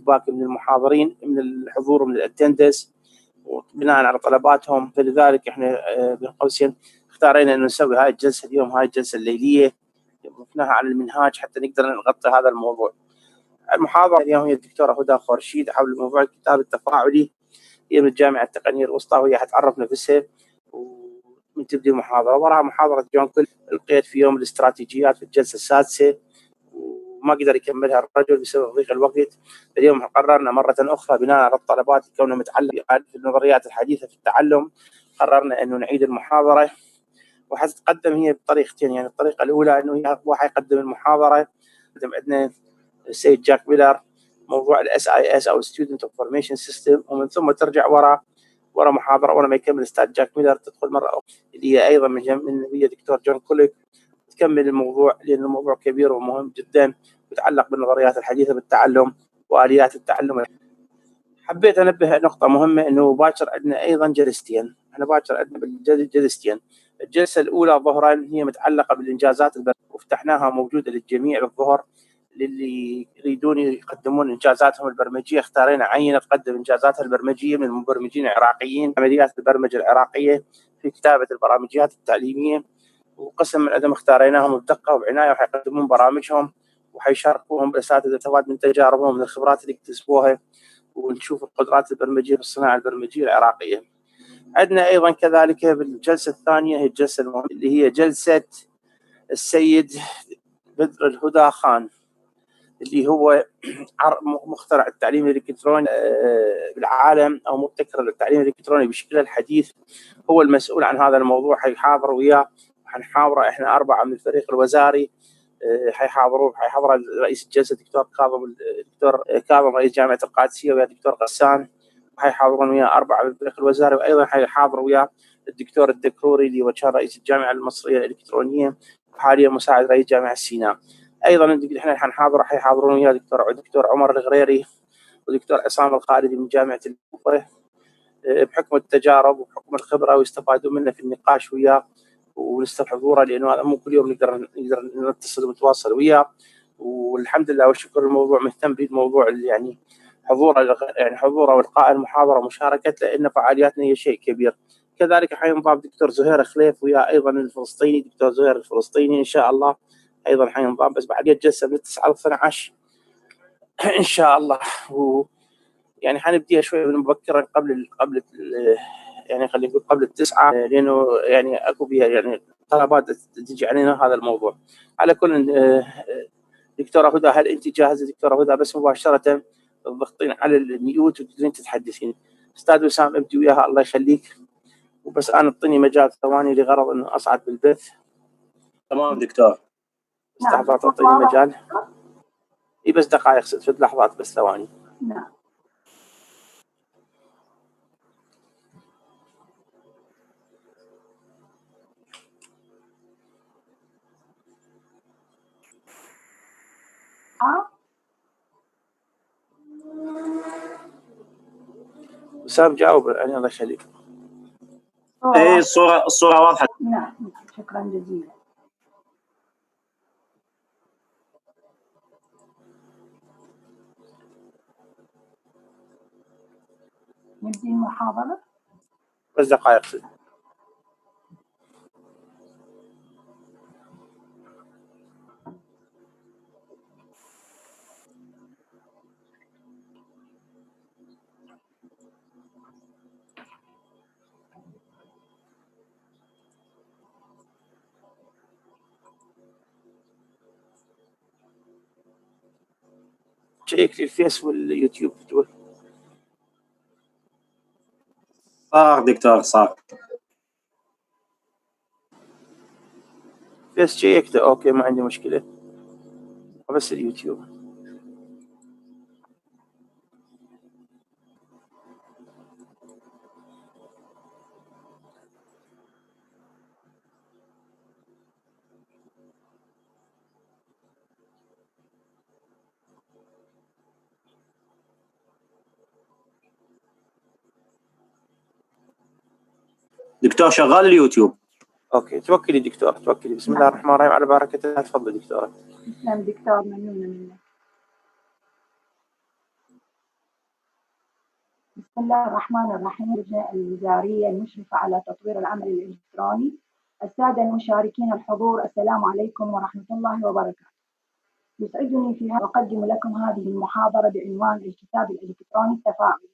الفيدباك من المحاضرين، من الحضور ومن الاتندنس، وبناء على طلباتهم. فلذلك احنا بين قوسين اختارينا انه نسوي هاي الجلسه اليوم، هاي الجلسه الليليه ضفناها على المنهاج حتى نقدر نغطي هذا الموضوع. المحاضره اليوم هي الدكتوره هدى خورشيد حول موضوع الكتاب التفاعلي، هي من الجامعه التقنيه الوسطى، وهي حتعرف نفسها ومن تبدي المحاضره. وراها محاضره جون كل القيت في يوم الاستراتيجيات في الجلسه السادسه، وما قدر يكملها الرجل بسبب ضيق الوقت. اليوم قررنا مرة أخرى بناء على الطلبات كونها متعلقة في النظريات الحديثة في التعلم، قررنا أنه نعيد المحاضرة، وحتتقدم هي بطريقتين. يعني الطريقة الأولى أنه هو حيقدم المحاضرة، عندنا السيد جاك ميلر موضوع SIS أو Student Information System، ومن ثم ترجع ورا محاضرة ورا ما يكمل الأستاذ جاك ميلر تدخل مرة أخرى اللي هي أيضا من هي دكتور جون كوليك تكمل الموضوع، لأن الموضوع كبير ومهم جدا يتعلق بالنظريات الحديثة بالتعلم وآليات التعلم. حبيت أنبه نقطة مهمة، أنه باكر عندنا أيضا جلستين. احنا باكر عندنا جلستين. الجلسة الأولى ظهرا هي متعلقة بالإنجازات وفتحناها موجودة للجميع بالظهر، للي يريدون يقدمون إنجازاتهم البرمجية. اختارينا عينة تقدم إنجازاتها البرمجية من المبرمجين العراقيين، عمليات البرمجة العراقية في كتابة البرامجيات التعليمية، وقسم من عدم اختاريناهم بدقة وبعناية، وحيقدمون برامجهم وحيشاركوهم الأساتذة تفاد من تجاربهم من الخبرات اللي اكتسبوها، ونشوف القدرات البرمجية في الصناعة البرمجية العراقية. عندنا أيضا كذلك بالجلسة الثانية هي الجلسة المهمة اللي هي جلسة السيد بدر الهدى خان، اللي هو مخترع التعليم الالكتروني بالعالم، او مبتكر التعليم الالكتروني بشكله الحديث. هو المسؤول عن هذا الموضوع، حيحاضر وياه، حنحاوره احنا 4 من الفريق الوزاري. حيحاضر رئيس الجلسه دكتور كاظم رئيس جامعه القادسيه، ويا دكتور غسان، حيحاضرون وياه 4 من الفريق الوزاري. وايضا حيحاضر وياه الدكتور الدكروري اللي هو كان رئيس الجامعه المصريه الالكترونيه وحاليا مساعد رئيس جامعه سيناء. ايضا احنا حيحاضرون وياه دكتور عمر الغريري ودكتور عصام الخالدي من جامعه الكوفه، بحكم التجارب وبحكم الخبره، ويستفادوا منه في النقاش وياه ونستحضوره، لانه هذا مو كل يوم نقدر نتصل ونتواصل وياه. والحمد لله والشكر الموضوع مهتم بالموضوع، يعني حضوره والقاء المحاضره ومشاركته، لان فعالياتنا هي شيء كبير. كذلك حينضاف دكتور زهير خليف وياه ايضا الفلسطيني، دكتور زهير الفلسطيني ان شاء الله ايضا حينضاف، بس بعد الجلسه من 9 ل 12 ان شاء الله. يعني حنبديها شوي مبكرا قبل يعني خلينا نقول قبل 9، لانه يعني اكو بها يعني طلبات تجي علينا هذا الموضوع. على كل دكتوره هدى، هل انت جاهزه دكتوره هدى؟ بس مباشره تضغطين على الميوت وتقدرين تتحدثين. استاذ وسام ابدي وياها الله يخليك، وبس انا اعطيني مجال ثواني لغرض انه اصعد بالبث. تمام دكتور. لحظات اعطيني مجال. اي بس دقائق، 6 لحظات بس ثواني. نعم. وسام جاوب يعني الله يخليك. ايه الصورة واضحة. نعم شكرا جزيلا. نبدي المحاضرة. بس دقائق 6. شيك الفيس واليوتيوب دول. صار دكتور صار. فيس شيكته اوكي ما عندي مشكلة، بس اليوتيوب. دكتور شغال اليوتيوب. اوكي توكلي دكتور توكلي. بسم الله الرحمن الرحيم، على بركة الله. تفضل دكتورة. تسلم دكتور، ممنونة منك. بسم الله الرحمن الرحيم. اللجنة الوزارية المشرفة على تطوير العمل الإلكتروني، السادة المشاركين الحضور، السلام عليكم ورحمة الله وبركاته. يسعدني في أقدم لكم هذه المحاضرة بعنوان الكتاب الإلكتروني التفاعلي.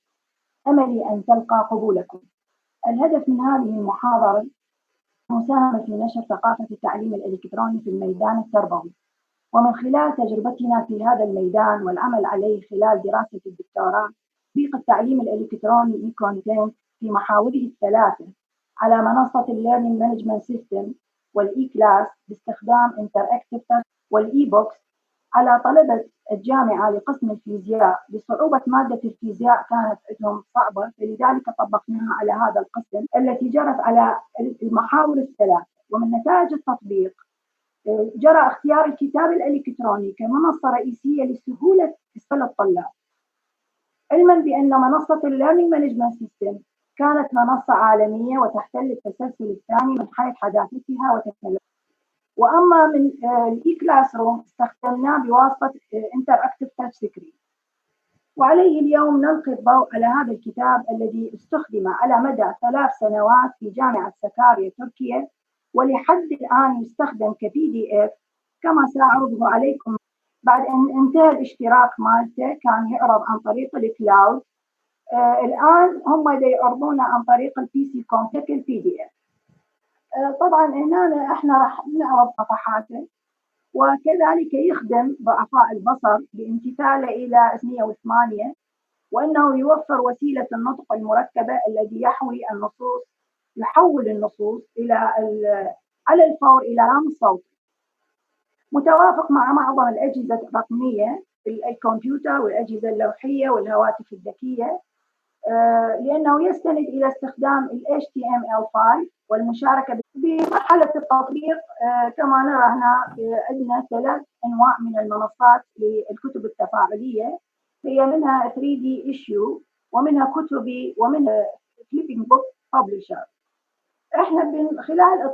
أملي أن تلقى قبولكم. الهدف من هذه المحاضرة مساهمة في نشر ثقافة التعليم الإلكتروني في الميدان التربوي، ومن خلال تجربتنا في هذا الميدان والعمل عليه خلال دراسة الدكتوراه، تطبيق التعليم الإلكتروني كونتنت في محاوره الثلاثة على منصة الليرنينج مانجمنت سيستم والإي كلاس باستخدام انتراكتيف والإي بوكس على طلبة الجامعة لقسم الفيزياء لصعوبة مادة الفيزياء كانت عندهم صعبة، فلذلك طبقناها على هذا القسم التي جرت على المحاور الثلاث. ومن نتائج التطبيق جرى اختيار الكتاب الإلكتروني كمنصة رئيسية لسهولة استقبال الطلاب، علما بأن منصة الليرنينج مانجمنت سيستم كانت منصة عالمية وتحتل التسلسل الثاني من حيث حداثتها وتكنولوجيا. وأما من الإي كلاس روم استخدمناه بواسطة انتراكتيف تاتش سكرين. وعليه اليوم نلقي الضوء على هذا الكتاب الذي استخدم على مدى 3 سنوات في جامعة سكاريا تركيا، ولحد الآن يستخدم كPDF كما سأعرضه عليكم. بعد أن انتهى الاشتراك مالته كان يعرض عن طريق الكلاود، الآن هم يعرضونه عن طريق البي سي كونتك الPDF. طبعا هنا احنا راح نعرض صفحاته، وكذلك يخدم ضعفاء البصر بامتثاله إلى 108، وأنه يوفر وسيلة النطق المركبة الذي يحول النصوص على الفور إلى رمز صوتي، متوافق مع معظم الأجهزة الرقمية، الكمبيوتر والأجهزة اللوحية والهواتف الذكية، لأنه يستند إلى استخدام ال HTML5 والمشاركة بمرحلة التطبيق. كما نرى هنا عندنا 3 أنواع من المنصات للكتب التفاعلية، هي منها 3D issue ومنها كتبي ومنها flipping book publisher. احنا من خلال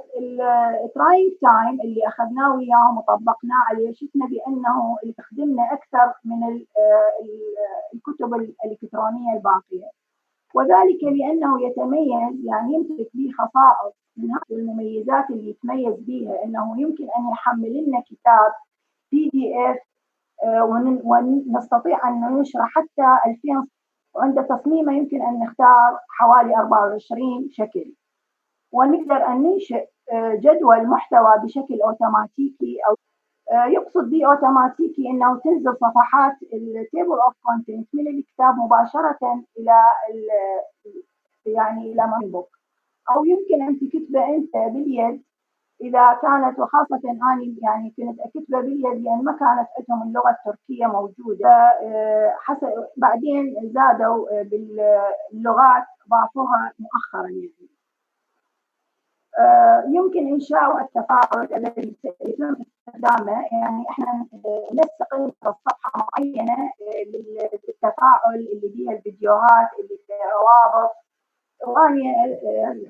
التراينج تايم اللي اخذناه وياهم وطبقناه عليه شفنا بانه اللي تخدمنا اكثر من الكتب الالكترونيه الباقيه، وذلك لانه يتميز، يعني يمتلك به خصائص. من هذه المميزات اللي يتميز بها انه يمكن ان يحمل لنا كتاب PDF ونستطيع ان ننشره حتى 2000، وعند تصميمه يمكن ان نختار حوالي 24 شكل، ونقدر أن ننشئ جدول محتوى بشكل أوتوماتيكي، أو يقصد به أوتوماتيكي أنه تنزل صفحات التيبل أوف كونتنت من الكتاب مباشرة إلى مانبوك، أو يمكن أن تكتبه أنت باليد إذا كانت، وخاصة أنا يعني كنت أكتبه باليد لأن ما كانت عندهم اللغة التركية موجودة. بعدين زادوا باللغات ضافوها مؤخرا. يعني يمكن إنشاء التفاعل الذي يتم استخدامه، يعني إحنا نستقل صفحة معينة للتفاعل اللي فيها الفيديوهات اللي فيها روابط، وأنا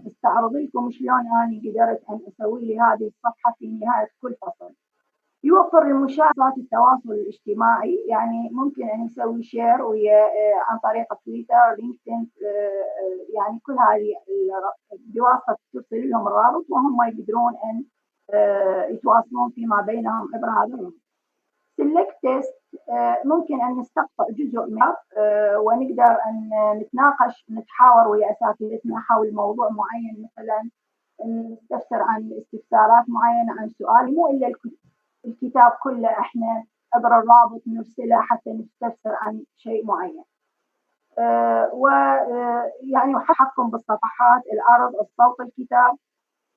استعرض لكم شلون أنا قدرت أن أسوي لي هذه الصفحة في نهاية كل فصل. يوفر للمشاركات التواصل الاجتماعي، يعني ممكن أن يسوي شير عن طريق تويتر، لينكدين، يعني كل هذه بواسطة ترسل لهم الرابط وهم يقدرون أن يتواصلون فيما بينهم عبر هذا الرابط. سيلكت تيست، ممكن أن نستقطع جزء منه ونقدر أن نتحاور ويا أساتذتنا حول موضوع معين، مثلا نستفسر عن استفسارات معينة عن سؤال، مو إلا الكتاب كله احنا عبر الرابط نرسله حتى نستفسر عن شيء معين. ويعني تحكم بالصفحات، العرض، الصوت الكتاب.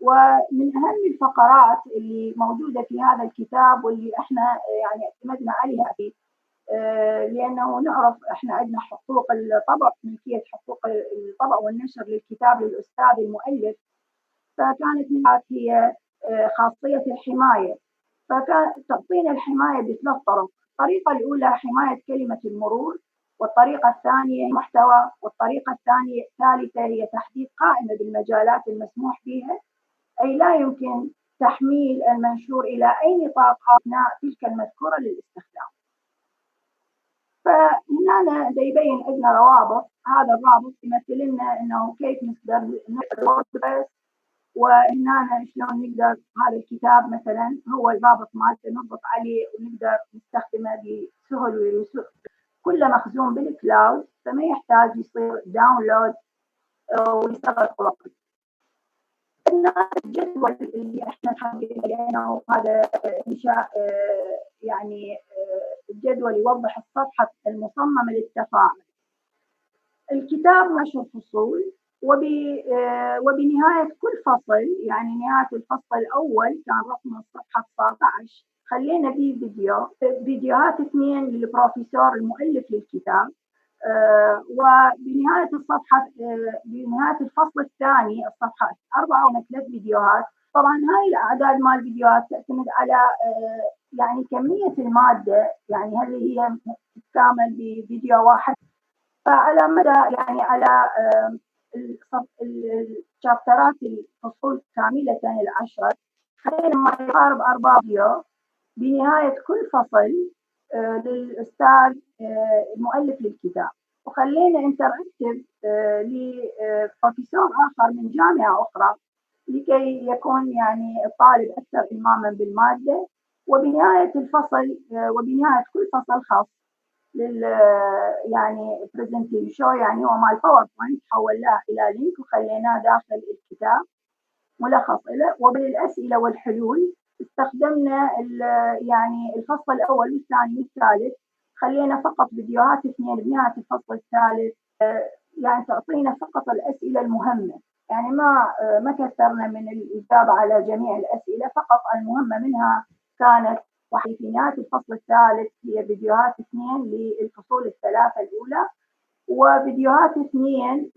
ومن اهم الفقرات اللي موجوده في هذا الكتاب واللي احنا يعني اعتمدنا عليها فيه، لانه نعرف احنا عندنا حقوق الطبع، ملكيه حقوق الطبع والنشر للكتاب للاستاذ المؤلف، فكانت منها هي خاصيه الحمايه، فكانت تعطينا الحماية ب3 طرق. الطريقة الأولى حماية كلمة المرور، والطريقة الثانية محتوى، والطريقة الثالثة هي تحديد قائمة بالمجالات المسموح بها، أي لا يمكن تحميل المنشور إلى أي نطاق أثناء تلك المذكورة للاستخدام. فهنا يبين عندنا روابط. هذا الرابط يمثل لنا انه كيف نقدر نقرا ووردبريس، وهنا شلون نقدر هذا الكتاب مثلا هو الرابط مالته نضغط عليه ونقدر نستخدمه بسهل، كله مخزون بالكلاود فما يحتاج يصير داونلود ويشتغل وقت. الجدول اللي احنا حابين وهذا انشاء يعني الجدول يوضح الصفحه المصممه للتفاعل. الكتاب 10 فصول، وبنهايه كل فصل يعني نهايه الفصل الاول كان رقم الصفحه 19 خلينا فيه فيديوهات 2 للبروفيسور المؤلف للكتاب. وبنهايه الصفحه بنهايه الفصل الثاني الصفحه 4 هناك 3 فيديوهات. طبعا هاي الاعداد مال الفيديوهات تعتمد على يعني كميه الماده، يعني هل هي تتكامل بفيديو واحد، فعلى مدى يعني على الشابترات الفصول كامله ال10 خلينا ما يقارب 4 فيديو بنهايه كل فصل للاستاذ المؤلف للكتاب. وخلينا انتراكتيف لبروفيسور اخر من جامعه اخرى لكي يكون يعني الطالب اكثر الماما بالماده. وبنهايه الفصل وبنهايه كل فصل خاص لل يعني برزنتيشن، يعني هو مال باوربوينت حولناه الى لينك وخليناه داخل الكتاب ملخص له. وبالاسئله والحلول استخدمنا يعني الفصل الاول والثاني والثالث خلينا فقط فيديوهات 2 بنهايه الفصل الثالث يعني تعطينا فقط الاسئله المهمه، يعني ما كثرنا من الاجابه على جميع الاسئله، فقط المهمه منها كانت. وفي نهايه الفصل الثالث هي فيديوهات 2 للفصول الثلاثه الاولى، وفيديوهات 2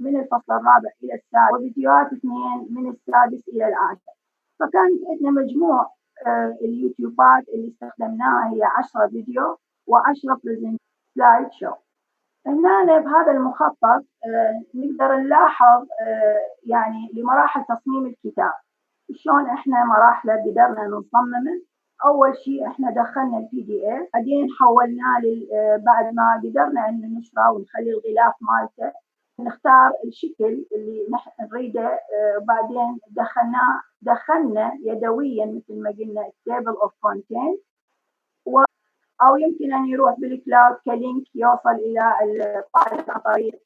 من الفصل الرابع إلى السادس، وفيديوهات 2 من السادس إلى العاشر. فكانت عندنا مجموع اليوتيوبات اللي استخدمناها هي 10 فيديو و10 سلايد شو. هنا بهذا المخطط نقدر نلاحظ يعني لمراحل تصميم الكتاب شلون احنا مراحله قدرنا نصممه. اول شيء احنا دخلنا البي دي اف، بعدين حولناه بعد ما قدرنا ان نشره ونخلي الغلاف مالته نختار الشكل اللي نريده، بعدين دخلنا يدويا مثل ما قلنا التيبل اوف كونتنت، او يمكن ان يروح بالكلاود كلينك يوصل الى الطالب عن طريق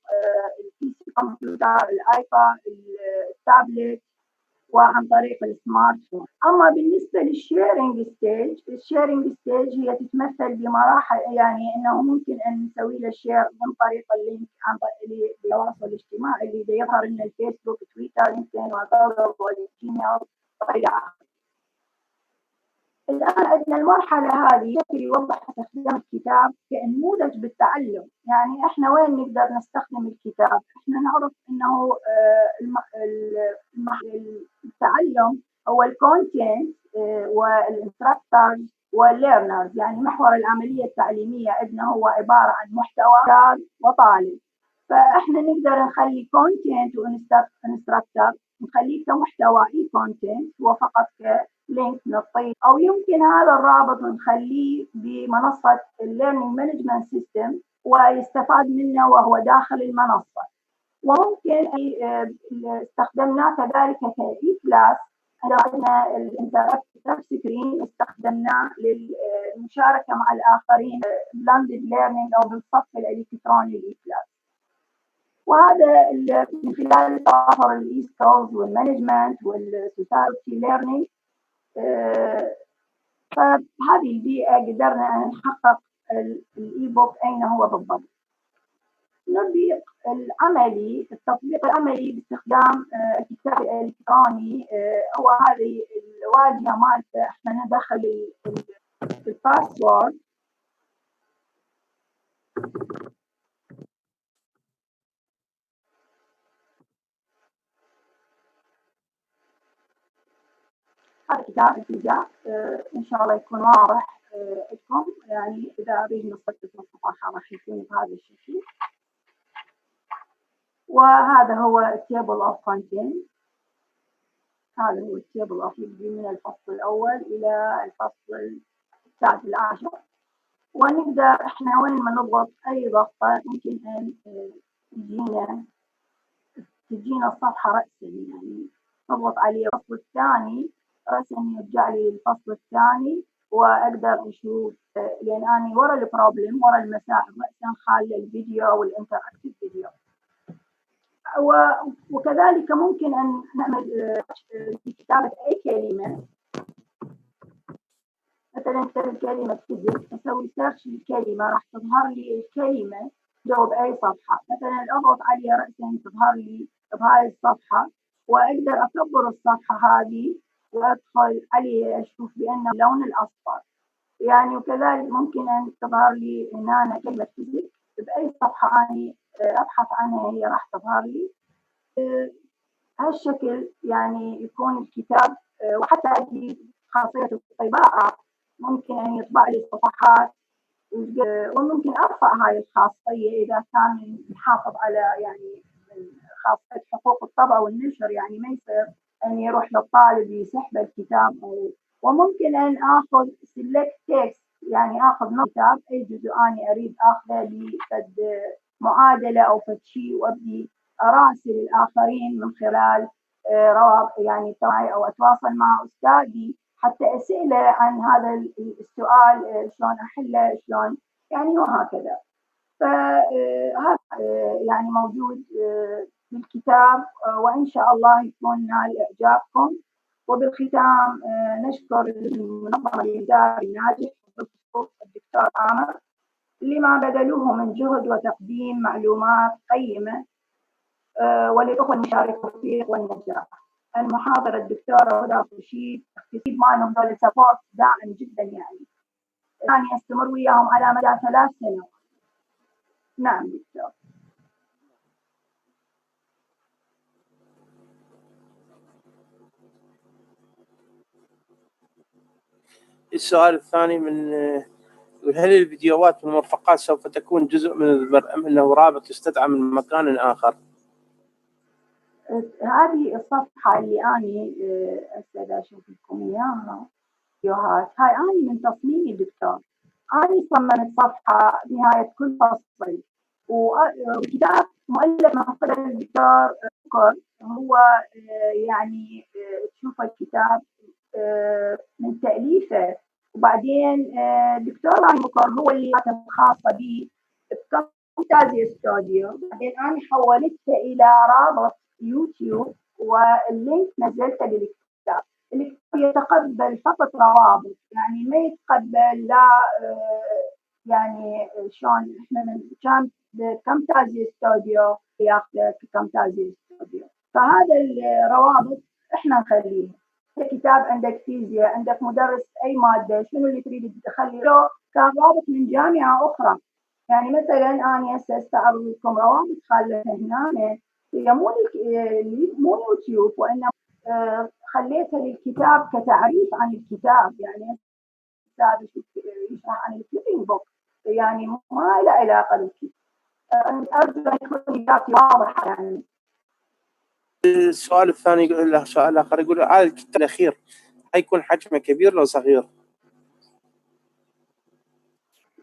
البي سي كمبيوتر، الايباد، التابلت، وعن طريق السمارت فون. اما بالنسبه للشيرنج ستيج، الشيرنج ستيج هي تتمثل بمراحل، يعني انه ممكن ان نسوي له شير من طريق اللينك عن طريق التواصل الاجتماعي اللي يظهر لنا الفيسبوك، تويتر، لينكدين، واتساب، والجيميل والى اخره. الآن عندنا المرحلة هذه يوضح استخدام الكتاب كنموذج بالتعلم. يعني إحنا وين نقدر نستخدم الكتاب؟ إحنا نعرف إنه التعلم هو الكونتنت والانستراكتور والليرنرز، يعني محور العملية التعليمية عندنا هو عبارة عن محتوى وطالب. فإحنا نقدر نخلي كونتنت وانستراكتور نخليه كمحتوى اي كونتنت هو فقط كلينك نعطيه، او يمكن هذا الرابط نخليه بمنصه الليرنينج مانجمنت سيستم ويستفاد منه وهو داخل المنصه. وممكن استخدمناه كذلك كاي كلاس، عندنا الانتراكتيف سكرين استخدمناه للمشاركه مع الاخرين بلاندد ليرنينج او بالصف الالكتروني الاي كلاس. وهذا من خلال توافر الاي سكيلز والمانجمنت والسوسايتي ليرنينج. فبهذه البيئه قدرنا ان نحقق الاي بوك اين هو بالضبط. التطبيق العملي، التطبيق العملي باستخدام الكتاب الالكتروني هو هذه الواجهه مالته. احنا ندخل الباسورد، هذا كتاب الفيديو ان شاء الله يكون واضح لكم. يعني اذا اريد نصدق الصفحه راح يكون بهذا الشكل. وهذا هو التيبل اوف كونتنت، هذا هو التيبل اوف، يبدي من الفصل الاول الى الفصل السادس العاشر. ونقدر احنا وين ما نضغط اي ضغطة ممكن ان تجينا الصفحة رأسا، يعني نضغط عليه الفصل الثاني رأسا يرجع لي الفصل الثاني واقدر اشوف، لان انا ورا البروبلم ورا المسائل رأسا خالي الفيديو والانتراكتيف فيديو. وكذلك ممكن ان نعمل في كتابة اي كلمة، مثلا كتبت كلمة فيزيك، أسوي سيرش للكلمة راح تظهر لي الكلمة جواب أي صفحة، مثلا أضغط عليها رأسا تظهر لي بهاي الصفحة، وأقدر أكبر الصفحة هذه وأدخل عليه أشوف بأنه اللون الأصفر يعني. وكذلك ممكن أن تظهر لي هنا كلمة فيزيك بأي صفحة أنا أبحث عنها هي راح تظهر لي. هالشكل يعني يكون الكتاب، وحتى عندي خاصية الطباعة ممكن أن يطبع لي صفحات، وممكن أرفع هاي الخاصية إذا كان نحافظ على يعني خاصية حقوق الطبع والنشر، يعني ما يصير أن يروح للطالب يسحب الكتاب. وممكن أن آخذ select text، يعني آخذ نص كتاب أي جزء أنا أريد آخذه لفد معادلة أو فد شيء، وأبدي أراسل الآخرين من خلال روابط يعني توعية، أو أتواصل مع أستاذي حتى أسأله عن هذا السؤال شلون أحله شلون يعني، وهكذا. فهذا يعني موجود في الكتاب، وإن شاء الله يكون نال إعجابكم. وبالختام نشكر المنظمة الإداري الناجح بخصوص الدكتور عامر لما بذلوه من جهد وتقديم معلومات قيمة، وللأخوة المشاركين التوفيق والنجاح. المحاضرة الدكتورة هدى رشيد اكتسيب معهم دول سبورت داعم جدا، يعني يستمر وياهم على مدى 3 سنوات. نعم دكتور. السؤال الثاني من هل الفيديوهات والمرفقات سوف تكون جزء من البرنامج أم أنه رابط يستدعى من مكان آخر؟ هذه الصفحة اللي أنا أستاذ أشوف لكم إياها فيديوهات، هاي أنا من تصميمي دكتور. أنا صممت صفحة نهاية كل فصل، وكتاب مؤلف من قبل الدكتور بكر، هو يعني تشوف الكتاب من تأليفه، وبعدين الدكتور بكر هو اللي كانت خاصة به بكامتازيا ستوديو، بعدين أنا حولتها إلى رابط يوتيوب واللينك نزلته بالكتاب. الكتاب يتقبل فقط روابط، يعني ما يتقبل لا يعني شلون احنا من كان كامتازيا ستوديو ياخذ كامتازيا ستوديو، فهذا الروابط احنا نخليها. كتاب عندك فيزياء، عندك مدرس اي ماده، شنو اللي تريد تخلي له كان رابط من جامعه اخرى. يعني مثلا انا هسه استعرض لكم روابط خليتها هنا، هي مو يوتيوب، وانما خليتها للكتاب كتعريف عن الكتاب، يعني يشرح عن الفليبينج بوك، يعني ما له علاقه بالكتاب. ارجو ان تكون اجابتي واضحه يعني. السؤال الثاني يقول له سؤال آخر، يقول على الكتاب الأخير حيكون حجمه كبير لو صغير؟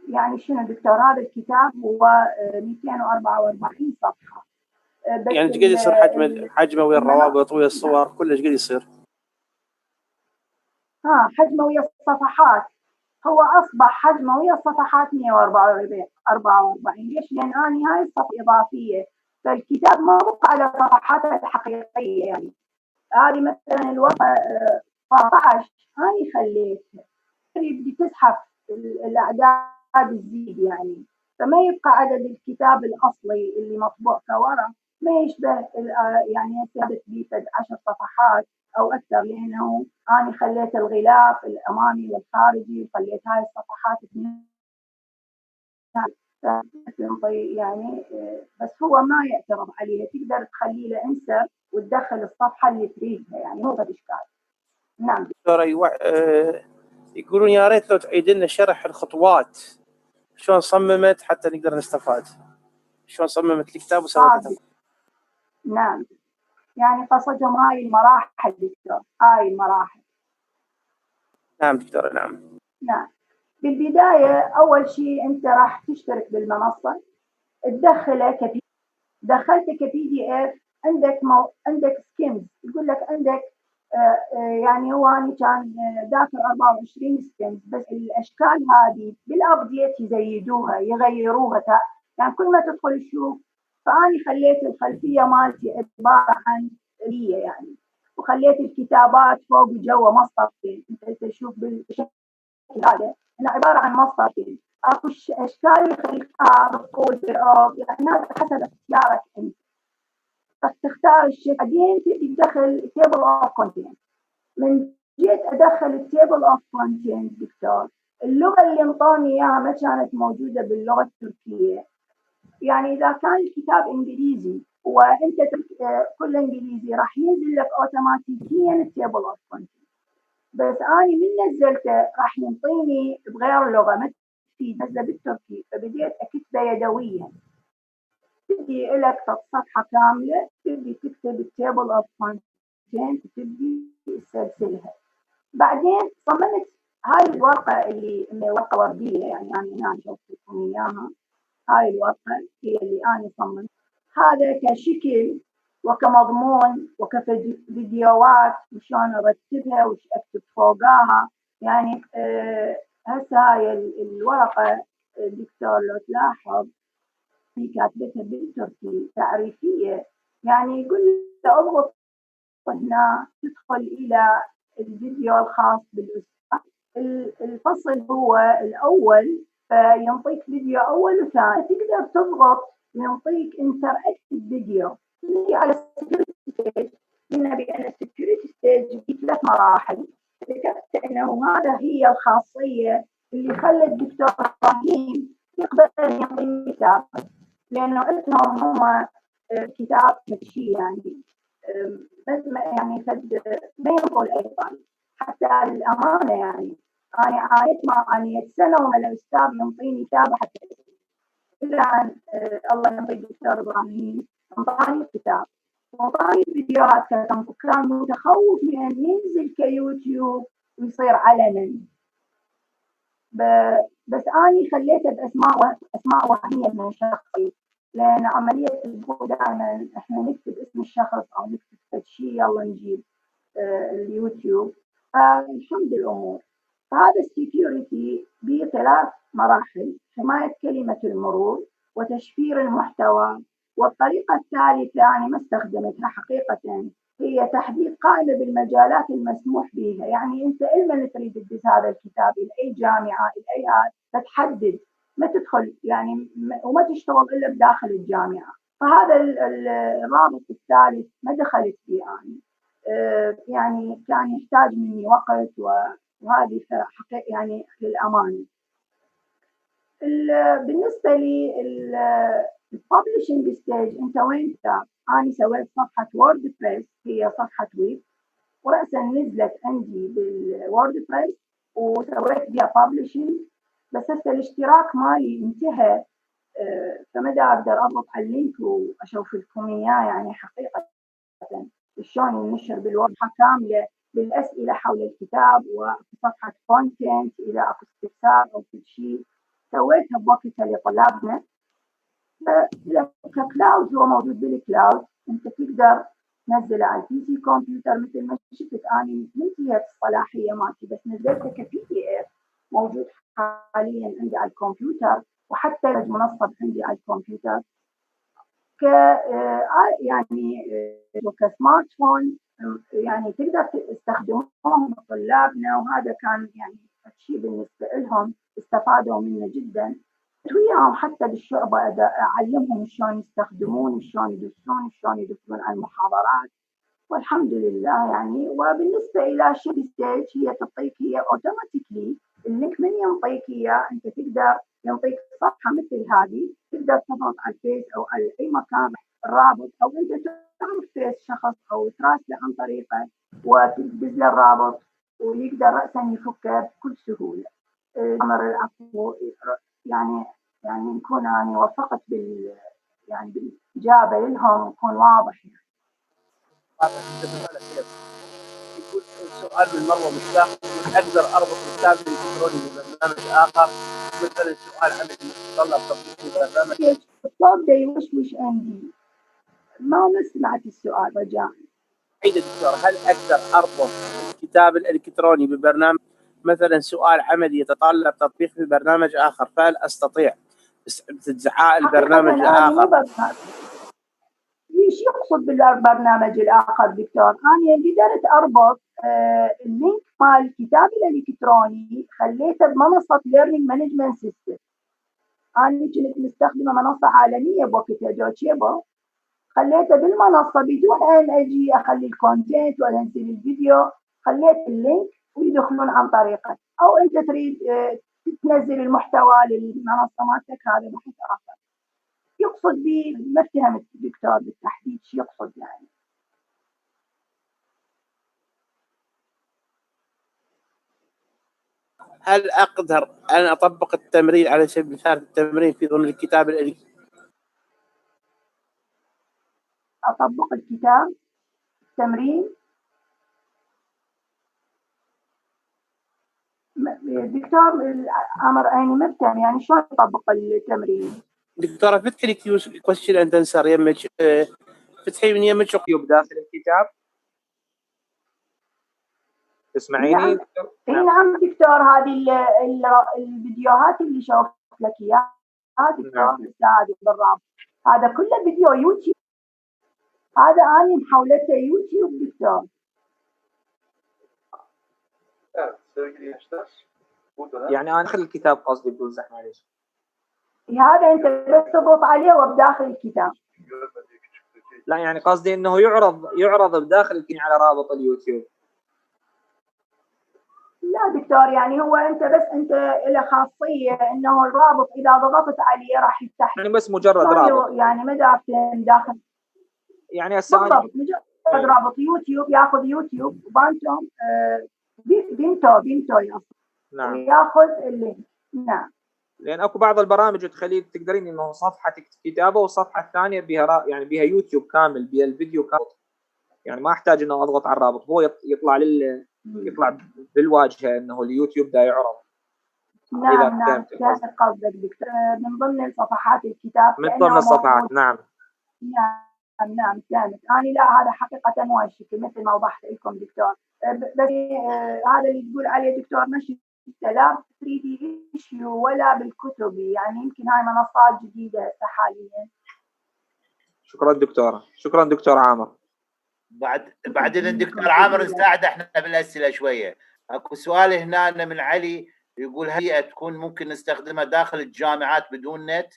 يعني شنو دكتور؟ هذا الكتاب هو 244 صفحة، يعني قد يصير حجمه ويا الروابط ويا الصور كلش قد يصير؟ حجمه ويا الصفحات، هو أصبح حجمه ويا الصفحات 144. ليش؟ لأن أنا هاي الصفحة إضافية، فالكتاب ما بقى على صفحاته الحقيقية. يعني هذه مثلا الوضع 19 أنا خليتها بدي تزحف الأعداد تزيد، يعني فما يبقى عدد الكتاب الأصلي اللي مطبوع كورق ما يشبه يعني ثابت بيه 10 صفحات أو أكثر، لأنه أنا خليت الغلاف الأمامي والخارجي وخليت هاي الصفحات يعني بس هو ما يعترض عليها، تقدر تخلي له انسر وتدخل الصفحة اللي تريدها، يعني مو بإشكال. نعم دكتور. يقولون يا ريت لو تعيد لنا شرح الخطوات شلون صممت حتى نقدر نستفاد، شلون صممت الكتاب وسوتها. نعم، يعني قصدهم هاي المراحل دكتور، هاي المراحل. نعم دكتور. نعم. نعم، بالبداية أول شيء أنت راح تشترك بالمنصة، تدخله دخلت كPDF، عندك سكيمز، يقول لك عندك يعني هو أنا كان داخل 24 سكيمز، بس الأشكال هذه بالأبديت يزيدوها يغيروها، يعني كل ما تدخل تشوف. فأنا خليت الخلفية مالتي عبارة عن لية يعني، وخليت الكتابات فوق وجوا مسطرتين. أنت تشوف بالشكل هذا أنا عبارة عن مسطرتين، اكو اشكال يخليها رفول بالعرض، يعني هذا حسب اختيارك انت. تختار الشيء، بعدين تبي تدخل تيبل اوف كونتنت. من جيت ادخل التيبل اوف كونتنت دكتور، اللغه اللي انطوني اياها ما كانت موجوده باللغه التركيه. يعني اذا كان الكتاب انجليزي وانت كل انجليزي راح ينزل لك اوتوماتيكيا التيبل اوف كونتنت، بس انا من نزلته راح ينطيني بغير لغه، ما في نزله بالتركي، فبديت اكتبه يدويا. تبدي لك صفحه كامله تبدي تكتب التيبل اوف كونتنت وتبدي تسلسلها. بعدين صممت هاي الورقه اللي ورقه ورديه، يعني انا شفت لكم اياها. هاي الورقه هي اللي انا صممت، هذا كشكل وكمضمون وكفيديوهات وشلون ارتبها وش اكتب فوقاها. يعني هسه هاي الورقه دكتور لو تلاحظ هي كاتبتها بالتركي تعريفيه، يعني يقول له اضغط هنا تدخل الى الفيديو الخاص بالاستاذ. الفصل هو الاول، فينطيك فيديو اول وثاني، تقدر تضغط ينطيك انتراكتيف فيديو. نجي على السكيورتي ستيج، قلنا بان السكيورتي ستيج في 3 مراحل، ذكرت انه هذا هي الخاصيه اللي خلت الدكتور ابراهيم يقدر يعطي كتاب، لانه عندهم هم كتاب شيء يعني يعني ما ينطوا الايضا حتى الامانه. يعني انا عانيت معانيه سنه وما الاستاذ ينطيني كتاب حتى الا عن الله ينطي الدكتور ابراهيم انطاني الكتاب وانطاني الفيديوهات. كان متخوف من ان ينزل كيوتيوب ويصير علنا، بس اني خليته باسماء وهميه من شخصي، لان عمليه الدخول دائما احنا نكتب اسم الشخص او نكتب شيء يلا نجيب اليوتيوب، فالحمد الامور. فهذا السكيورتي ب3 مراحل: حمايه كلمه المرور، وتشفير المحتوى، والطريقه الثالثه انا ما استخدمتها حقيقه، هي تحديد قائمه بالمجالات المسموح بها. يعني انت لما تريد تدز هذا الكتاب لاي جامعه لاي فتحدد، ما تدخل يعني وما تشتغل الا بداخل الجامعه. فهذا الرابط الثالث ما دخلت فيه يعني. يعني كان يحتاج مني وقت، وهذه حقيقة يعني للأمانة. بالنسبة لي الببلشنج ستيج، أنت وين كتاب؟ أنا سويت صفحة ووردبريس، هي صفحة ويب، ورأسا نزلت عندي بالووردبريس وسويت بها ببلشنج، بس هسه الاشتراك مالي انتهى، فما اقدر اضغط على اللينك واشوف لكم اياه. يعني حقيقة شلون ينشر بالورقة كاملة بالأسئلة حول الكتاب وصفحة كونتنت إذا أكو استفسار أو كل شيء سويتها بوقتها لطلابنا. ككلاود هو موجود بالكلاود، أنت تقدر تنزله على البي سي كمبيوتر مثل ما شفت أنا منتهية الصلاحية مالتي، بس نزلته كPDF موجود حاليا عندي على الكمبيوتر، وحتى منصب عندي على الكمبيوتر يعني كسمارت فون، يعني تقدر تستخدموهم طلابنا، وهذا كان يعني شيء بالنسبه لهم استفادوا منه جدا. وياهم حتى بالشعبه اعلمهم شلون يستخدمون، شلون يدرسون، شلون يدرسون على المحاضرات، والحمد لله. يعني وبالنسبه الى شيب ستيج، هي تعطيك هي اوتوماتيكلي اللينك من ينطيك اياه، انت تقدر ينطيك صفحه مثل هذه، تقدر تضغط على الفيس او على اي مكان الرابط، او انت تعرف فيس شخص او تراسله عن طريقه وتدز له الرابط ويقدر راسا يفكه بكل سهوله. امر العفو. يعني نكون انا وفقت يعني بالاجابه لهم، يكون واضح يعني. يقول سؤال من مروه مشتاق، اقدر اربط الكتاب الالكتروني ببرنامج اخر، مثلا سؤال عملي يتطلب تطبيق البرنامج. الصوت يوشوش عندي، ما سمعت السؤال رجاء. عيد دكتور، هل اقدر اربط الكتاب الالكتروني ببرنامج، مثلا سؤال عملي يتطلب تطبيق في برنامج اخر، فهل استطيع استدعاء البرنامج الاخر؟ ايش يقصد بالبرنامج الاخر دكتور؟ انا قدرت اربط اللينك مال الكتاب الالكتروني، خليته بمنصه ليرنينج مانجمنت سيستم. انا كنت مستخدمه منصه عالميه بوقتها دوتشيبو، خليته بالمنصه بدون ان اجي اخلي الكونتنت ولا انزل الفيديو، خليت اللينك ويدخلون عن طريقه، او انت تريد تنزل المحتوى للمنصه مالتك، هذا بحث اخر. يقصد به ما فهمت الدكتور بالتحديد شو يقصد يعني. هل اقدر ان اطبق التمرين على سبيل المثال التمرين في ضمن الكتاب اطبق الكتاب تمرين؟ دكتور الامر اني ما فهم يعني شلون اطبق التمرين؟ دكتورة فتحي لك كويستشن اند انسر يمك، فتحي من يمك يوتيوب داخل الكتاب. تسمعيني؟ نعم. نعم دكتور، هذه الفيديوهات اللي شوفت لك اياها دكتور مساعد بالرابط، هذا كله فيديو يوتيوب، هذا انا محولته يوتيوب دكتور. يعني انا داخل الكتاب قصدي بدون زحمه معليش. هذا انت بس تضغط عليه وبداخل الكتاب. لا يعني قصدي انه يعرض بداخل على رابط اليوتيوب. لا دكتور، يعني هو انت له خاصيه انه الرابط اذا ضغطت عليه راح يفتح، يعني بس مجرد رابط، يعني ما داخل يعني هسه بالضبط مجرد رابط يوتيوب، ياخذ يوتيوب بانتوم بينتو ياخذ. نعم. وياخذ اللينك. نعم. لان اكو بعض البرامج تخليك تقدرين انه صفحه كتابه والصفحه الثانيه بها يعني بها يوتيوب كامل، بها الفيديو كامل، يعني ما احتاج انه اضغط على الرابط، هو يطلع بالواجهه انه اليوتيوب دا يعرض. نعم نعم فهمت قصدك دكتور، من ضمن صفحات الكتاب، من ضمن الصفحات. نعم نعم فهمت. انا لا، هذا حقيقه مو هالشكل مثل ما وضحت لكم دكتور، بس هذا اللي تقول عليه دكتور ماشي لا 3D ايشيو ولا بالكتب، يعني يمكن هاي منصات جديده حاليا. شكرا دكتوره، شكرا دكتور عامر. بعدين الدكتور عامر نساعد احنا بالاسئله شويه. اكو سؤال هنا من علي يقول هل تكون ممكن نستخدمها داخل الجامعات بدون نت؟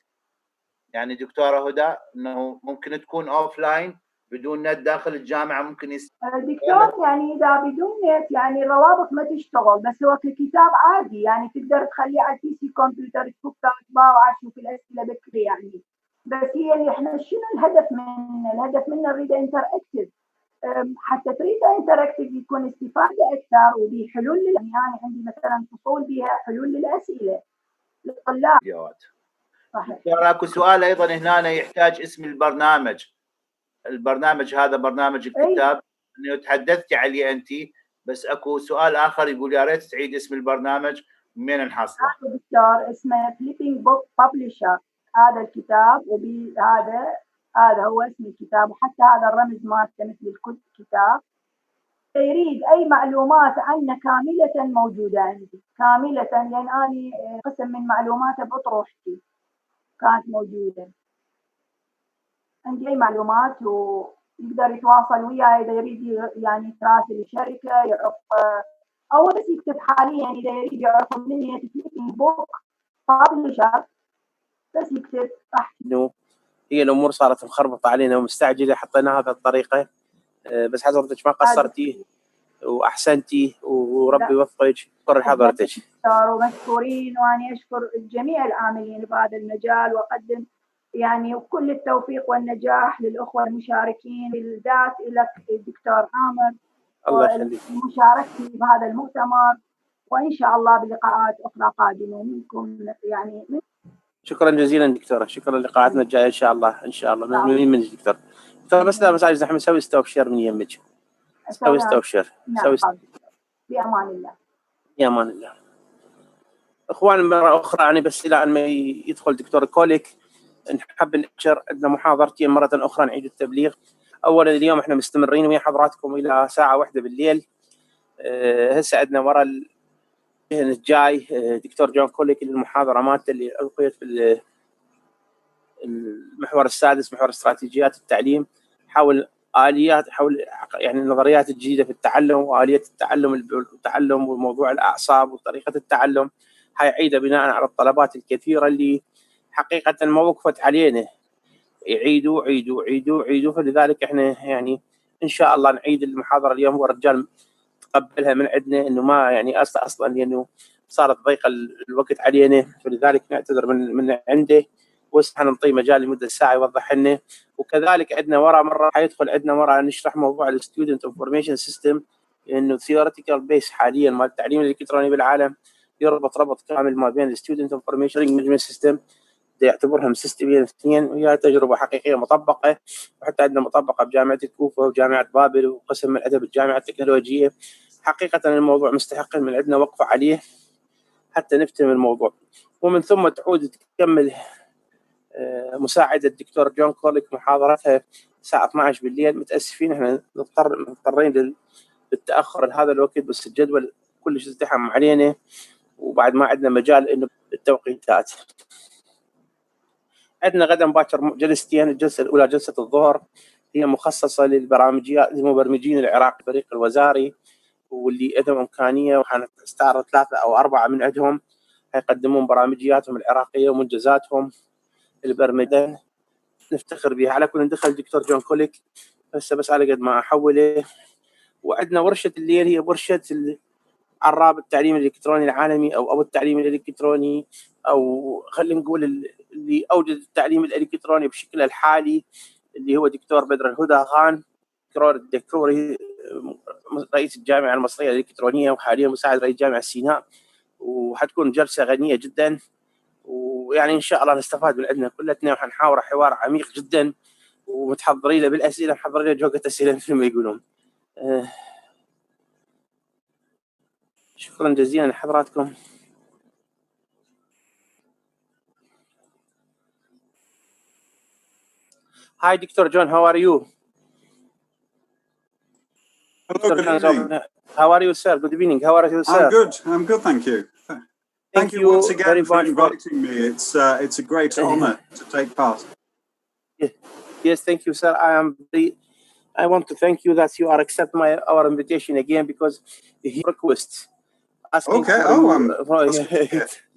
يعني دكتوره هدى انه ممكن تكون اوف لاين بدون نت داخل الجامعه ممكن دكتور يعني اذا بدون نت يعني الروابط ما تشتغل، بس هو ككتاب عادي يعني تقدر تخليه على البي سي كمبيوتر تفكه وتباوع تشوف الاسئله بكري يعني. بس هي اللي احنا شنو الهدف منه نريد انتراكتيف، حتى تريد انتراكتيف يكون استفاده اكثر وبي حلول يعني انا عندي مثلا فصول بها حلول للاسئله للطلاب. صحيح. اكو سؤال ايضا هنا يحتاج اسم البرنامج هذا برنامج الكتاب انه تحدثتي عليه انت، بس اكو سؤال اخر يقول يا ريت تعيد اسم البرنامج من نحصله. دكتور اسمه فليبينج بوك ببلشر، هذا الكتاب هذا هو اسم الكتاب، وحتى هذا الرمز مالته مثل الكتاب. يريد اي معلومات عنه كامله موجوده عندي كامله، لان اني قسم من معلوماته بأطروحتي كانت موجوده عندي، اي معلومات ويقدر يتواصل وياي اذا يريد يعني يتراسل الشركه يعرف، او بس يكتب حاليا اذا يريد يعرف مني فليبينج بوك ببلشر بس يكتب راح. هي الامور صارت مخربطه علينا ومستعجله، حطيناها بهالطريقه، بس حضرتك ما قصرتي واحسنتي وربي يوفقك. شكرا لحضرتك. ومشكورين، وانا اشكر جميع العاملين بهذا المجال، واقدم يعني كل التوفيق والنجاح للاخوه المشاركين، بالذات لك الدكتور عامر الله يخليك مشاركتي بهذا المؤتمر، وان شاء الله بلقاءات اخرى قادمه منكم يعني. شكرا جزيلا دكتوره، شكرا لقاءاتنا الجايه ان شاء الله. ان شاء الله ممنونين منك دكتور. بس لا مساعد احنا نسوي ستوب شير من يمك. استبشر. نعم. بأمان الله. بأمان الله. اخوان مرة اخرى يعني بس الى ان ما يدخل دكتور كوليك نحب ننشر عندنا محاضرتين مرة اخرى نعيد التبليغ. اولا اليوم احنا مستمرين ويا حضراتكم الى ساعة 1 بالليل. هسه عندنا ورا الجاي دكتور جون كوليك المحاضرة مالته اللي القيت في المحور السادس، محور استراتيجيات التعليم، حول آليات، حول يعني النظريات الجديدة في التعلم وآلية التعلم وموضوع الأعصاب وطريقة التعلم. حيعيدها بناء على الطلبات الكثيرة اللي حقيقة ما وقفت علينا، يعيدوا عيدوا عيدوا عيدوا. فلذلك احنا يعني ان شاء الله نعيد المحاضرة اليوم. هو الرجال تقبلها من عندنا انه ما يعني اصلا لانه صارت ضيقة الوقت علينا، فلذلك نعتذر من عنده وسنعطيه مجال لمده ساعه يوضح لنا. وكذلك عندنا ورا مره حيدخل عندنا ورا نشرح موضوع الستودنت انفورميشن سيستم، انه ثيوريتيكال بيس حاليا مال التعليم الالكتروني بالعالم يربط ربط كامل ما بين الستودنت انفورميشن مانجمنت سيستم، يعتبرهم سيستمين اثنين، وهي تجربه حقيقيه مطبقه. وحتى عندنا مطبقه بجامعه الكوفه وجامعه بابل وقسم من الادب الجامعه التكنولوجيه. حقيقه الموضوع مستحق من عندنا وقفه عليه حتى نفتهم الموضوع، ومن ثم تعود تكمل مساعدة الدكتور جون كوليك محاضرتها الساعة 12 بالليل. متأسفين احنا مضطرين للتأخر لهذا الوقت، بس الجدول كلش ازدحم علينا وبعد ما عندنا مجال انه التوقيتات. عندنا غدا باكر جلستين. الجلسة الأولى جلسة الظهر هي مخصصة للمبرمجين العراق الفريق الوزاري واللي عندهم إمكانية، وحنستعرض 3 أو 4 من عندهم هيقدمون برامجياتهم العراقية ومنجزاتهم البرمجة نفتخر بها. على كل ندخل الدكتور جون كوليك بس على قد ما احوله. وعندنا ورشه الليل هي ورشه عراب التعليم الالكتروني العالمي او ابو التعليم الالكتروني، او خلينا نقول اللي اوجد التعليم الالكتروني بشكله الحالي اللي هو دكتور بدر الهدى خان، الدكتور رئيس الجامعه المصريه الالكترونيه وحاليا مساعد رئيس جامعه سيناء. وحتكون جلسه غنيه جدا، ويعني ان شاء الله نستفاد من عندنا كلتنا، وحنحاور حوار عميق جدا ومتحضرين له بالاسئله، محضرين له جوقه اسئله مثل ما يقولون. شكرا جزيلا لحضراتكم. Hi Dr. John, how are you? Hello, good evening. How are you, sir? Good evening. How are you, sir? I'm good, thank you. Thank you once again for inviting me. It's a great honor to take part. Yes, thank you, sir. I want to thank you that you are accept our invitation again, because he requests asking okay.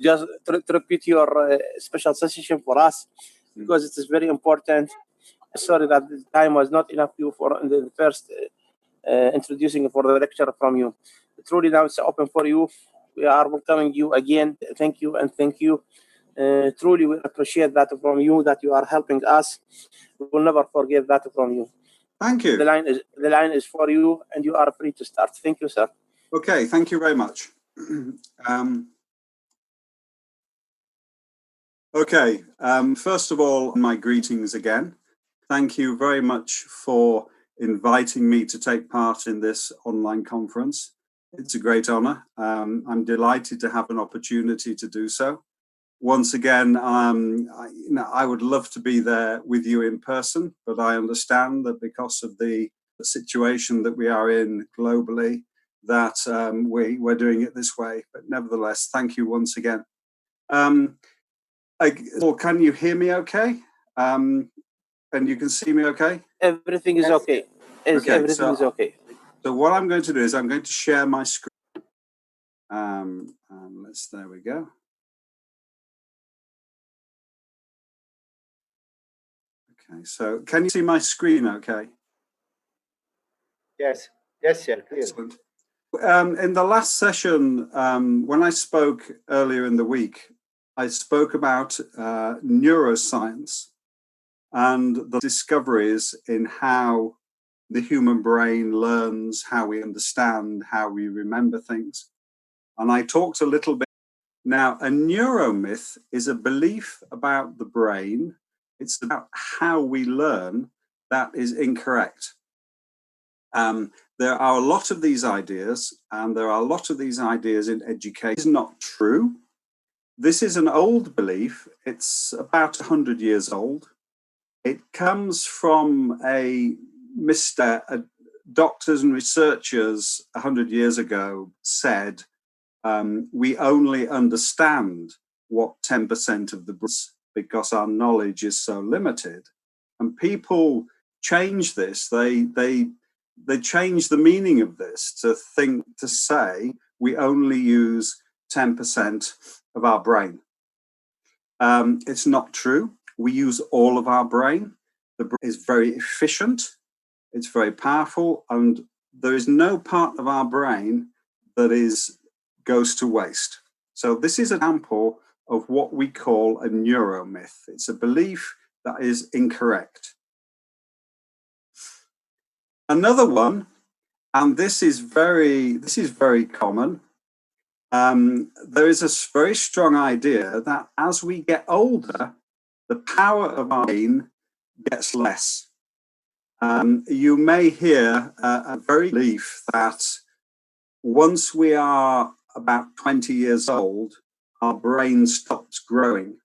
just to repeat your special session for us, because it is very important. Sorry that the time was not enough you for in the first introducing for the lecture from you. Truly now it's open for you. We are welcoming you again. Thank you and thank you. Truly we appreciate that from you, that you are helping us. We will never forget that from you. Thank you. The line is for you and you are free to start. Thank you, sir. Okay, thank you very much. First of all, my greetings again. Thank you very much for inviting me to take part in this online conference. It's a great honor. I'm delighted to have an opportunity to do so. Once again, I would love to be there with you in person, but I understand that because of the situation that we are in globally, that we're doing it this way. But nevertheless, thank you once again. Can you hear me okay? And you can see me okay? Everything is okay. Everything is okay. So what I'm going to do is I'm going to share my screen. There we go. Okay, so can you see my screen okay? Yes, sir. Excellent. In the last session, when I spoke earlier in the week, I spoke about neuroscience and the discoveries in how the human brain learns, how we understand, how we remember things. And I talked a little bit. Now, a neuromyth is a belief about the brain. It's about how we learn that is incorrect. There are a lot of these ideas, and there are a lot of these ideas in education. It's not true. This is an old belief. It's about 100 years old. It comes from doctors and researchers 100 years ago said, we only understand what 10% of the brain is because our knowledge is so limited. And people change this. They change the meaning of this to say we only use 10% of our brain. It's not true. We use all of our brain. The brain is very efficient. It's very powerful, and there is no part of our brain that goes to waste. So this is an example of what we call a neuromyth. It's a belief that is incorrect. Another one, and this is very common. There is a very strong idea that as we get older, the power of our brain gets less. You may hear a very belief that once we are about 20 years old, our brain stops growing.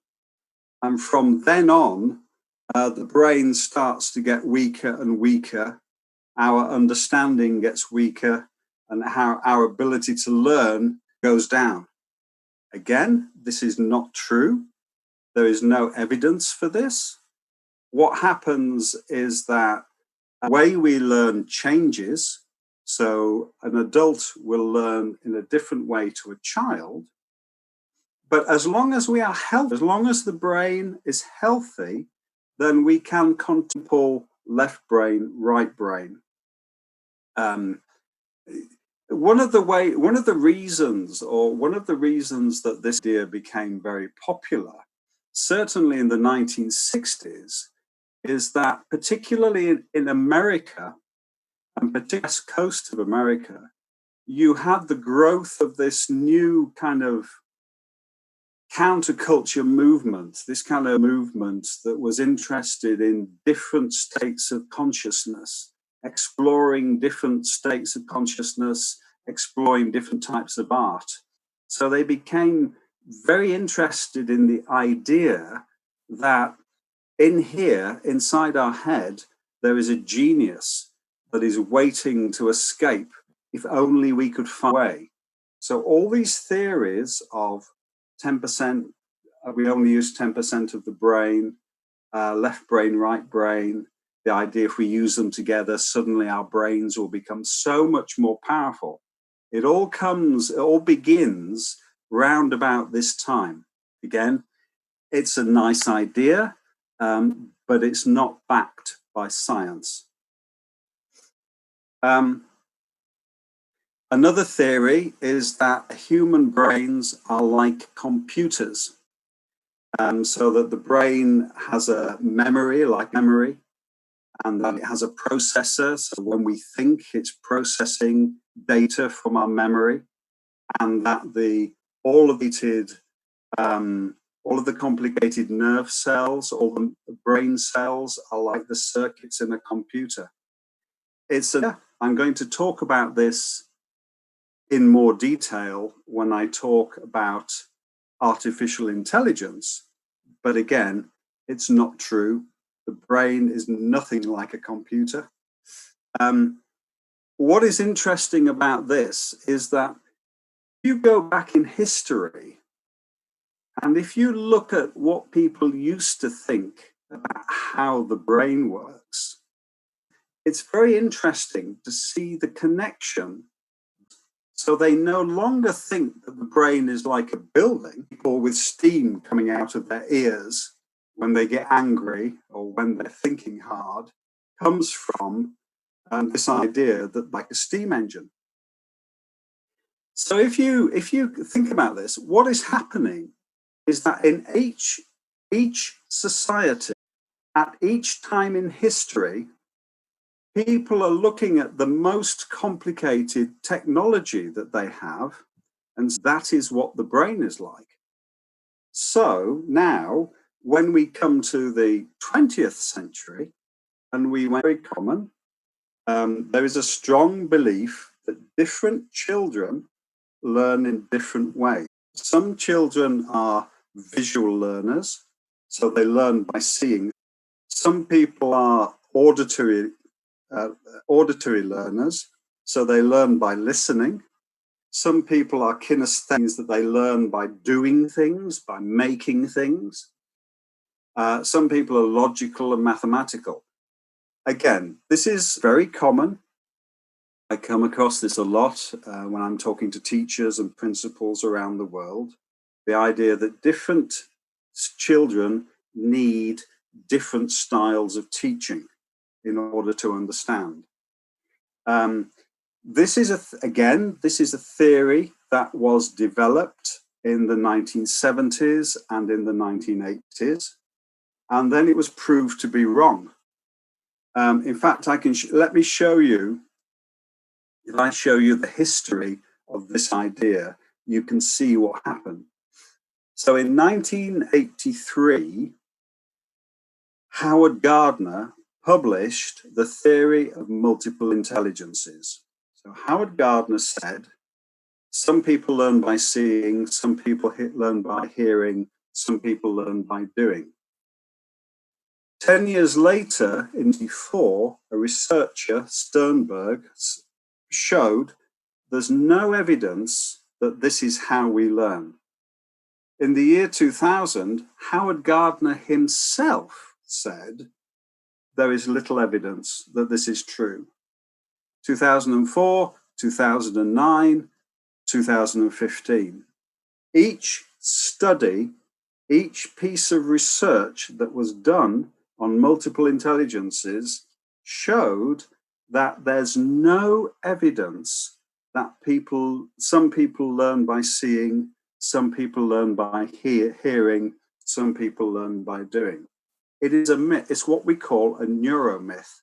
And from then on, the brain starts to get weaker and weaker. Our understanding gets weaker, and our ability to learn goes down. Again, this is not true. There is no evidence for this. What happens is that the way we learn changes. So an adult will learn in a different way to a child. But as long as we are healthy, as long as the brain is healthy, then we can control left brain, right brain. One of the reasons that this idea became very popular, certainly in the 1960s, is that particularly in America, and particularly the west coast of America, you had the growth of this new kind of counterculture movement, this kind of movement that was interested in different states of consciousness, exploring different states of consciousness, exploring different types of art. So they became very interested in the idea that in here, inside our head, there is a genius that is waiting to escape if only we could find a way. So all these theories of 10%, we only use 10% of the brain, left brain, right brain, the idea if we use them together, suddenly our brains will become so much more powerful. It all begins round about this time. Again, it's a nice idea, but it's not backed by science. Another theory is that human brains are like computers, so that the brain has a memory, like memory, and that it has a processor. So when we think, it's processing data from our memory, and that all of the complicated nerve cells, all the brain cells are like the circuits in a computer. I'm going to talk about this in more detail when I talk about artificial intelligence. But again, it's not true. The brain is nothing like a computer. What is interesting about this is that if you go back in history, and if you look at what people used to think about how the brain works, it's very interesting to see the connection. So they no longer think that the brain is like a building, or with steam coming out of their ears when they get angry or when they're thinking hard, comes from this idea that like a steam engine. So if you think about this, what is happening is that in each society, at each time in history, people are looking at the most complicated technology that they have, and that is what the brain is like. So now, when we come to the 20th century, and we went very common, there is a strong belief that different children learn in different ways. Some children are visual learners, so they learn by seeing. Some people are auditory learners, so they learn by listening. Some people are kinesthetics, that they learn by doing things, by making things. Some people are logical and mathematical. Again, this is very common. I come across this a lot when I'm talking to teachers and principals around the world. The idea that different children need different styles of teaching in order to understand. This is a theory that was developed in the 1970s and in the 1980s, and then it was proved to be wrong. In fact, let me show you. If I show you the history of this idea, you can see what happened. So in 1983, Howard Gardner published the theory of multiple intelligences. So Howard Gardner said, some people learn by seeing, some people learn by hearing, some people learn by doing. 10 years later, in 1994, a researcher, Sternberg, showed there's no evidence that this is how we learn. In the year 2000, Howard Gardner himself said there is little evidence that this is true. 2004, 2009, 2015. Each study, each piece of research that was done on multiple intelligences showed that there's no evidence that some people learn by seeing, some people learn by hearing, some people learn by doing. It is a myth. It's what we call a neuromyth.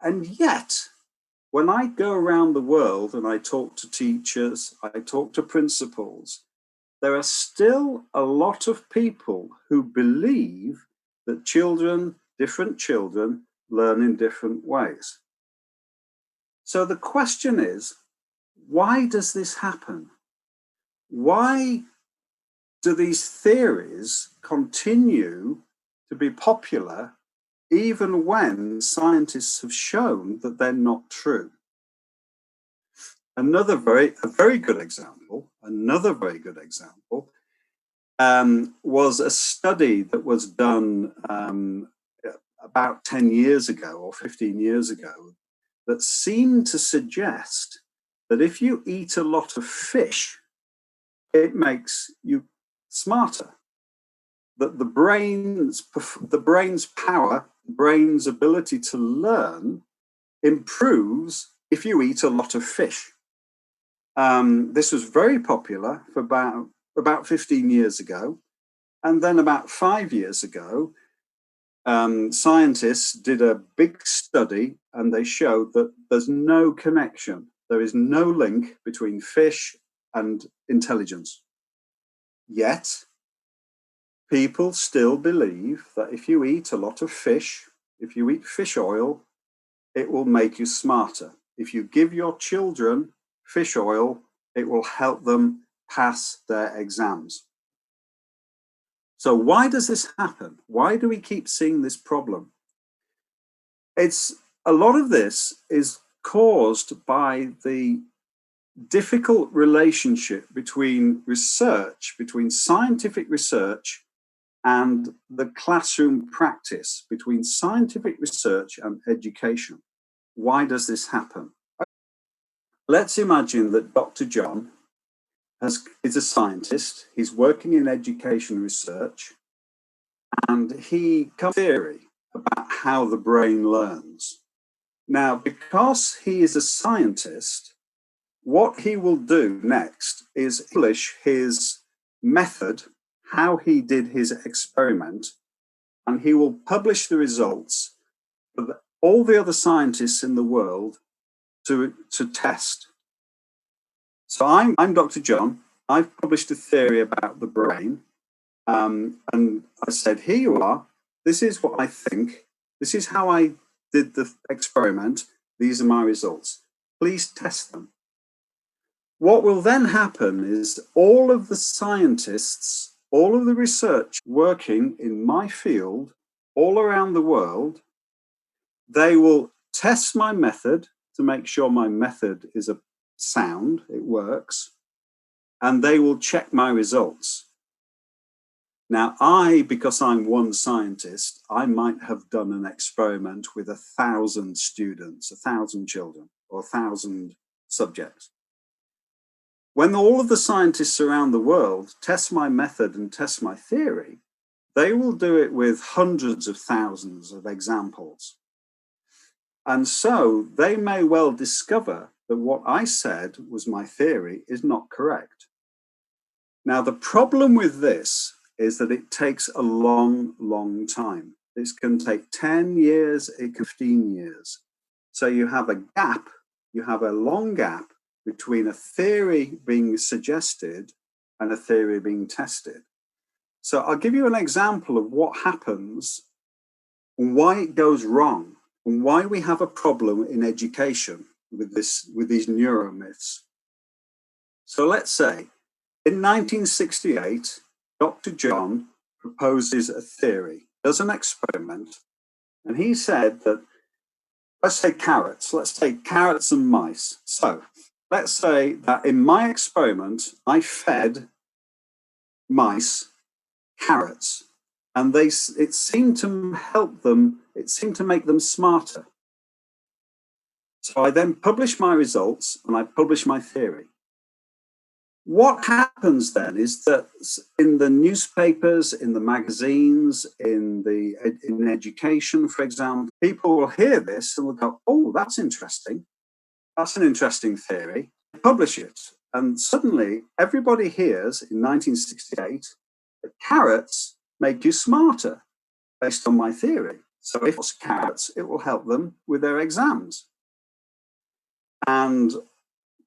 And yet, when I go around the world and I talk to teachers, I talk to principals, there are still a lot of people who believe that different children, learn in different ways. So the question is, why does this happen? Why do these theories continue to be popular even when scientists have shown that they're not true? Another very good example was a study that was done about 10 years ago or 15 years ago that seemed to suggest that if you eat a lot of fish, it makes you smarter. That the brain's power, the brain's ability to learn improves if you eat a lot of fish. This was very popular for about 15 years ago. And then about 5 years ago, scientists did a big study and they showed that there's no connection. There is no link between fish and intelligence. Yet, people still believe that if you eat a lot of fish, if you eat fish oil, it will make you smarter. If you give your children fish oil, it will help them pass their exams. So why does this happen? Why do we keep seeing this problem? A lot of this is caused by the difficult relationship between scientific research and the classroom practice, between scientific research and education. Why does this happen? Let's imagine that Dr. John is a scientist, he's working in education research, and he comes with a theory about how the brain learns. Now, because he is a scientist, what he will do next is publish his method, how he did his experiment, and he will publish the results for all the other scientists in the world to test. So I'm Dr. John. I've published a theory about the brain, and I said, here you are. This is what I think. This is how I did the experiment. These are my results. Please test them. What will then happen is all of the scientists, all of the research working in my field all around the world, they will test my method to make sure my method is sound, it works, and they will check my results. Now, because I'm one scientist, I might have done an experiment with 1,000 students, 1,000 children, or 1,000 subjects. When all of the scientists around the world test my method and test my theory, they will do it with hundreds of thousands of examples. And so they may well discover that what I said was my theory is not correct. Now, the problem with this is that it takes a long, long time. This can take 10 years, it can 15 years. So you have a gap, you have a long gap between a theory being suggested and a theory being tested. So I'll give you an example of what happens and why it goes wrong and why we have a problem in education with these neuromyths. So let's say in 1968, Dr. John proposes a theory, does an experiment, and he said that, let's take carrots and mice. So let's say that in my experiment, I fed mice carrots, and it seemed to help them, it seemed to make them smarter. So I then published my results and I published my theory. What happens then is that in the newspapers, in the magazines, in education, for example, people will hear this and will go, oh, that's interesting. That's an interesting theory. Publish it. And suddenly everybody hears in 1968 that carrots make you smarter based on my theory. So if it's carrots, it will help them with their exams. And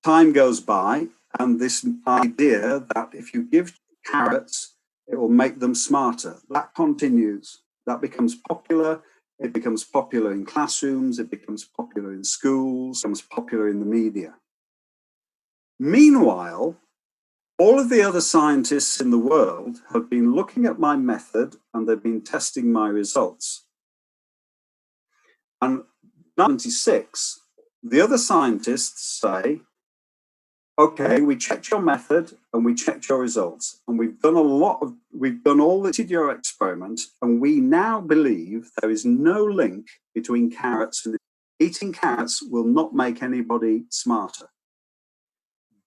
time goes by, and this idea that if you give carrots, it will make them smarter, that continues. That becomes popular. It becomes popular in classrooms. It becomes popular in schools. It becomes popular in the media. Meanwhile, all of the other scientists in the world have been looking at my method and they've been testing my results. And in 1996, the other scientists say, okay, we checked your method and we checked your results, and we've done all the your experiment, and we now believe there is no link between carrots and eating carrots will not make anybody smarter.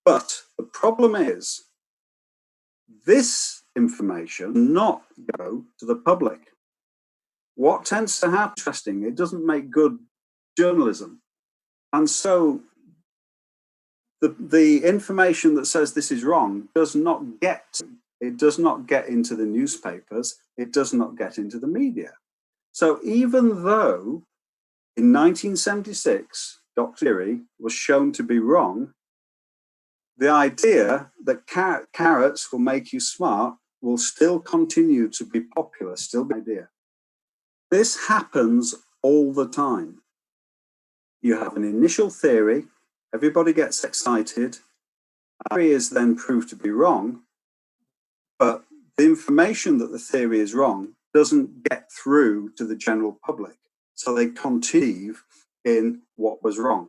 But the problem is this information does not go to the public. What tends to happen, interesting, it doesn't make good journalism. And so the information that says this is wrong does not get into the newspapers, it does not get into the media. So even though in 1976, Dr. Leary was shown to be wrong, the idea that carrots will make you smart will still continue to be popular, still be an idea. This happens all the time. You have an initial theory, everybody gets excited, the theory is then proved to be wrong, but the information that the theory is wrong doesn't get through to the general public. So they continue in what was wrong.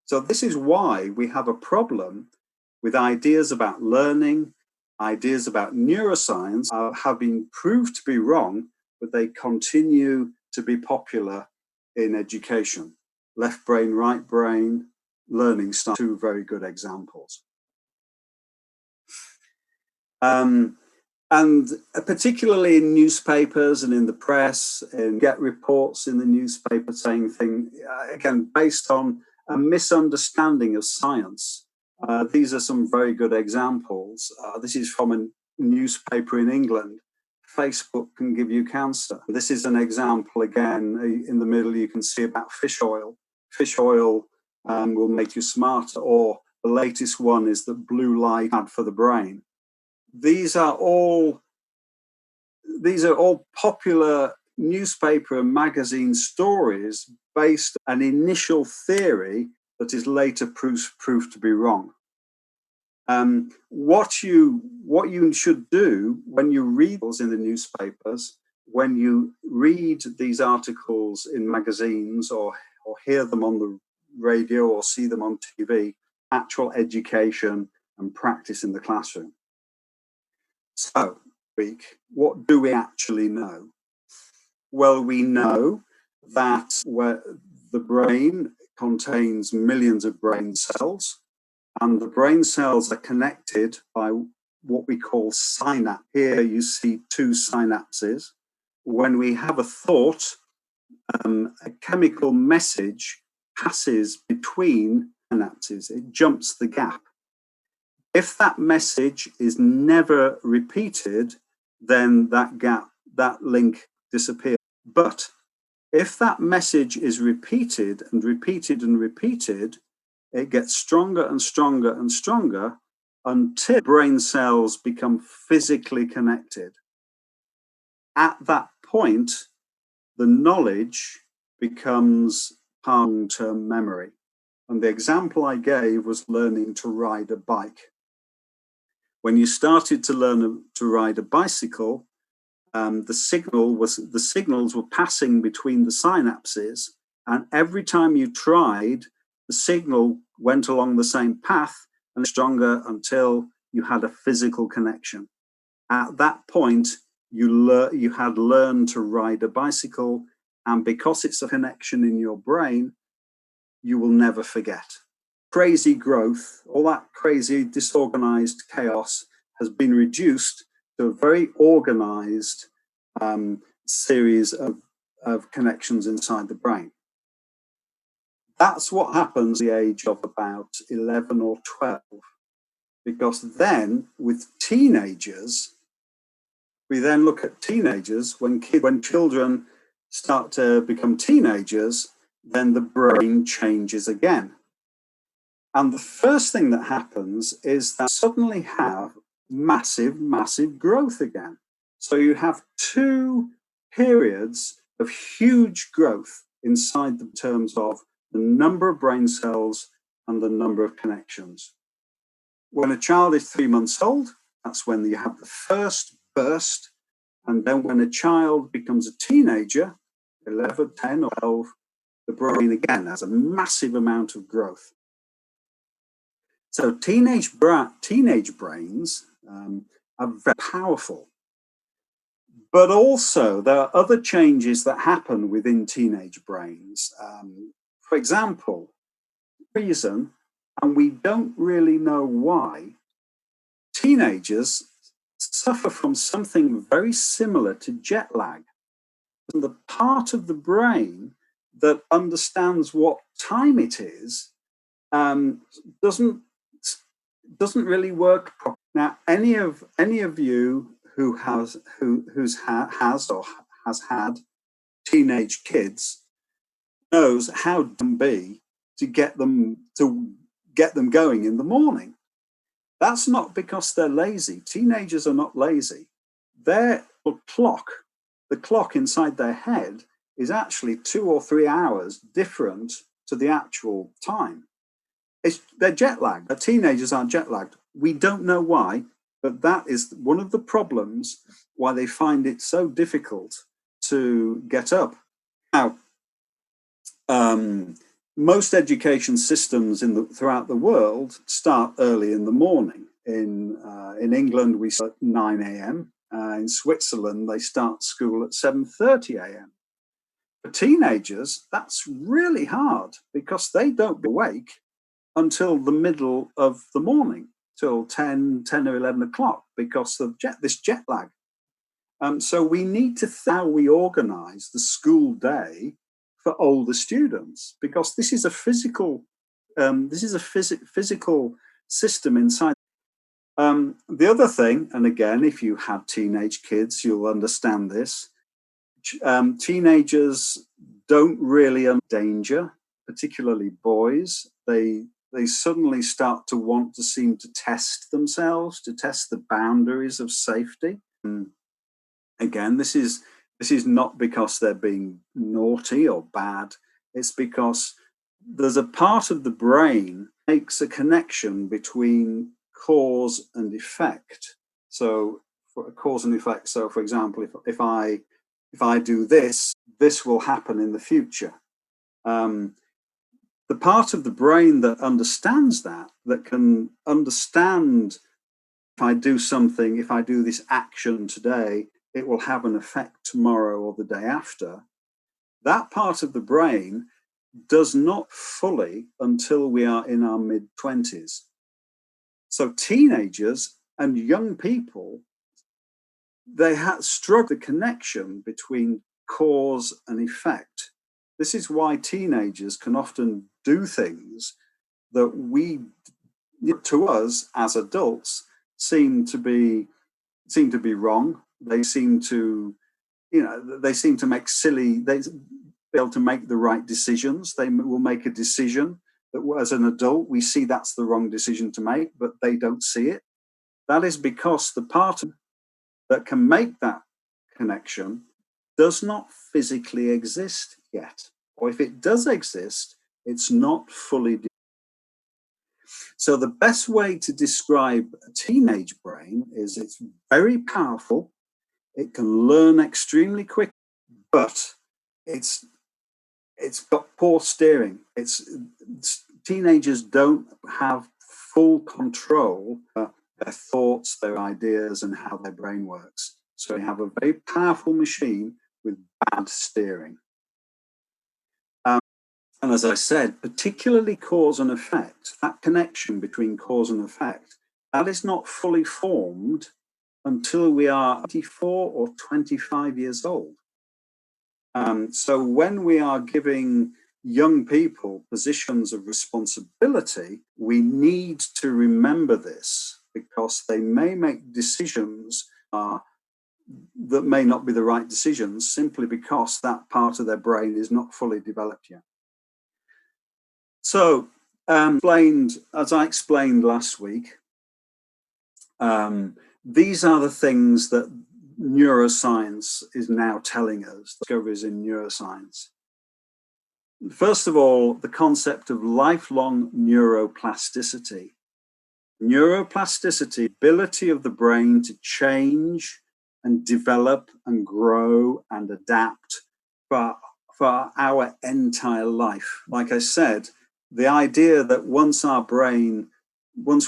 So this is why we have a problem with ideas about learning, ideas about neuroscience have been proved to be wrong, but they continue to be popular in education. Left brain, right brain, learning style, two very good examples. And particularly in newspapers and in the press, and get reports in the newspaper saying things, again, based on a misunderstanding of science. These are some very good examples. This is from a newspaper in England. Facebook can give you cancer. This is an example, again, in the middle you can see about fish oil. Fish oil will make you smarter, or the latest one is that blue light bad for the brain. These are all popular newspaper and magazine stories based on an initial theory that is later proved to be wrong. What you should do when you read in the newspapers, when you read these articles in magazines or hear them on the radio or see them on TV, actual education and practice in the classroom. So, what do we actually know? Well, we know that the brain contains millions of brain cells, and the brain cells are connected by what we call synapse. Here you see two synapses. When we have a thought, a chemical message passes between synapses. It jumps the gap. If that message is never repeated, then that link disappears. But if that message is repeated and repeated and repeated, it gets stronger and stronger and stronger until brain cells become physically connected. At that point, the knowledge becomes long-term memory. And the example I gave was learning to ride a bike. When you started to learn to ride a bicycle, the signals were passing between the synapses, and every time you tried, the signal went along the same path and stronger until you had a physical connection. At that point, you had learned to ride a bicycle, and because it's a connection in your brain, you will never forget. Crazy growth, all that crazy disorganized chaos has been reduced to a very organized series of connections inside the brain. That's what happens at the age of about 11 or 12, because then with teenagers, we then look at teenagers, when children start to become teenagers, then the brain changes again. And the first thing that happens is that suddenly have massive, massive growth again. So you have two periods of huge growth inside the terms of the number of brain cells and the number of connections. When a child is 3 months old, that's when you have the first burst. And then when a child becomes a teenager, 11, 10 or 12, the brain again has a massive amount of growth. So teenage brains are very powerful. But also there are other changes that happen within teenage brains. For example, reason, and we don't really know why, teenagers suffer from something very similar to jet lag. And the part of the brain that understands what time it is doesn't really work properly. Now, any of you who has had teenage kids knows how it can be to get them going in the morning. That's not because they're lazy. Teenagers are not lazy. Their clock, the clock inside their head, is actually 2 or 3 hours different to the actual time. They're jet lagged. Teenagers aren't jet lagged. We don't know why, but that is one of the problems why they find it so difficult to get up. Now, most education systems throughout the world start early in the morning. In England, we start at 9 a.m. In Switzerland, they start school at 7:30 a.m. For teenagers, that's really hard because they don't be awake until the middle of the morning, till 10 or 11 o'clock because of this jet lag. So we need to think how we organize the school day for older students, because this is a physical system inside. The other thing, and again, if you have teenage kids, you'll understand this. Teenagers don't really understand danger, particularly boys. They suddenly start to want to seem to test themselves, to test the boundaries of safety. Again, this is This is not because they're being naughty or bad. It's because there's a part of the brain that makes a connection between cause and effect. So for cause and effect. So for example, if I do this, this will happen in the future. The part of the brain that understands that can understand, if I do something, if I do this action today, it will have an effect tomorrow or the day after. That part of the brain does not fully until we are in our mid-20s. So teenagers and young people, they struggle the connection between cause and effect. This is why teenagers can often do things that to us as adults, seem to be wrong. They seem to, make silly. They be able to make the right decisions. They will make a decision that, as an adult, we see that's the wrong decision to make, but they don't see it. That is because the part that can make that connection does not physically exist yet. Or if it does exist, it's not fully. So the best way to describe a teenage brain is it's very powerful. It can learn extremely quick, but it's got poor steering. Teenagers don't have full control of their thoughts, their ideas, and how their brain works. So they have a very powerful machine with bad steering. And as I said, particularly cause and effect, that connection between cause and effect, that is not fully formed until we are 24 or 25 years old. So when we are giving young people positions of responsibility, we need to remember this, because they may make decisions that may not be the right decisions simply because that part of their brain is not fully developed yet. So, as I explained last week, these are the things that neuroscience is now telling us, discoveries in neuroscience. First of all, the concept of lifelong neuroplasticity. Neuroplasticity, ability of the brain to change and develop and grow and adapt for our entire life. Like I said, the idea that once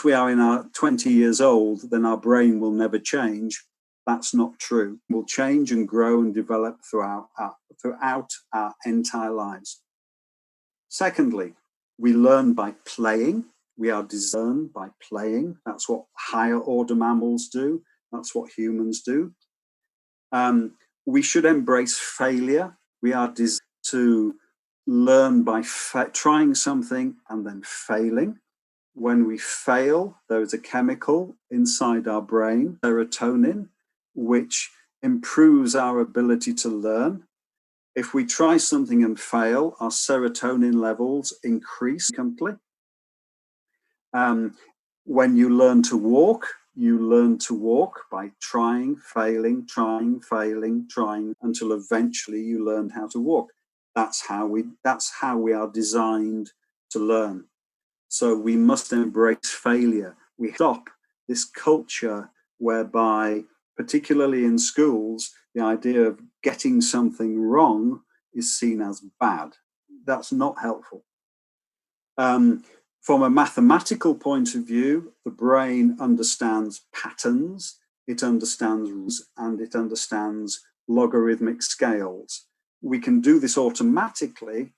we are in our 20 years old, then our brain will never change, that's not true. It will change and grow and develop throughout our entire lives. Secondly, we learn by playing. We are designed by playing. That's what higher order mammals do. That's what humans do. We should embrace failure. We are designed to learn by trying something and then failing. When we fail, there is a chemical inside our brain, serotonin, which improves our ability to learn. If we try something and fail, our serotonin levels increase significantly. When you learn to walk by trying, failing, until eventually you learn how to walk. That's how we are designed to learn. So we must embrace failure. We stop this culture whereby, particularly in schools, the idea of getting something wrong is seen as bad. That's not helpful. From a mathematical point of view, the brain understands patterns, it understands rules, and it understands logarithmic scales. We can do this automatically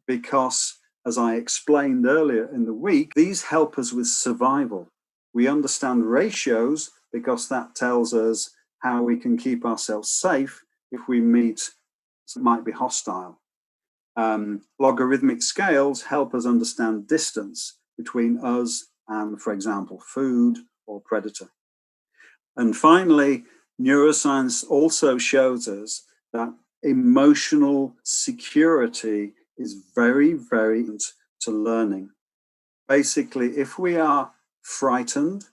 because, as I explained earlier in the week, these help us with survival. We understand ratios because that tells us how we can keep ourselves safe if we meet what might be hostile. Logarithmic scales help us understand distance between us and, for example, food or predator. And finally, neuroscience also shows us that emotional security is very, very important to learning. Basically, if we are frightened,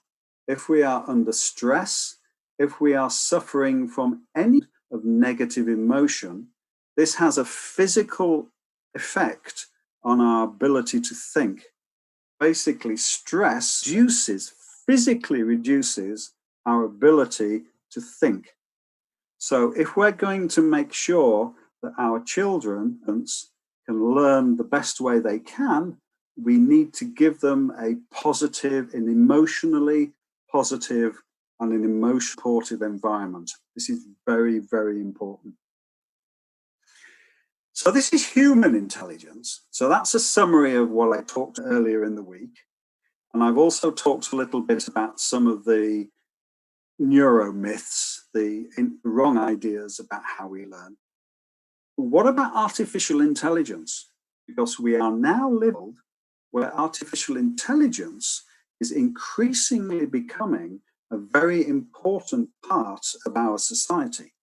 if we are under stress, if we are suffering from any of negative emotion, this has a physical effect on our ability to think. Basically, stress physically reduces our ability to think. So if we're going to make sure that our children can learn the best way they can, we need to give them a positive, an emotionally positive and an emotionally supportive environment. This is very, very important. So this is human intelligence. So that's a summary of what I talked earlier in the week. And I've also talked a little bit about some of the neuromyths, the wrong ideas about how we learn. What about artificial intelligence? Because we are now living where artificial intelligence is increasingly becoming a very important part of our society.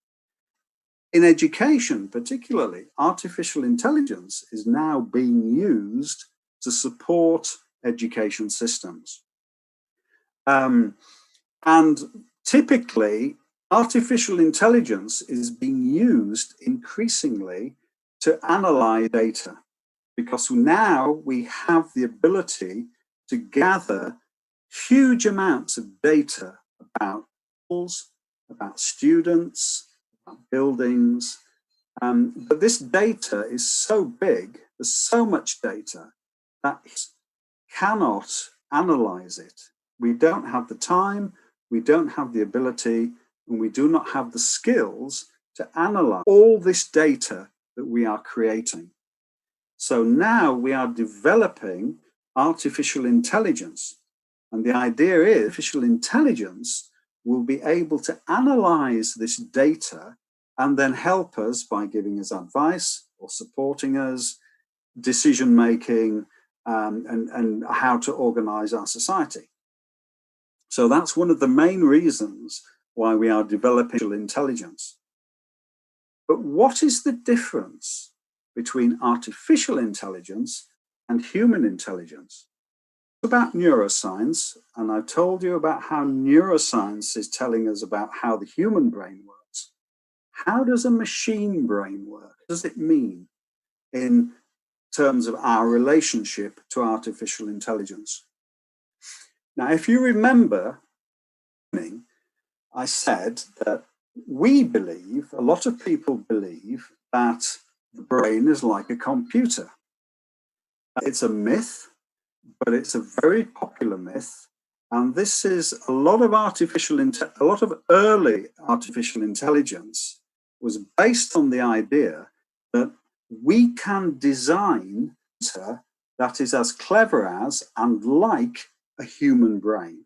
In education, particularly, artificial intelligence is now being used to support education systems. And typically, artificial intelligence is being used increasingly to analyze data, because now we have the ability to gather huge amounts of data about schools, about students, about buildings. But this data is so big, there's so much data that cannot analyze it. We don't have the time, we don't have the ability, and we do not have the skills to analyze all this data that we are creating. So now we are developing artificial intelligence. And the idea is artificial intelligence will be able to analyze this data and then help us by giving us advice or supporting us, decision making, and how to organize our society. So that's one of the main reasons why we are developing artificial intelligence. But what is the difference between artificial intelligence and human intelligence? It's about neuroscience, and I've told you about how neuroscience is telling us about how the human brain works. How does a machine brain work? What does it mean in terms of our relationship to artificial intelligence? Now, if you remember, I said that we believe, a lot of people believe, that the brain is like a computer. It's a myth, but it's a very popular myth. And this is a lot of early artificial intelligence was based on the idea that we can design data that is as clever as and like a human brain.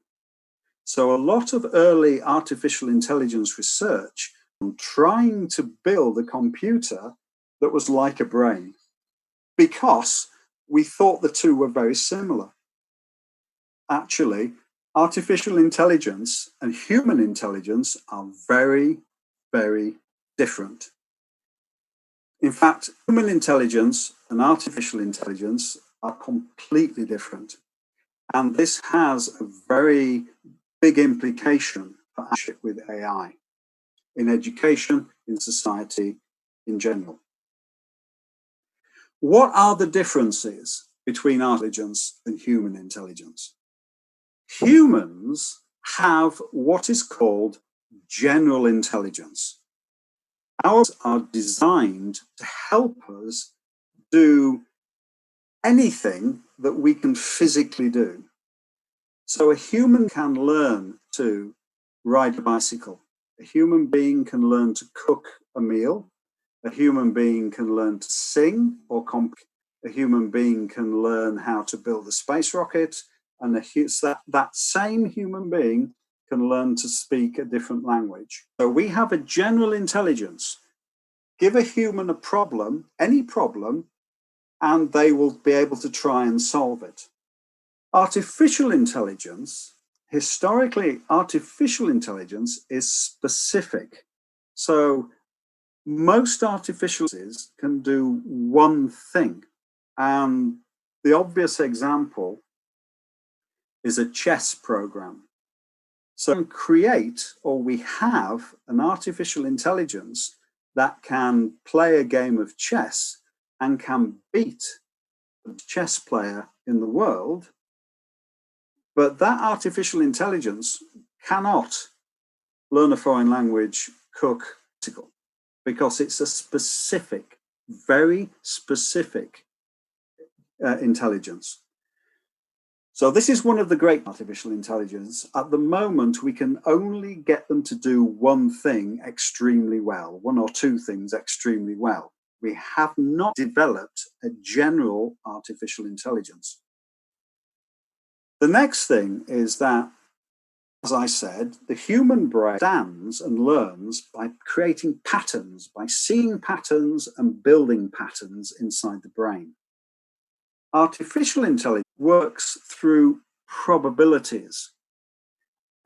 So a lot of early artificial intelligence research on trying to build a computer that was like a brain, because we thought the two were very similar. Actually, artificial intelligence and human intelligence are very, very different. In fact, human intelligence and artificial intelligence are completely different. And this has a very big implication for partnership with AI in education, in society, in general. What are the differences between intelligence and human intelligence? Humans have what is called general intelligence. Ours are designed to help us do anything that we can physically do. So a human can learn to ride a bicycle. A human being can learn to cook a meal. A human being can learn to sing or compose. A human being can learn how to build a space rocket. And that same human being can learn to speak a different language. So we have a general intelligence. Give a human a problem, any problem, and they will be able to try and solve it. Artificial intelligence, historically, artificial intelligence is specific. So most artificial intelligences can do one thing. And the obvious example is a chess program. So we have an artificial intelligence that can play a game of chess and can beat the chess player in the world, but that artificial intelligence cannot learn a foreign language, cook, because it's a specific, very specific intelligence. So this is one of the great artificial intelligence. At the moment, we can only get them to do one thing extremely well, one or two things extremely well. We have not developed a general artificial intelligence. The next thing is that, as I said, the human brain understands and learns by creating patterns, by seeing patterns and building patterns inside the brain. Artificial intelligence works through probabilities.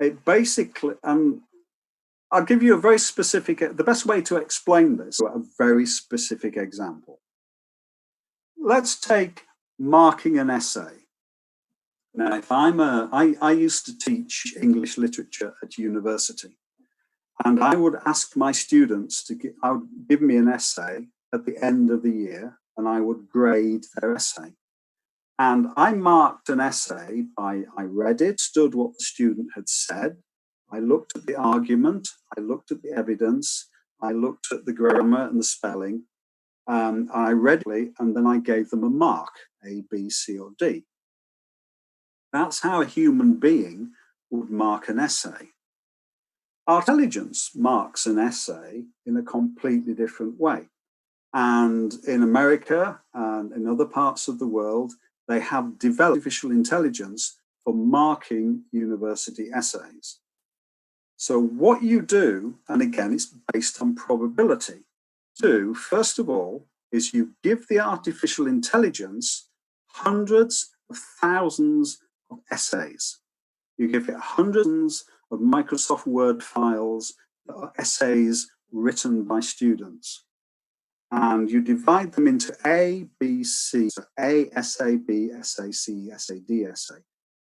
It basically, I'll give you a very specific, the best way to explain this, a very specific example. Let's take marking an essay. Now, if I used to teach English literature at university, and I would ask my students I would give me an essay at the end of the year, and I would grade their essay. And I marked an essay by, I read it, stood what the student had said, I looked at the argument, I looked at the evidence, I looked at the grammar and the spelling, I read it, and then I gave them a mark, A, B, C, or D. That's how a human being would mark an essay. Our intelligence marks an essay in a completely different way. And in America and in other parts of the world, they have developed artificial intelligence for marking university essays. So what you do, and again, it's based on probability. First of all, is you give the artificial intelligence hundreds of thousands of essays. You give it hundreds of Microsoft Word files that are essays written by students. And you divide them into A, B, C, so A, essay, B, essay, C, essay, D, essay.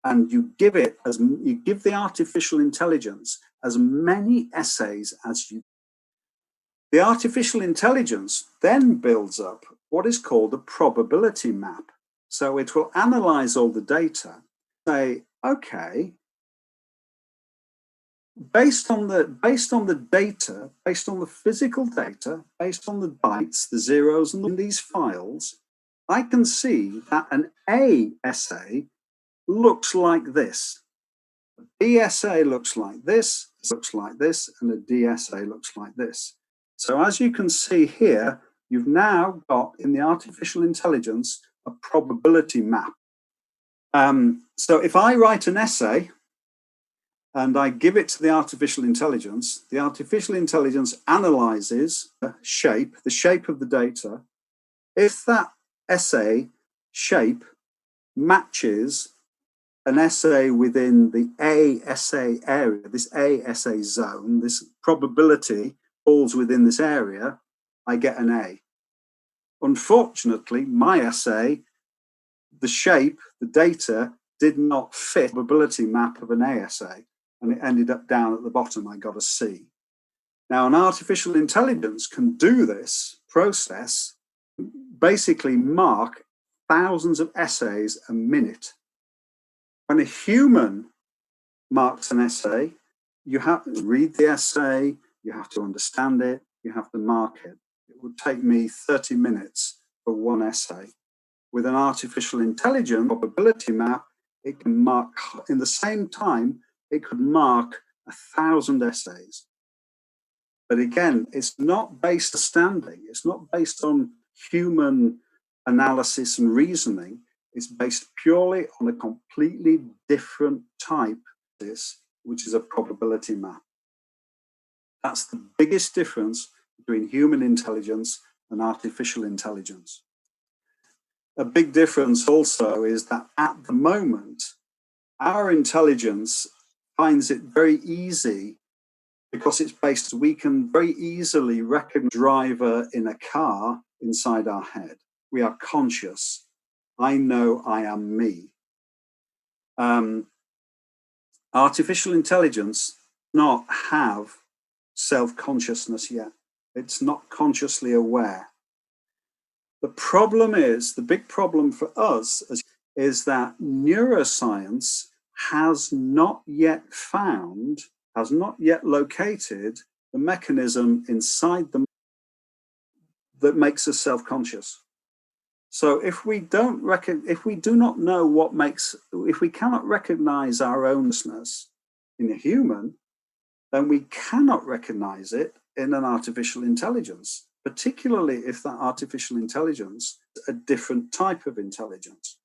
And you give the artificial intelligence as many essays as you. The artificial intelligence then builds up what is called a probability map. So it will analyze all the data, say, okay, based on the data, based on the physical data, based on the bytes, the zeros in these files, I can see that an A essay looks like this. A B essay looks like this, and a D essay looks like this. So as you can see here, you've now got in the artificial intelligence a probability map. So if I write an essay, and I give it to the artificial intelligence analyzes the shape of the data. If that essay shape matches an essay within the A essay area, this A essay zone, this probability falls within this area, I get an A. Unfortunately, my essay, the shape, the data did not fit the probability map of an A essay. And it ended up down at the bottom, I got a C. Now, an artificial intelligence can do this process, basically mark thousands of essays a minute. When a human marks an essay, you have to read the essay, you have to understand it, you have to mark it. It would take me 30 minutes for one essay. With an artificial intelligence probability map, it can mark in the same time, it could mark 1,000 essays. But again, it's not based on standing. It's not based on human analysis and reasoning. It's based purely on a completely different type of this, which is a probability map. That's the biggest difference between human intelligence and artificial intelligence. A big difference also is that at the moment, our intelligence finds it very easy because it's based, we can very easily recognize a driver in a car inside our head. We are conscious. I know I am me. artificial intelligence does not have self-consciousness yet. It's not consciously aware. The problem is, the big problem for us is that neuroscience has not yet located the mechanism inside them that makes us self-conscious. So if we do not know what makes, if we cannot recognize our ownness in a human, then we cannot recognize it in an artificial intelligence, particularly if that artificial intelligence is a different type of intelligence.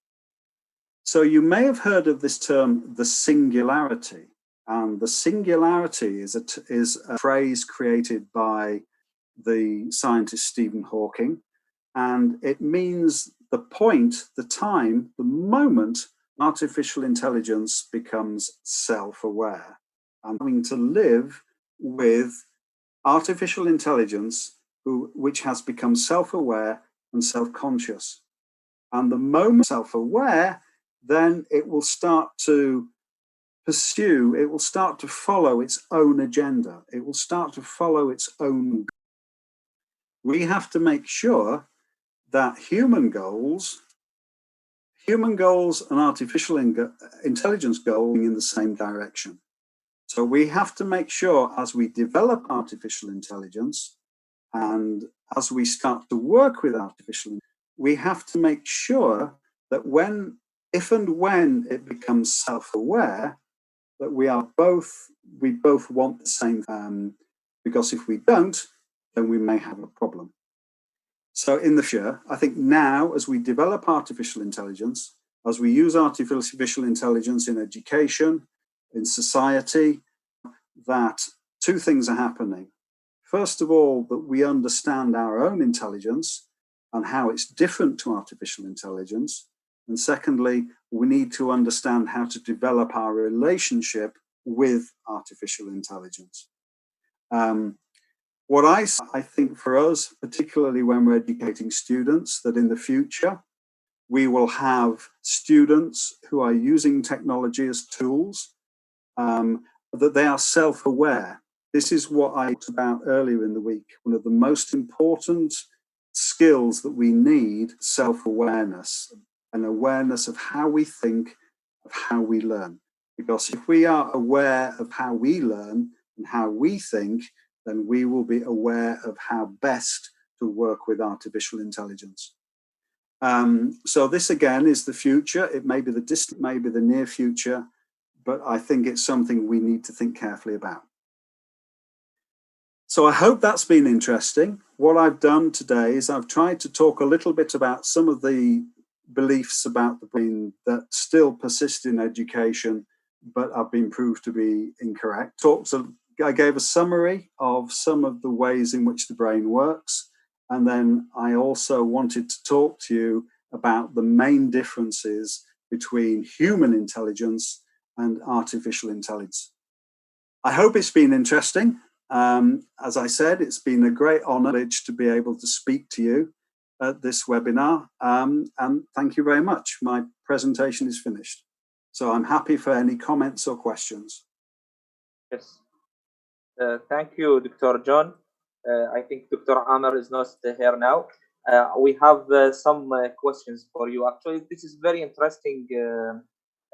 So you may have heard of this term, the singularity. And the singularity is a phrase created by the scientist Stephen Hawking. And it means the point, the time, the moment artificial intelligence becomes self-aware. I'm having to live with artificial intelligence which has become self-aware and self-conscious. And the moment self-aware, then it will start to pursue, it will start to follow its own agenda. It will start to follow its own. We have to make sure that human goals and artificial intelligence goals in the same direction. So we have to make sure as we develop artificial intelligence and as we start to work with artificial intelligence, we have to make sure that if and when it becomes self-aware, that we both want the same, because if we don't, then we may have a problem. So in the future, I think now, as we develop artificial intelligence, as we use artificial intelligence in education, in society, that two things are happening. First of all, that we understand our own intelligence and how it's different to artificial intelligence. And secondly, we need to understand how to develop our relationship with artificial intelligence. What I think for us, particularly when we're educating students, that in the future, we will have students who are using technology as tools, that they are self-aware. This is what I talked about earlier in the week. One of the most important skills that we need, self-awareness, an awareness of how we think, of how we learn. Because if we are aware of how we learn and how we think, then we will be aware of how best to work with artificial intelligence. So this again is the future. It may be the distant, maybe the near future, but I think it's something we need to think carefully about. So I hope that's been interesting. What I've done today is I've tried to talk a little bit about some of the beliefs about the brain that still persist in education, but have been proved to be incorrect. I gave a summary of some of the ways in which the brain works. And then I also wanted to talk to you about the main differences between human intelligence and artificial intelligence. I hope it's been interesting. As I said, it's been a great honor to be able to speak to you at this webinar. And thank you very much. My presentation is finished. So I'm happy for any comments or questions. Yes. Thank you, Dr. John. I think Dr. Amr is not here now. We have some questions for you. Actually, this is very interesting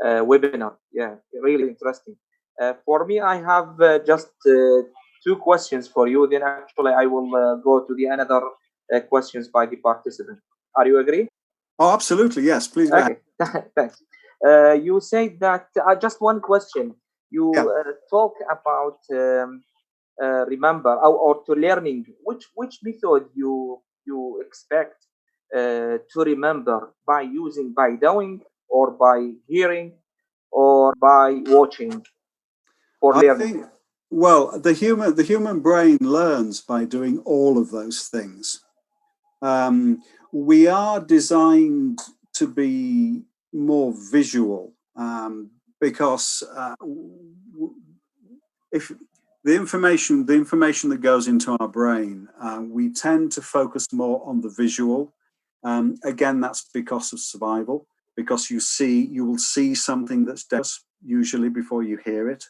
webinar. Yeah, really interesting. For me, I have just two questions for you. Then actually, I will go to the another questions by the participant. Are you agree? Oh, absolutely. Yes, please. Okay. Thanks. You said that just one question. You talk about remember or to learning. Which method you expect to remember by doing or by hearing or by watching for learning? Well, the human brain learns by doing all of those things. We are designed to be more visual because if the information that goes into our brain, we tend to focus more on the visual. Again, that's because of survival. Because you will see something that's dangerous, usually before you hear it.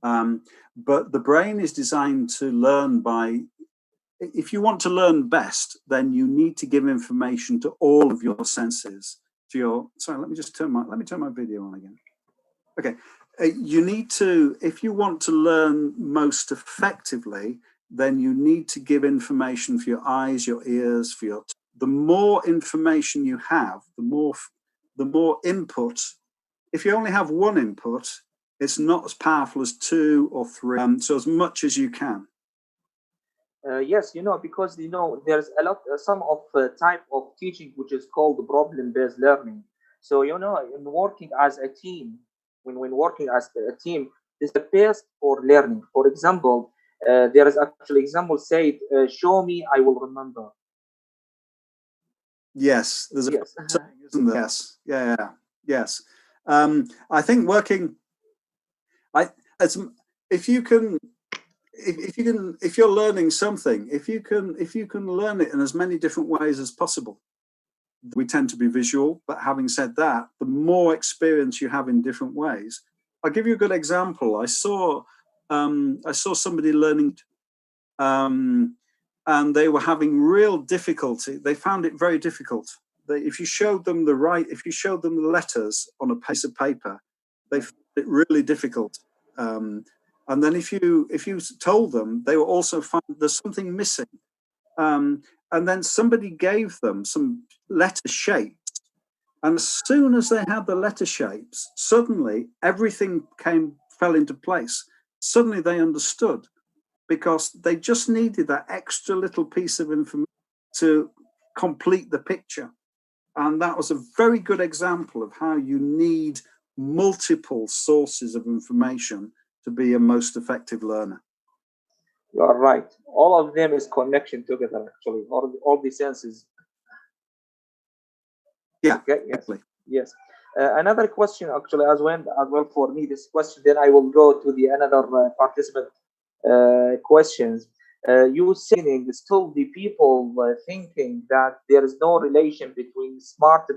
But the brain is designed to learn by, if you want to learn best, then you need to give information to all of your senses. To your, sorry, let me turn my video on again. Okay, you need to, if you want to learn most effectively, then you need to give information for your eyes, your ears, for your, the more information you have, the more input. If you only have one input, it's not as powerful as 2 or 3, so as much as you can. Yes, because there's a lot, some of type of teaching which is called problem-based learning. So in working as a team, when working as a team, is the best for learning. For example, there is actually example said, "Show me, I will remember." Yes, there's a yes. saying, isn't there? Yes, yeah, yes. I think working, if you're learning something, if you can learn it in as many different ways as possible. We tend to be visual, but having said that, the more experience you have in different ways. I'll give you a good example. I saw somebody learning, and they were having real difficulty. They found it very difficult. If you showed them the letters on a piece of paper, they found it really difficult. And then if you told them, they were also find there's something missing. And then somebody gave them some letter shapes. And as soon as they had the letter shapes, suddenly everything fell into place. Suddenly they understood, because they just needed that extra little piece of information to complete the picture. And that was a very good example of how you need multiple sources of information to be a most effective learner. You are right. All of them is connection together, actually, all the senses. Yeah, okay, yes. Exactly. Yes. Another question, actually, as well for me, this question, then I will go to the another participant questions. You saying still the people thinking that there is no relation between smart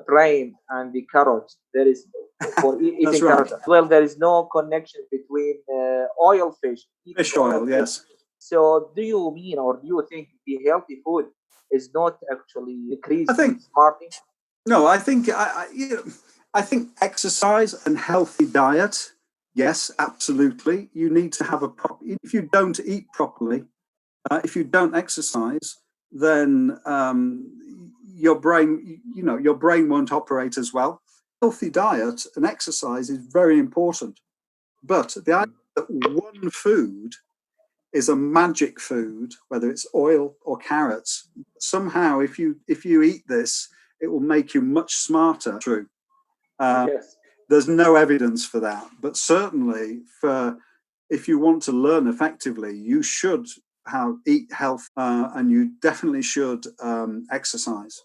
brain and the carrot. There is for eating carrot. Well, there is no connection between oil fish. Fish oil, yes. So do you mean, or do you think the healthy food is not actually decreasing smarting? No, I think I think exercise and healthy diet. Yes, absolutely. You need to have if you don't eat properly, if you don't exercise, then your brain won't operate as well. Healthy diet and exercise is very important, but the idea that one food is a magic food, whether it's oil or carrots, somehow if you eat this, it will make you much smarter. True. Yes. There's no evidence for that, but certainly if you want to learn effectively, you should eat health, and you definitely should exercise.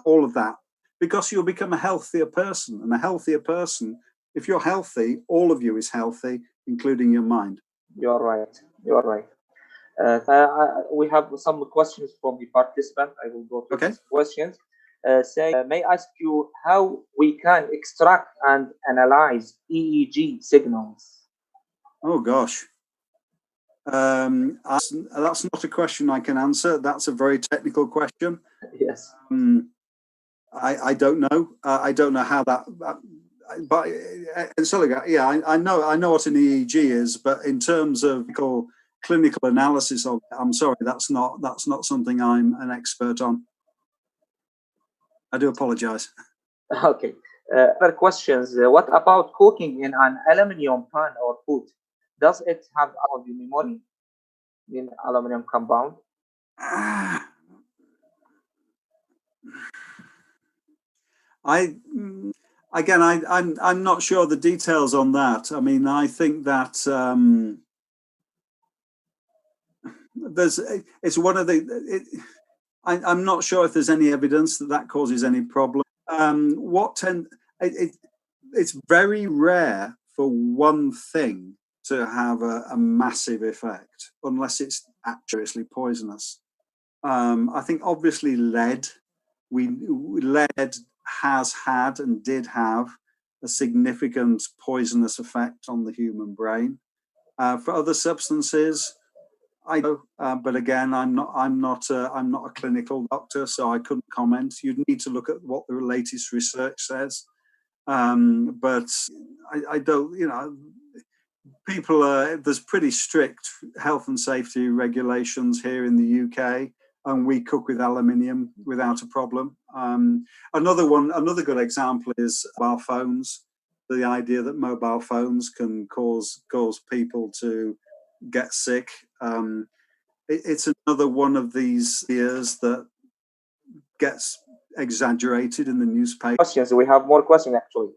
All of that, because you'll become a healthier person, and a healthier person, if you're healthy, all of you is healthy, including your mind. You're right. You're right. We have some questions from the participant. I will go to these questions. May I ask you how we can extract and analyze EEG signals? Oh gosh, that's not a question I can answer. That's a very technical question. Yes. I don't know. I don't know how that. But and so yeah, I know what an EEG is, but in terms of clinical analysis of it, I'm sorry, that's not something I'm an expert on. I do apologize. Okay. Other questions. What about cooking in an aluminum pan or food? Does it have all the memory in aluminum compound? I'm not sure the details on that. I mean, I think that it's one of the. I'm not sure if there's any evidence that causes any problem. It's very rare for one thing to have a massive effect, unless it's actually poisonous. I think obviously lead has had and did have a significant poisonous effect on the human brain. For other substances, I know, but again, I'm not a clinical doctor, so I couldn't comment. You'd need to look at what the latest research says. But I don't, you know, there's pretty strict health and safety regulations here in the UK, and we cook with aluminium without a problem. Another good example is mobile phones. The idea that mobile phones can cause people to get sick. It's another one of these ideas that gets exaggerated in the newspaper. Questions. We have more questions actually.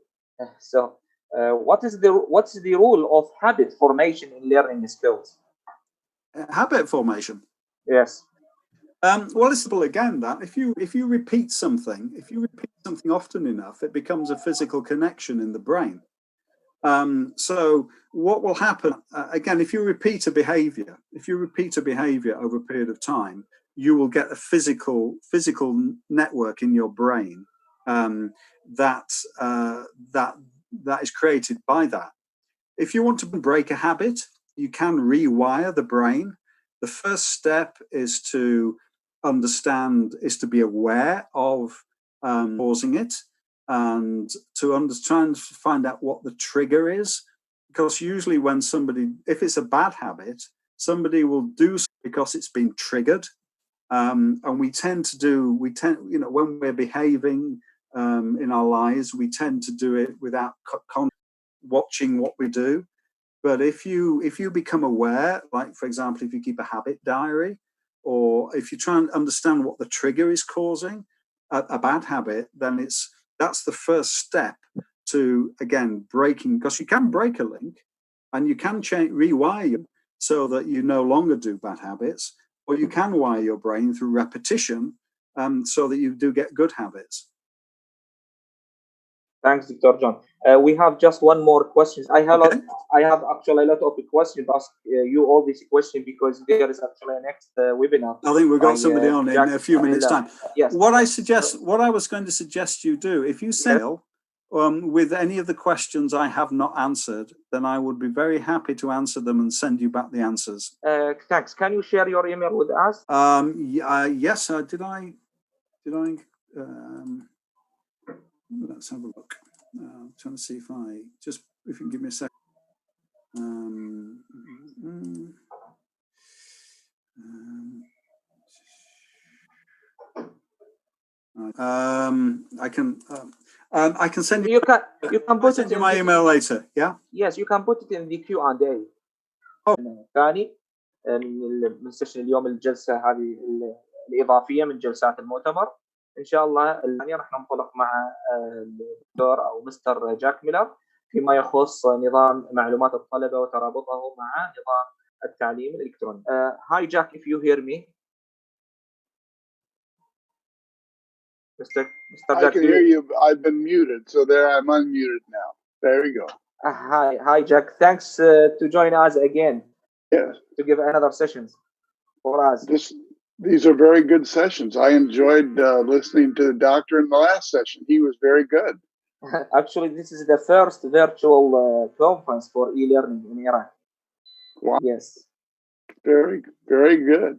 So, what's the role of habit formation in learning skills? Habit formation. Yes. Well, it's simple again that if you repeat something often enough, it becomes a physical connection in the brain. So what will happen again, if you repeat a behavior over a period of time, you will get a physical network in your brain that is created by that. If you want to break a habit, you can rewire the brain. The first step is to be aware of causing it, and to try and find out what the trigger is. Because usually if it's a bad habit, somebody will do so because it's been triggered. And we tend, you know, when we're behaving in our lives, we tend to do it without watching what we do. But if you become aware, like for example, if you keep a habit diary, or if you try and understand what the trigger is causing a bad habit, then that's the first step to, again, breaking, because you can break a link and you can rewire you so that you no longer do bad habits, or you can wire your brain through repetition so that you do get good habits. Thanks, Dr. John. We have just one more question. I have actually a lot of questions to ask you all these questions because there is actually a next webinar. I think we've got somebody on in a few minutes' time. Yes. What I was going to suggest you do, if you send with any of the questions I have not answered, then I would be very happy to answer them and send you back the answers. Thanks. Can you share your email with us? Yes. Did I? Let's have a look. I'm trying to see if you can give me a second. I can send you. You can put it in my email later. Yeah. Yes, you can put it in the Q&A. ثاني من سيشن اليوم الجلسة هذه الإضافية من جلسات المؤتمر. إن شاء الله الثانية راح ننطلق مع الدكتور أو مستر جاك ميلر فيما يخص نظام معلومات الطلبة وترابطه مع نظام التعليم الإلكتروني. Hi Jack, if you hear me. Mr. I Jack, can hear you. I've been muted, so there I'm unmuted now. There we go. Hi Jack. Thanks to join us again. Yes. To give another sessions for us. These are very good sessions. I enjoyed listening to the doctor in the last session. He was very good. Actually, this is the first virtual conference for e-learning in Iran. Wow. Yes. Very, very good.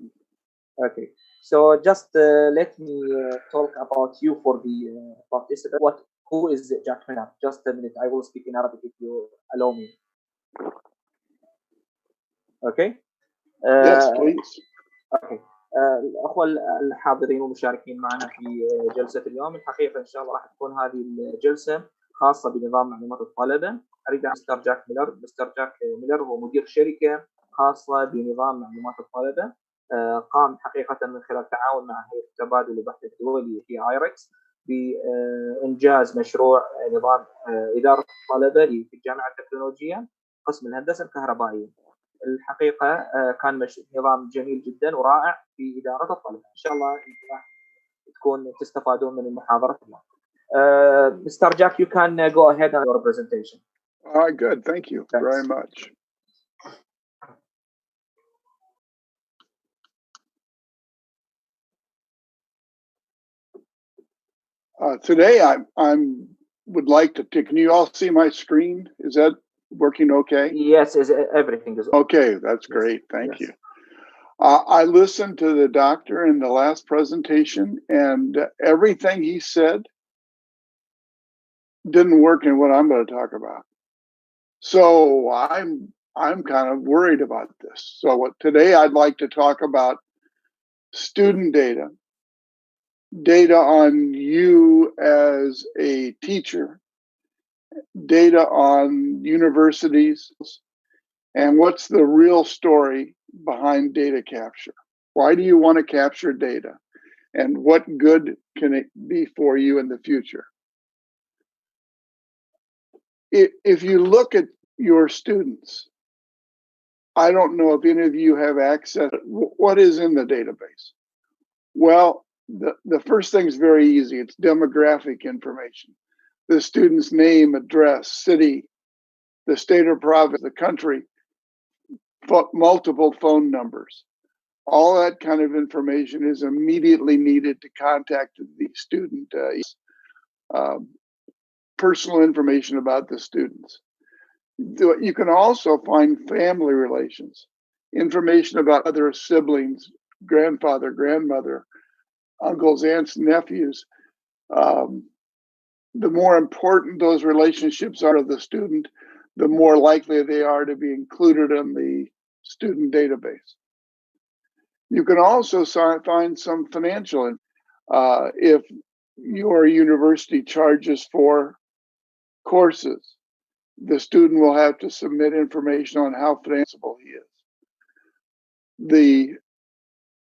Okay. So just let me talk about you for the participant. Who is Jack Miller? Just a minute. I will speak in Arabic if you allow me. Okay. Yes, please. Okay. الأخوة الحاضرين والمشاركين معنا في جلسة اليوم، الحقيقة إن شاء الله راح تكون هذه الجلسة خاصة بنظام معلومات الطلبة. أريد مستر جاك ميلر. مستر جاك ميلر هو مدير شركة خاصة بنظام معلومات الطلبة. قام حقيقة من خلال التعاون مع هيئة التبادل والبحث الدولي في ايركس بإنجاز مشروع نظام إدارة الطلبة في الجامعة التكنولوجية قسم الهندسة الكهربائية. الحقيقة كان نظام جميل جدا ورائع في إدارة الطلبة. إن شاء الله تكون تستفادون من المحاضرة اليوم. Mr. Jack, you can go ahead on your presentation. All right, good. Thank you very much. Today, I'm would like to take, can you all see my screen? Is that working okay? Yes, everything is okay. That's great. Thank yes. you. I listened to the doctor in the last presentation, and everything he said didn't work in what I'm going to talk about. So I'm kind of worried about this. So today I'd like to talk about student data, data on you as a teacher, data on universities, and what's the real story behind data capture. Why do you want to capture data? And what good can it be for you in the future? If you look at your students, I don't know if any of you have access. What is in the database? Well, the first thing is very easy. It's demographic information. The student's name, address, city, the state or province, the country, multiple phone numbers. All that kind of information is immediately needed to contact the student. Personal information about the students. You can also find family relations, information about other siblings, grandfather, grandmother, uncles, aunts, nephews. The more important those relationships are to the student, the more likely they are to be included in the student database. You can also find some financial, if your university charges for courses, the student will have to submit information on how financeable he is. The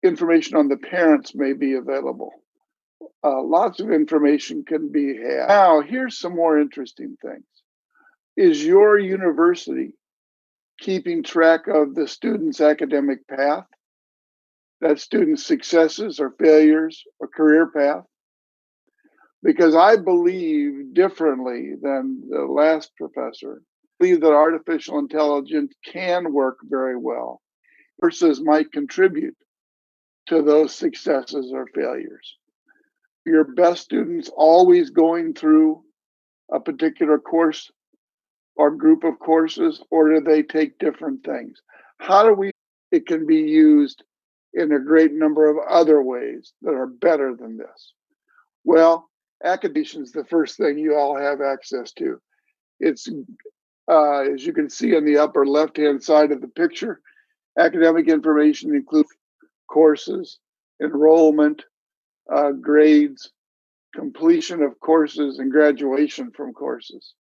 information on the parents may be available. Lots of information can be had. Now, here's some more interesting things. Is your university keeping track of the student's academic path, that student's successes or failures or career path? Because I believe differently than the last professor. I believe that artificial intelligence can work very well versus might contribute to those successes or failures. Your best students always going through a particular course or group of courses, or do they take different things? It can be used in a great number of other ways that are better than this. Well, academia is the first thing you all have access to. It's, as you can see on the upper left-hand side of the picture, academic information includes courses, enrollment, grades, completion of courses, and graduation from courses.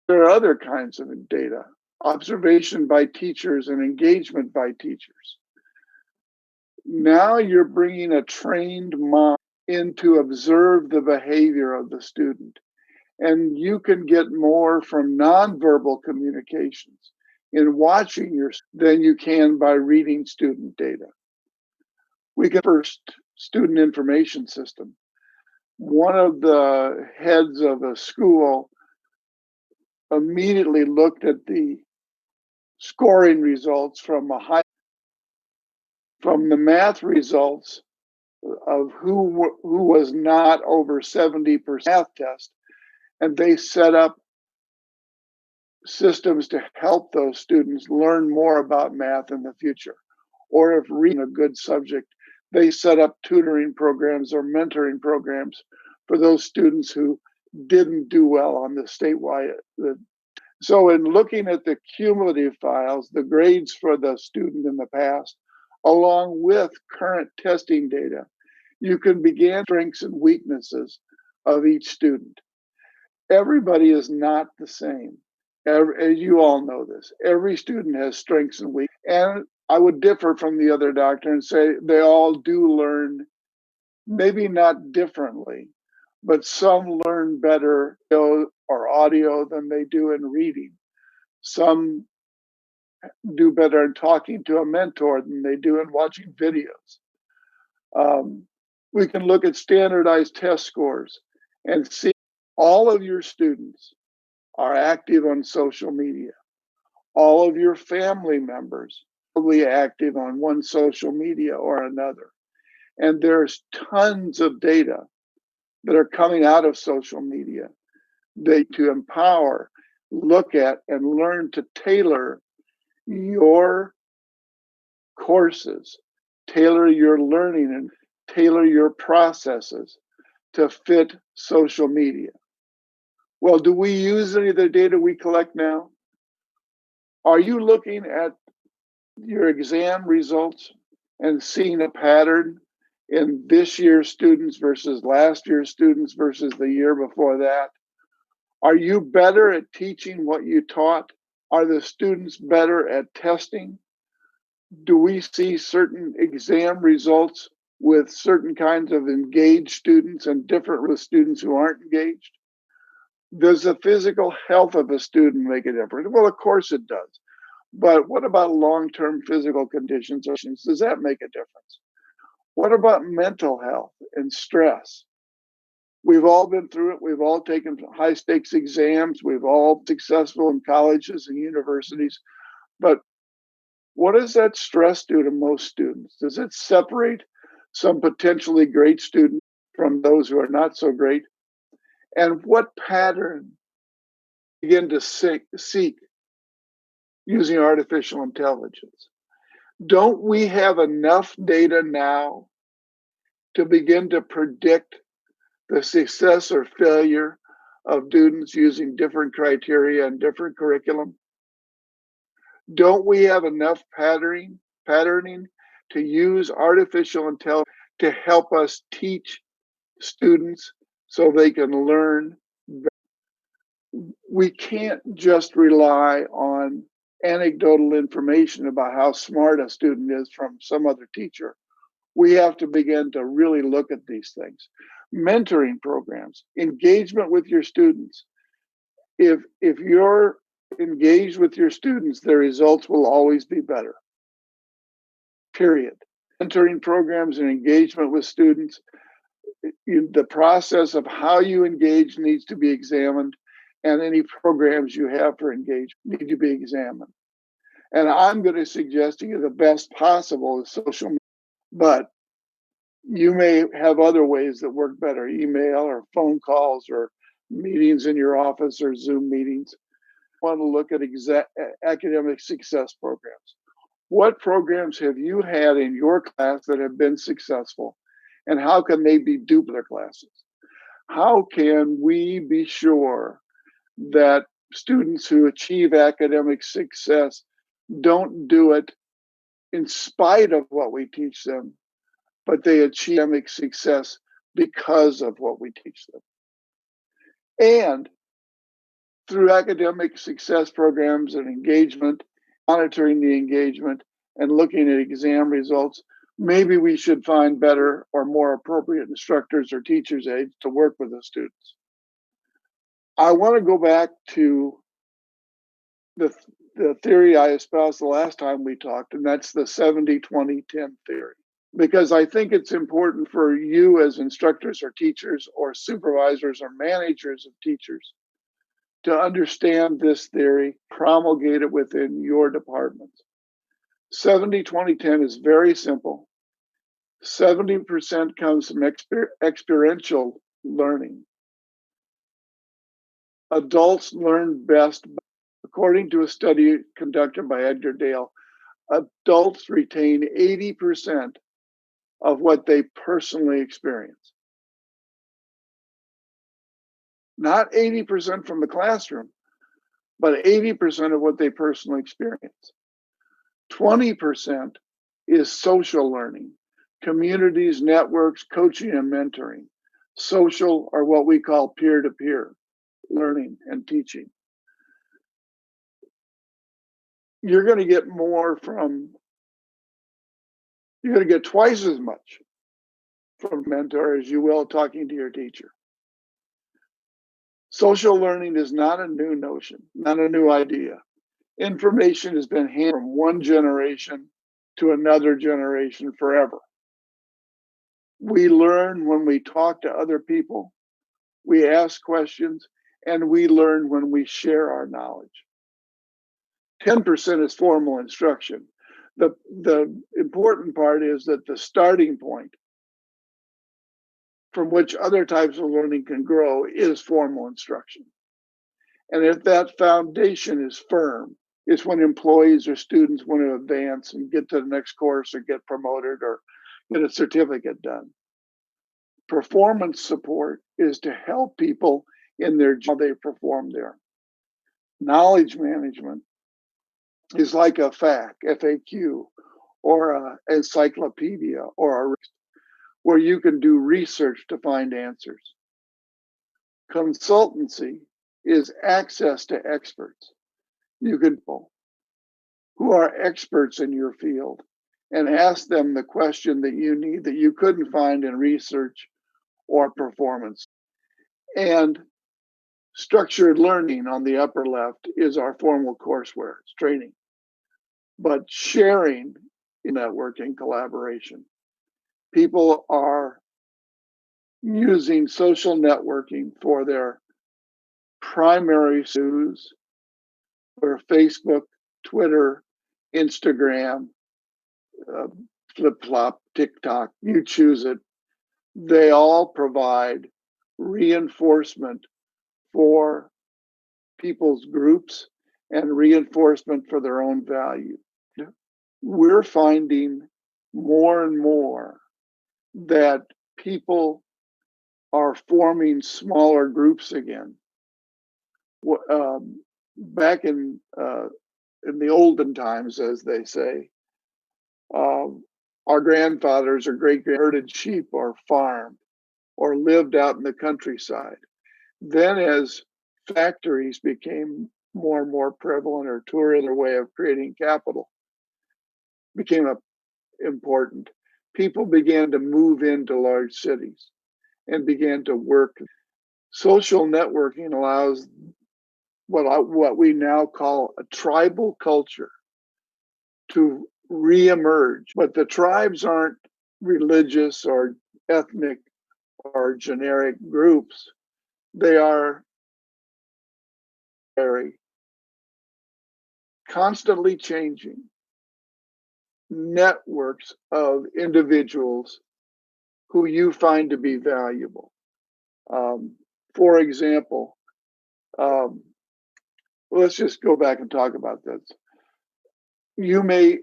There are other kinds of data, observation by teachers and engagement by teachers. Now you're bringing a trained mind in to observe the behavior of the student. And you can get more from nonverbal communications in watching than you can by reading student data. We can first student information system. One of the heads of a school immediately looked at the scoring results from the math results of who was not over 70% math test, and they set up systems to help those students learn more about math in the future. Or if reading a good subject, they set up tutoring programs or mentoring programs for those students who didn't do well on the statewide. So in looking at the cumulative files, the grades for the student in the past, along with current testing data, you can begin strengths and weaknesses of each student. Everybody is not the same. As you all know this, every student has strengths and weaknesses. And I would differ from the other doctor and say they all do learn, maybe not differently, but some learn better or audio than they do in reading. Some do better in talking to a mentor than they do in watching videos. We can look at standardized test scores and see all of your students are active on social media. All of your family members are probably active on one social media or another. And there's tons of data that are coming out of social media to empower, look at, and learn to tailor your courses, tailor your learning, and tailor your processes to fit social media. Well, do we use any of the data we collect now? Are you looking at your exam results and seeing a pattern in this year's students versus last year's students versus the year before that? Are you better at teaching what you taught? Are the students better at testing? Do we see certain exam results with certain kinds of engaged students and different with students who aren't engaged? Does the physical health of a student make a difference? Well, of course it does. But what about long-term physical conditions? Does that make a difference? What about mental health and stress? We've all been through it. We've all taken high-stakes exams. We've all been successful in colleges and universities. But what does that stress do to most students? Does it separate some potentially great students from those who are not so great? And what pattern begin to seek using artificial intelligence? Don't we have enough data now to begin to predict the success or failure of students using different criteria and different curriculum? Don't we have enough patterning to use artificial intelligence to help us teach students so they can learn better? We can't just rely on anecdotal information about how smart a student is from some other teacher. We have to begin to really look at these things. Mentoring programs, engagement with your students. If you're engaged with your students, the results will always be better. Period. Mentoring programs and engagement with students, the process of how you engage needs to be examined, and any programs you have for engagement need to be examined. And I'm going to suggest to you the best possible is social media, but you may have other ways that work better, email or phone calls or meetings in your office or Zoom meetings. I want to look at academic success programs. What programs have you had in your class that have been successful, and how can they be duplicate classes? How can we be sure that students who achieve academic success don't do it in spite of what we teach them, but they achieve academic success because of what we teach them? And through academic success programs and engagement, monitoring the engagement and looking at exam results, maybe we should find better or more appropriate instructors or teachers' aides to work with the students. I want to go back to the theory I espoused the last time we talked, and that's the 70-20-10 theory. Because I think it's important for you as instructors or teachers or supervisors or managers of teachers to understand this theory, promulgate it within your departments. 70-20-10 is very simple. 70% comes from experiential learning. Adults learn best, according to a study conducted by Edgar Dale, adults retain 80% of what they personally experience. Not 80% from the classroom, but 80% of what they personally experience. 20% is social learning, communities, networks, coaching, and mentoring. Social are what we call peer-to-peer learning and teaching. You're going to get twice as much from a mentor as you will talking to your teacher. Social learning is not a new notion, not a new idea. Information has been handed from one generation to another generation forever. We learn when we talk to other people, we ask questions, and we learn when we share our knowledge. 10% is formal instruction. The important part is that the starting point from which other types of learning can grow is formal instruction. And if that foundation is firm, it's when employees or students want to advance and get to the next course or get promoted or get a certificate done. Performance support is to help people in their job they perform there. Knowledge management is like a FAQ, or an encyclopedia, or where you can do research to find answers. Consultancy is access to experts. You can who are experts in your field and ask them the question that you need that you couldn't find in research or performance. And structured learning on the upper left is our formal courseware, it's training. But sharing in networking collaboration. People are using social networking for their primary news, for Facebook, Twitter, Instagram, flip-flop, TikTok, you choose it. They all provide reinforcement for people's groups and reinforcement for their own value. We're finding more and more that people are forming smaller groups again. Back in the olden times, as they say, our grandfathers or great herded sheep or farmed or lived out in the countryside. Then as factories became more and more prevalent, or tourism, way of creating capital became important, people began to move into large cities and began to work. Social networking allows what we now call a tribal culture to reemerge. But the tribes aren't religious or ethnic or generic groups. They are very constantly changing networks of individuals who you find to be valuable. For example, let's just go back and talk about this. You may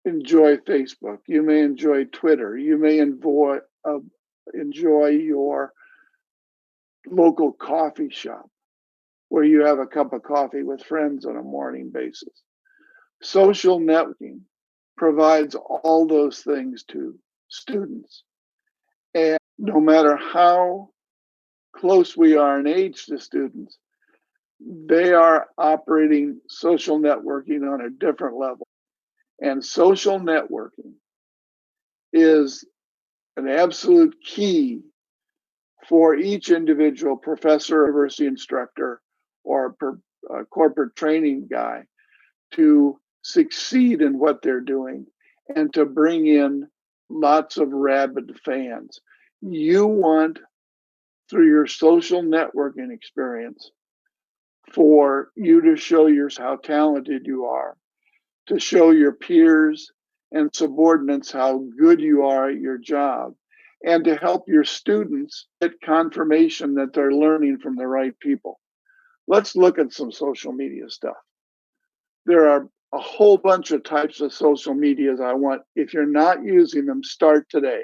enjoy Facebook, you may enjoy Twitter, you may enjoy your local coffee shop where you have a cup of coffee with friends on a morning basis. Social networking provides all those things to students. And no matter how close we are in age to students, they are operating social networking on a different level. And social networking is an absolute key for each individual professor, university instructor, or corporate training guy to succeed in what they're doing and to bring in lots of rabid fans. You want, through your social networking experience, for you to show how talented you are, to show your peers and subordinates how good you are at your job, and to help your students get confirmation that they're learning from the right people. Let's look at some social media stuff. There are a whole bunch of types of social medias I want. If you're not using them, start today.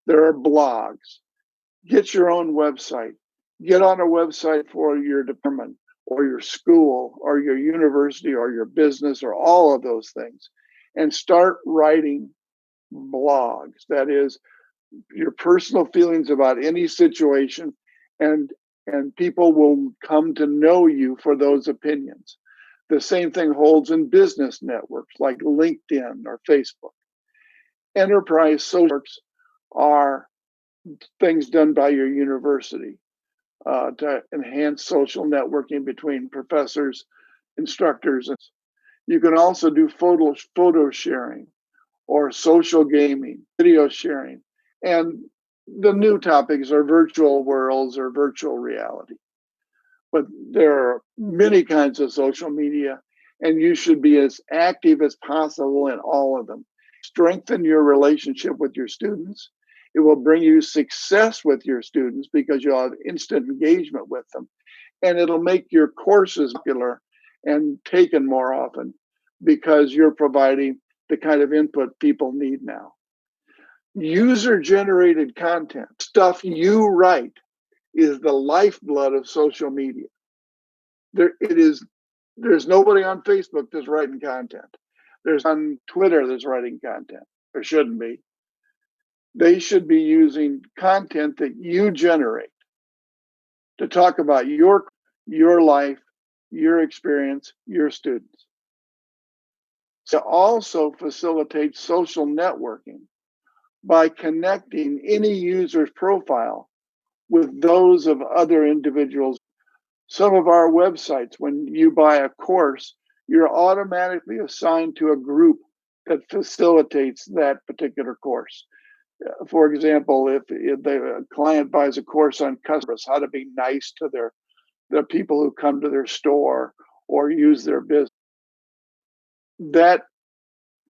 There are blogs. Get your own website. Get on a website for your department or your school or your university or your business or all of those things, and start writing blogs. That is, your personal feelings about any situation, and people will come to know you for those opinions. The same thing holds in business networks like LinkedIn or Facebook. Enterprise social networks are things done by your university to enhance social networking between professors, instructors. You can also do photo sharing or social gaming, video sharing. And the new topics are virtual worlds or virtual reality. But there are many kinds of social media, and you should be as active as possible in all of them. Strengthen your relationship with your students. It will bring you success with your students because you'll have instant engagement with them. And it'll make your courses popular and taken more often because you're providing the kind of input people need now. User-generated content, stuff you write, is the lifeblood of social media. There's nobody on Facebook that's writing content. There's on Twitter that's writing content. There shouldn't be. They should be using content that you generate to talk about your life, your experience, your students. To also facilitate social networking by connecting any user's profile with those of other individuals. Some of our websites, when you buy a course, you're automatically assigned to a group that facilitates that particular course. For example, if the client buys a course on customers, how to be nice to the people who come to their store or use their business, that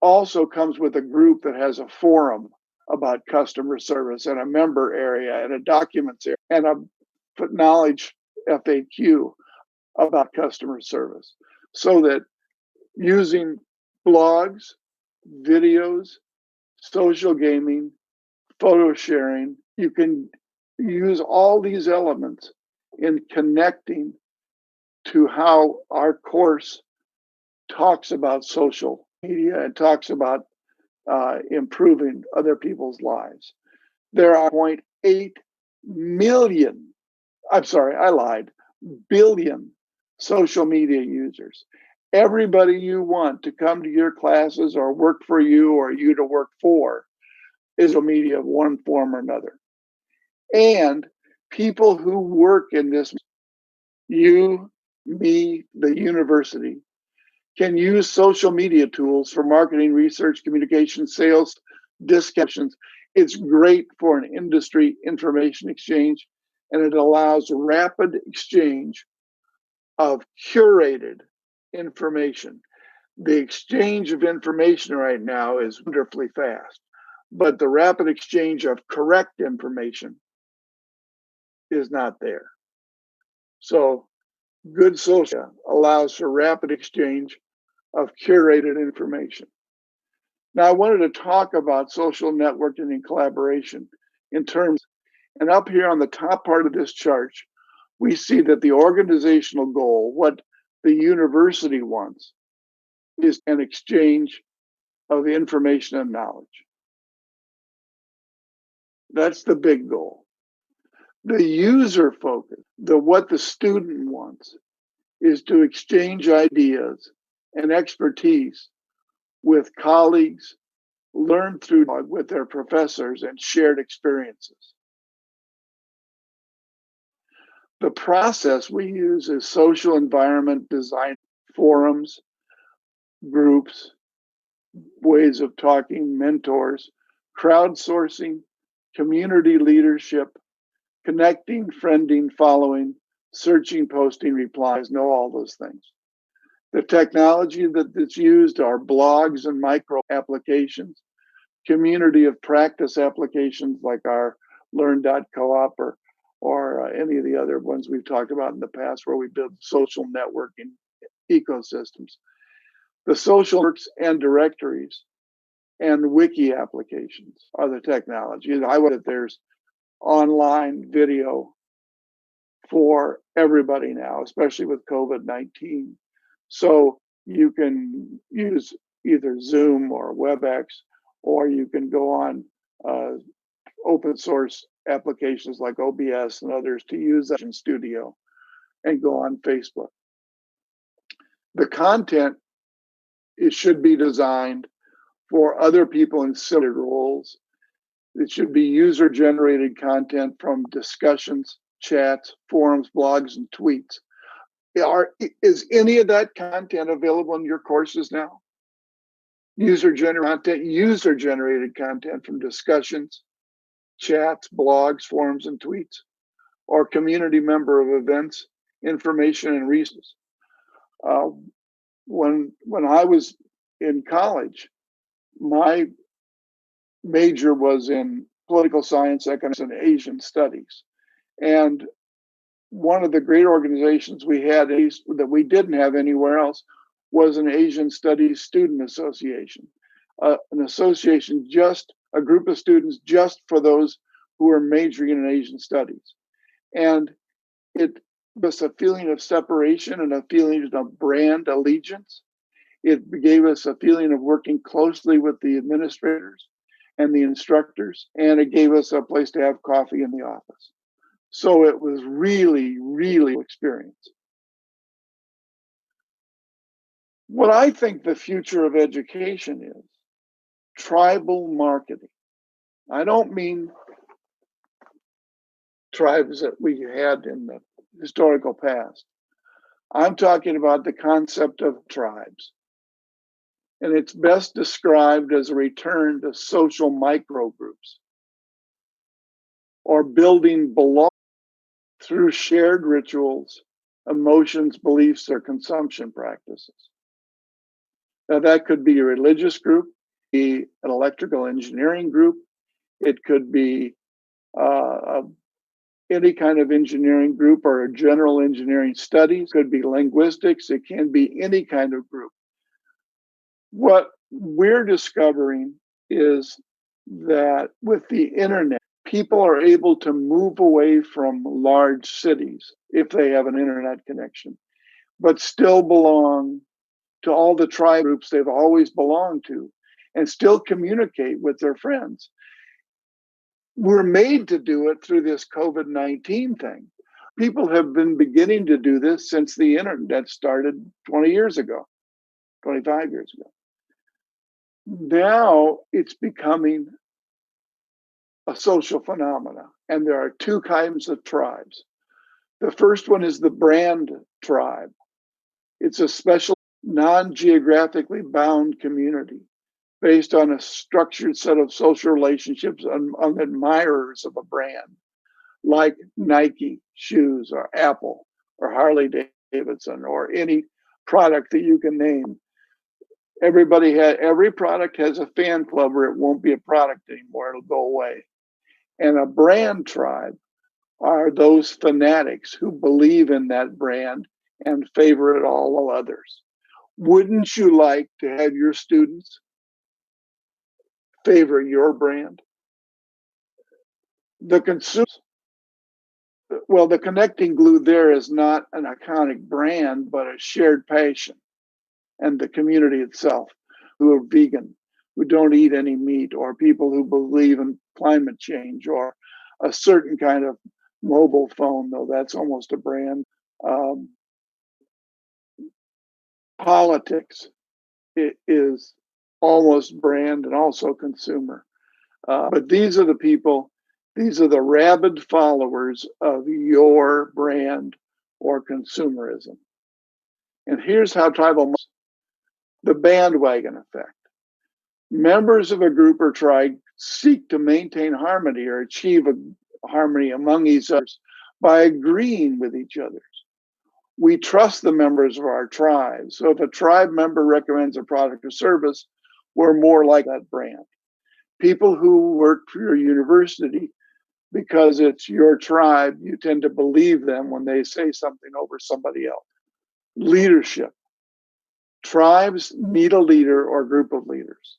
also comes with a group that has a forum about customer service and a member area and a documents area and a knowledge FAQ about customer service, so that using blogs, videos, social gaming, photo sharing, you can use all these elements in connecting to how our course talks about social media and talks about improving other people's lives. There are 0.8 million, I'm sorry, I lied, billion social media users. Everybody you want to come to your classes or work for you or you to work for is social media of one form or another. And people who work in this, you, me, the university, can use social media tools for marketing, research, communication, sales, discussions. It's great for an industry information exchange, and it allows rapid exchange of curated information. The exchange of information right now is wonderfully fast, but the rapid exchange of correct information is not there. So good social allows for rapid exchange of curated information. Now, I wanted to talk about social networking and collaboration in terms, and up here on the top part of this chart, we see that the organizational goal, what the university wants, is an exchange of information and knowledge. That's the big goal. The user focus, what the student wants, is to exchange ideas and expertise with colleagues, learn through with their professors, and shared experiences. The process we use is social environment design, forums, groups, ways of talking, mentors, crowdsourcing, community leadership, connecting, friending, following, searching, posting, replies, know all those things. The technology that's used are blogs and micro applications, community of practice applications like our learn.coop or any of the other ones we've talked about in the past where we build social networking ecosystems. The social networks and directories and wiki applications are the technology. I would that there's online video for everybody now, especially with COVID-19. So you can use either Zoom or WebEx, or you can go on open source applications like OBS and others to use that in Studio and go on Facebook. The content, it should be designed for other people in similar roles. It should be user-generated content from discussions, chats, forums, blogs, and tweets. Is any of that content available in your courses now? User-generated content from discussions, chats, blogs, forums, and tweets, or community member of events, information, and resources. When I was in college, my major was in political science, economics, and Asian studies. And one of the great organizations we had that we didn't have anywhere else was an Asian Studies Student Association, an association, just a group of students just for those who are majoring in Asian studies. And it was a feeling of separation and a feeling of brand allegiance. It gave us a feeling of working closely with the administrators and the instructors, and it gave us a place to have coffee in the office. So it was really, really experience. What I think the future of education is tribal marketing. I don't mean tribes that we had in the historical past. I'm talking about the concept of tribes. And it's best described as a return to social microgroups or building belonging through shared rituals, emotions, beliefs, or consumption practices. Now, that could be a religious group, be an electrical engineering group. It could be any kind of engineering group or a general engineering studies. It could be linguistics. It can be any kind of group. What we're discovering is that with the internet, people are able to move away from large cities if they have an internet connection, but still belong to all the tribe groups they've always belonged to and still communicate with their friends. We're made to do it through this COVID-19 thing. People have been beginning to do this since the internet started 20 years ago, 25 years ago. Now it's becoming a social phenomena, and there are two kinds of tribes. The first one is the brand tribe. It's a special non-geographically bound community based on a structured set of social relationships among admirers of a brand, like Nike shoes or Apple or Harley Davidson or any product that you can name. Every product has a fan club, or it won't be a product anymore. It'll go away. And a brand tribe are those fanatics who believe in that brand and favor all others. Wouldn't you like to have your students favor your brand? The consumers, well, the connecting glue there is not an iconic brand, but a shared passion and the community itself, who are vegan, who don't eat any meat, or people who believe in climate change, or a certain kind of mobile phone, though that's almost a brand. Politics is almost brand and also consumer. But these are the people, these are the rabid followers of your brand or consumerism. And here's how tribal, the bandwagon effect. Members of a group or tribe seek to maintain harmony or achieve a harmony among each other by agreeing with each other. We trust the members of our tribe. So if a tribe member recommends a product or service, we're more like that brand. People who work for your university, because it's your tribe, you tend to believe them when they say something over somebody else. Leadership. Tribes need a leader or group of leaders.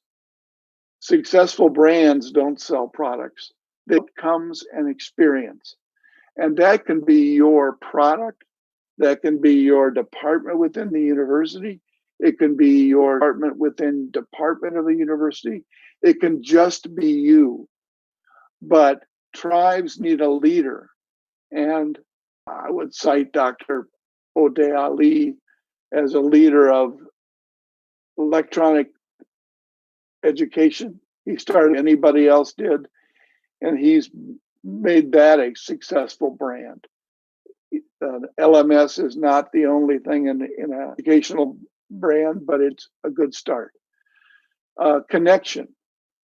Successful brands don't sell products. They comes an experience. And that can be your product. That can be your department within the university. It can be your department within department of the university. It can just be you. But tribes need a leader. And I would cite Dr. Ode Ali as a leader of electronic education. He started, anybody else did, and he's made that a successful brand. LMS is not the only thing in an educational brand, but it's a good start. Connection.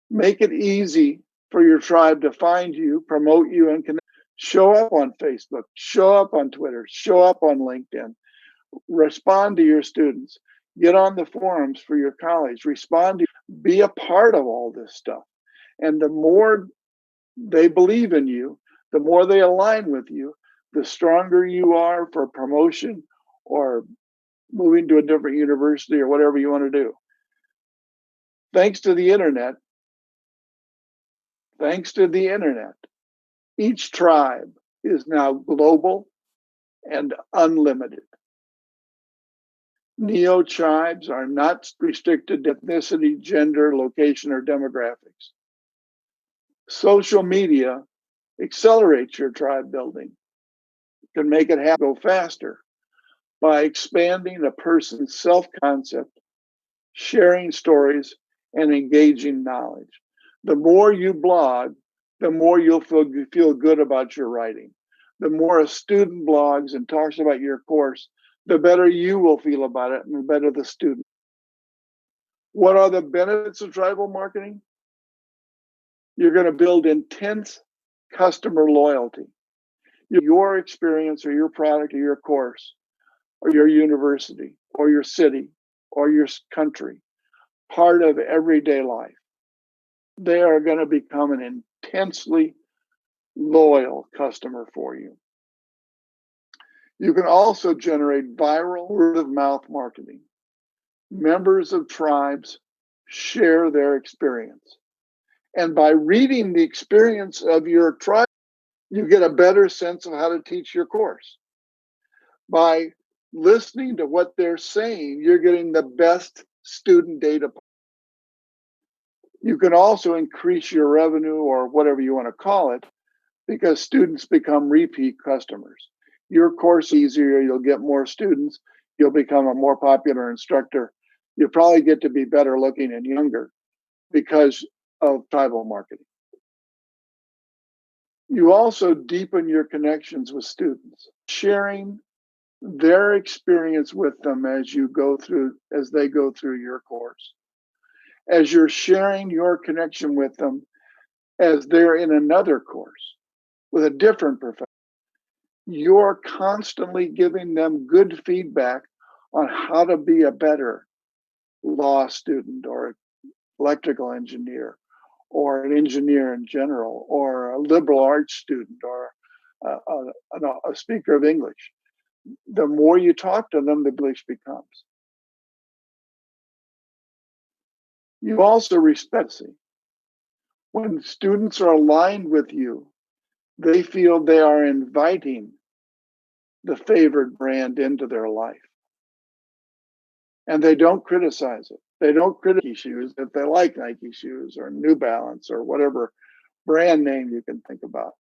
Make it easy for your tribe to find you, promote you, and connect. Show up on Facebook, show up on Twitter, show up on LinkedIn. Respond to your students. Get on the forums for your college. Respond to, be a part of all this stuff. And the more they believe in you, the more they align with you, the stronger you are for promotion or moving to a different university or whatever you want to do. Thanks to the internet, each tribe is now global and unlimited. Neo-tribes are not restricted to ethnicity, gender, location, or demographics. Social media accelerates your tribe building. It can make it go faster by expanding a person's self-concept, sharing stories, and engaging knowledge. The more you blog, the more you'll feel good about your writing. The more a student blogs and talks about your course, the better you will feel about it and the better the student. What are the benefits of tribal marketing? You're going to build intense customer loyalty. Your experience or your product or your course or your university or your city or your country, part of everyday life. They are going to become an intensely loyal customer for you. You can also generate viral word-of-mouth marketing. Members of tribes share their experience. And by reading the experience of your tribe, you get a better sense of how to teach your course. By listening to what they're saying, you're getting the best student data. You can also increase your revenue or whatever you want to call it because students become repeat customers. Your course is easier, you'll get more students, you'll become a more popular instructor. You'll probably get to be better looking and younger because of tribal marketing. You also deepen your connections with students, sharing their experience with them as they go through your course. As you're sharing your connection with them as they're in another course with a different professor, you're constantly giving them good feedback on how to be a better law student or electrical engineer or an engineer in general or a liberal arts student or a speaker of English. The more you talk to them, the English becomes. You also respect. When students are aligned with you, they feel they are inviting the favored brand into their life. And they don't criticize it. They don't criticize Nike shoes if they like Nike shoes or New Balance or whatever brand name you can think about.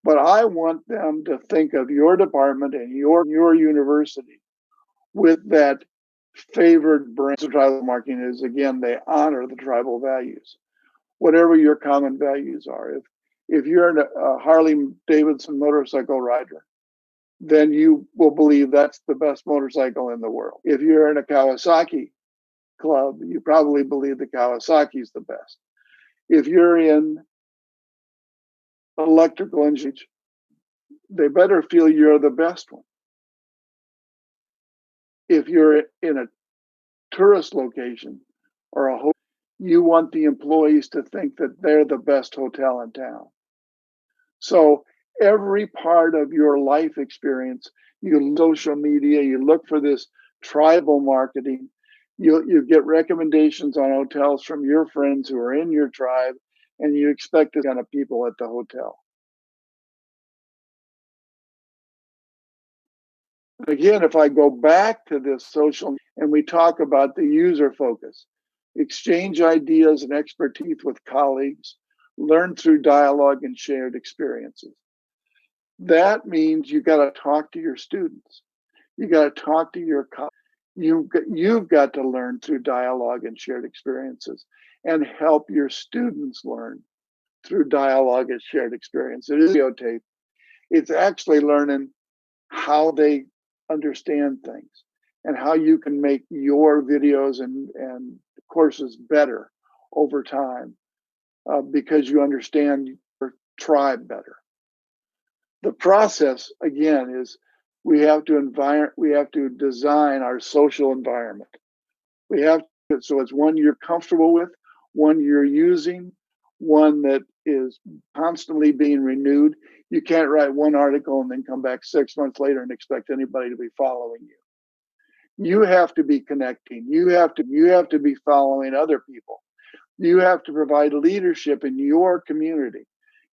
But I want them to think of your department and your university with that favored brand. So tribal marketing is, again, they honor the tribal values, whatever your common values are. If you're a Harley Davidson motorcycle rider, then you will believe that's the best motorcycle in the world. If you're in a Kawasaki club, you probably believe the Kawasaki is the best. If you're in electrical engineering, they better feel you're the best one. If you're in a tourist location or a hotel, you want the employees to think that they're the best hotel in town. So every part of your life experience, you social media, you look for this tribal marketing, you get recommendations on hotels from your friends who are in your tribe, and you expect this kind of people at the hotel. Again, if I go back to this social and we talk about the user focus, exchange ideas and expertise with colleagues, learn through dialogue and shared experiences. That means you got to talk to your students. You got to talk to your colleagues. You've got to learn through dialogue and shared experiences and help your students learn through dialogue and shared experience. It is videotape. It's actually learning how they understand things and how you can make your videos and courses better over time because you understand your tribe better. The process, again, is we have to design our social environment. So it's one you're comfortable with, one you're using, one that is constantly being renewed. You can't write one article and then come back 6 months later and expect anybody to be following you. You have to be connecting. You have to be following other people. You have to provide leadership in your community.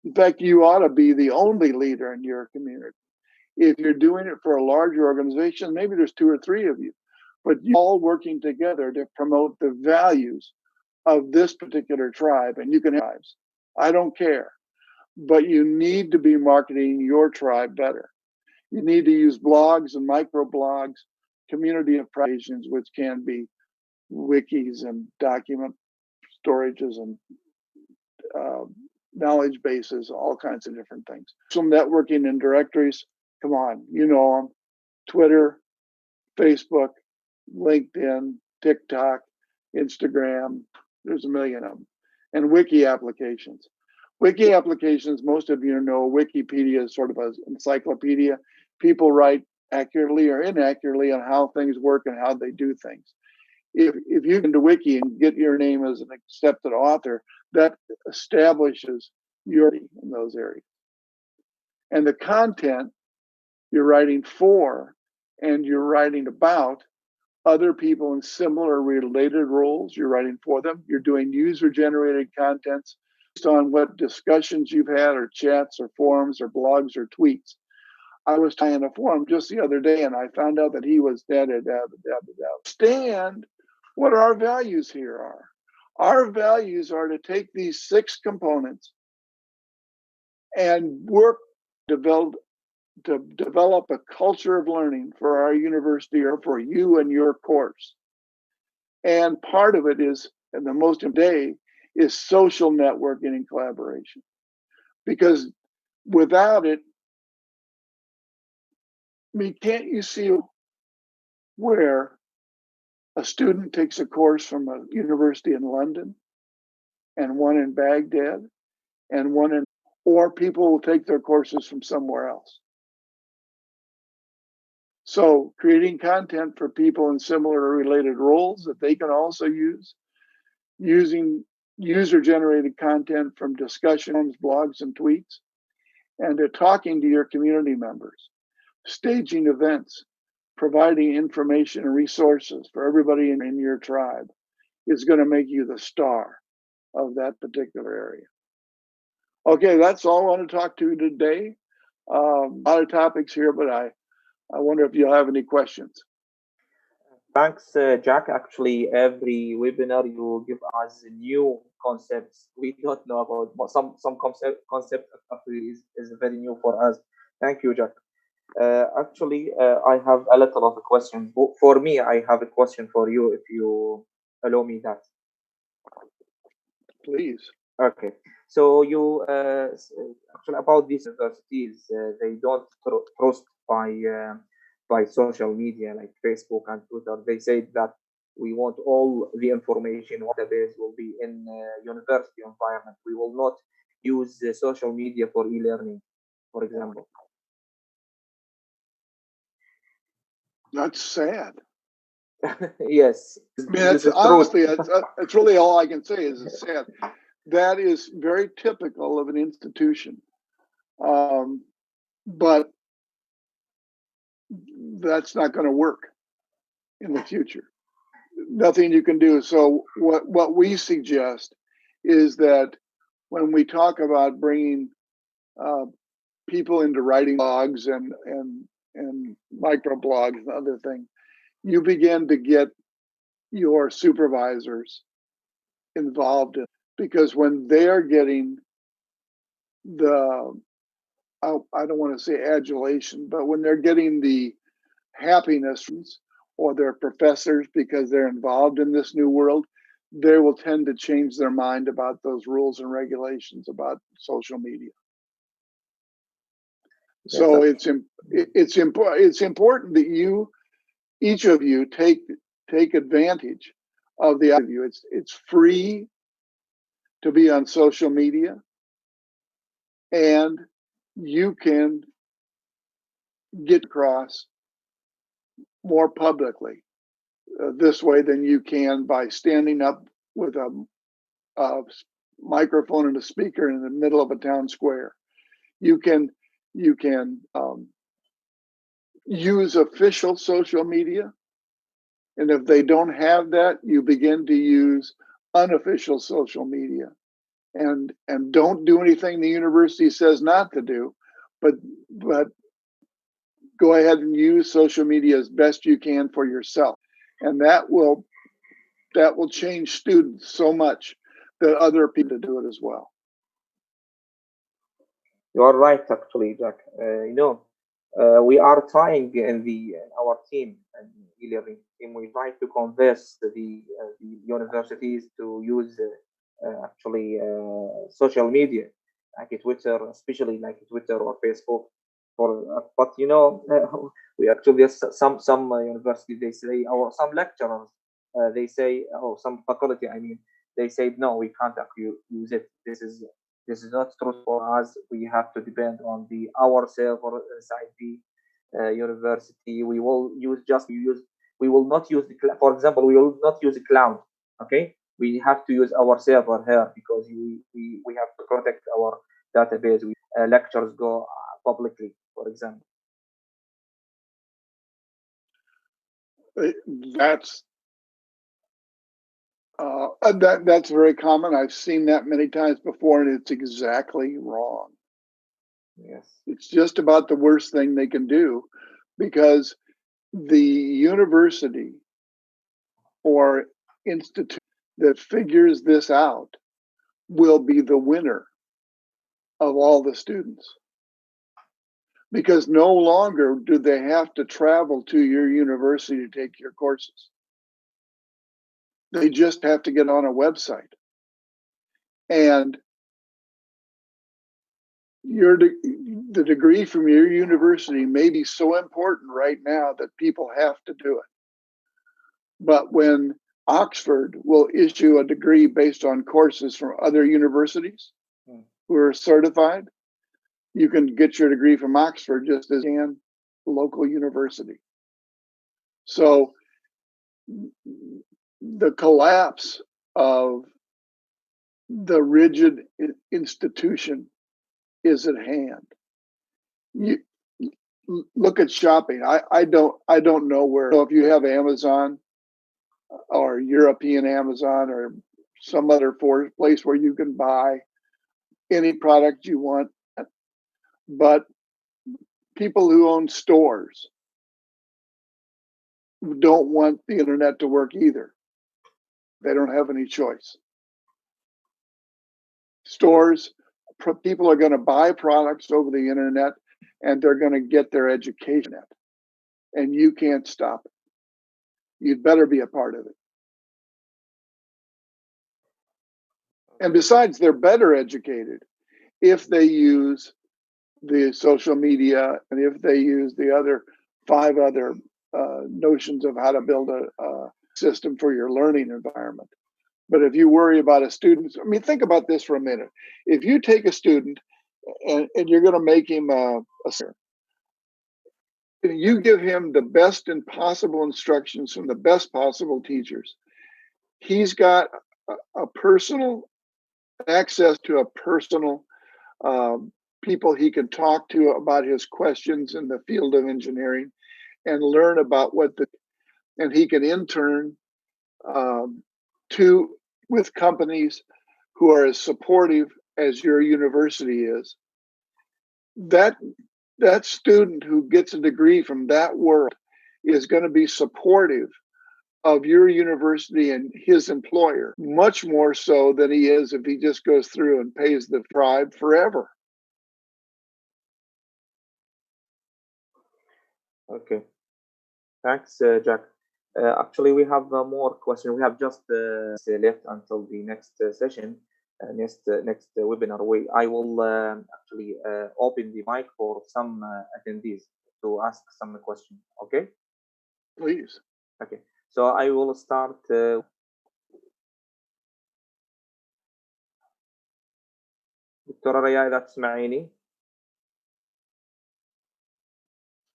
In fact, you ought to be the only leader in your community. If you're doing it for a larger organization, maybe there's 2 or 3 of you, but you're all working together to promote the values of this particular tribe. And you can have tribes. I don't care. But you need to be marketing your tribe better. You need to use blogs and microblogs, community of presentations, which can be wikis and document storages and knowledge bases, all kinds of different things. Some networking and directories, come on, you know them. Twitter, Facebook, LinkedIn, TikTok, Instagram, there's a million of them. And wiki applications. Wiki applications, most of you know, Wikipedia is sort of an encyclopedia. People write accurately or inaccurately on how things work and how they do things. If you can do wiki and get your name as an accepted author, that establishes your in those areas. And the content you're writing for and you're writing about other people in similar related roles, you're writing for them. You're doing user-generated contents based on what discussions you've had or chats or forums or blogs or tweets. I was in a forum just the other day and I found out that he was Understand what our values here are. Our values are to take these 6 components and work to develop a culture of learning for our university or for you and your course. And part of it is, and the most important day, is social networking and collaboration. Because without it, I mean, can't you see where a student takes a course from a university in London and one in Baghdad and one in, or people will take their courses from somewhere else. So creating content for people in similar or related roles that they can also use, using user-generated content from discussions, blogs, and tweets, and talking to your community members, staging events, providing information and resources for everybody in your tribe is going to make you the star of that particular area. Okay, that's all I want to talk to you today. A lot of topics here, but I wonder if you'll have any questions. Thanks, Jack. Actually, every webinar you give us new concepts we don't know about. But some concept is very new for us. Thank you, Jack. Actually, I have a lot of questions. For me, I have a question for you, if you allow me that. Please. Okay. So you actually about these universities, they don't trust by social media like Facebook and Twitter. They say that we want all the information database will be in university environment. We will not use social media for e-learning, for example. That's sad. Yes. I mean, that's honestly, it's really all I can say is it's sad. That is very typical of an institution. But that's not going to work in the future. Nothing you can do. So what we suggest is that when we talk about bringing people into writing blogs and microblogs and other things, you begin to get your supervisors involved in, because when they're getting the, I don't want to say adulation, but when they're getting the happiness or their professors because they're involved in this new world, they will tend to change their mind about those rules and regulations about social media. So it's important that each of you take advantage of the idea. It's free to be on social media, and you can get across more publicly this way than you can by standing up with a microphone and a speaker in the middle of a town square. You can use official social media, and if they don't have that, you begin to use unofficial social media, and don't do anything the university says not to do, but go ahead and use social media as best you can for yourself, and that will change students so much that other people do it as well. You are right, actually, Jack. We are trying in our team and e-learning team. We try to convince the universities to use social media like Twitter, especially like Twitter or Facebook. But we actually some universities they say, or some lecturers they say, or some faculty, I mean, they say no, we can't use it. This is not true for us. We have to depend on our server inside the university. We will not use for example, we will not use cloud. Okay, we have to use our server here because we have to protect our database. Lectures go publicly, for example. That's very common. I've seen that many times before, and it's exactly wrong. Yes. It's just about the worst thing they can do, because the university or institute that figures this out will be the winner of all the students, because no longer do they have to travel to your university to take your courses. They just have to get on a website, and the degree from your university may be so important right now that people have to do it. But when Oxford will issue a degree based on courses from other universities who are certified, you can get your degree from Oxford just as you can a local university. So the collapse of the rigid institution is at hand. You look at shopping. I don't know where. So if you have Amazon or European Amazon or some other place where you can buy any product you want, but people who own stores don't want the internet to work either. They don't have any choice. Stores, people are going to buy products over the internet, and they're going to get their education at, and you can't stop it. You'd better be a part of it. And besides, they're better educated if they use the social media and if they use the 5 other notions of how to build a system for your learning environment. But if you worry about a student, I mean, think about this for a minute. If you take a student and you're going to make him you give him the best and possible instructions from the best possible teachers, he's got a personal access to a personal people he can talk to about his questions in the field of engineering and learn about and he can intern with companies who are as supportive as your university is. That student who gets a degree from that world is going to be supportive of your university and his employer, much more so than he is if he just goes through and pays the bribe forever. Okay. Thanks, Jack. Actually, we have more questions. We have just left until the next session, next webinar. I will actually open the mic for some attendees to ask some questions. Okay? Please. Okay. So I will start. دكتورة ريال إذا تسمعيني.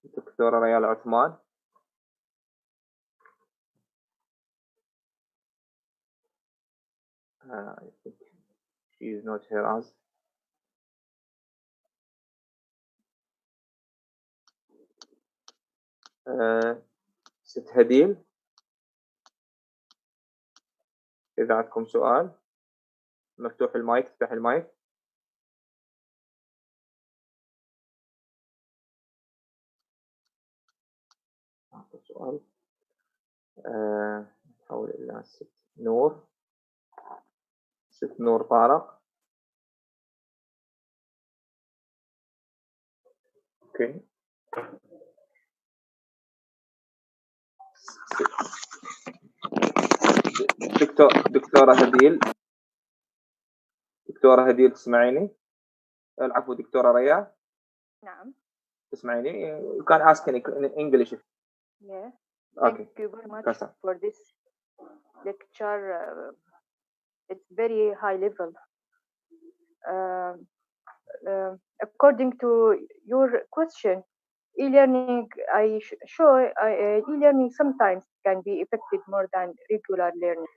دكتورة ريال عثمان. I think She is not here as. ست هديل، إذا عندكم سؤال مفتوح المايك، افتح المايك. سؤال. نحول إلى ست نور. ست نور طارق. اوكي. دكتورة هديل. دكتورة هديل تسمعيني؟ العفو دكتورة ريا. نعم. تسمعيني؟ You can ask in English. Yeah. Okay. Thank you very much for this lecture. It's very high level. According to your question, e-learning, e-learning sometimes can be effective more than regular learning.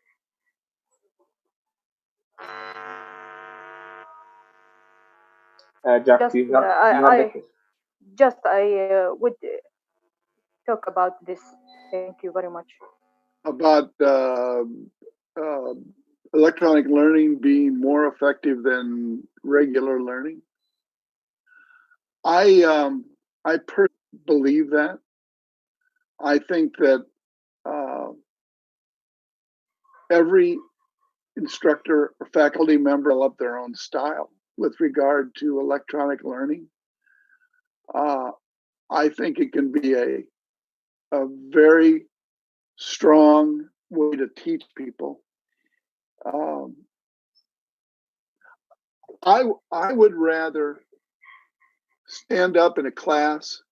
Jack, I would talk about this. Thank you very much. About electronic learning being more effective than regular learning. I personally believe that. I think that every instructor or faculty member will have their own style with regard to electronic learning. I think it can be a very strong way to teach people. I would rather stand up in a class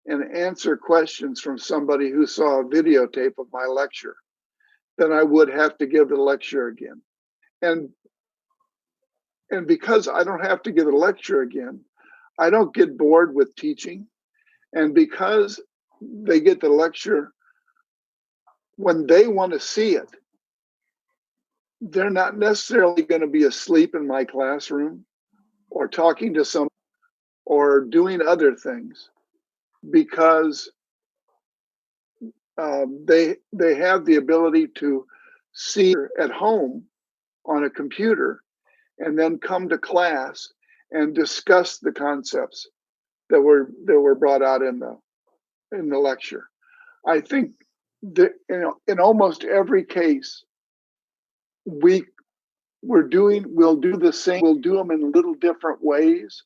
and answer questions from somebody who saw a videotape of my lecture than I would have to give the lecture again. And because I don't have to give a lecture again, I don't get bored with teaching. And because they get the lecture when they want to see it, they're not necessarily going to be asleep in my classroom or talking to someone or doing other things, because they have the ability to see at home on a computer and then come to class and discuss the concepts that were brought out in the lecture. I think that in almost every case, we'll do the same. We'll do them in little different ways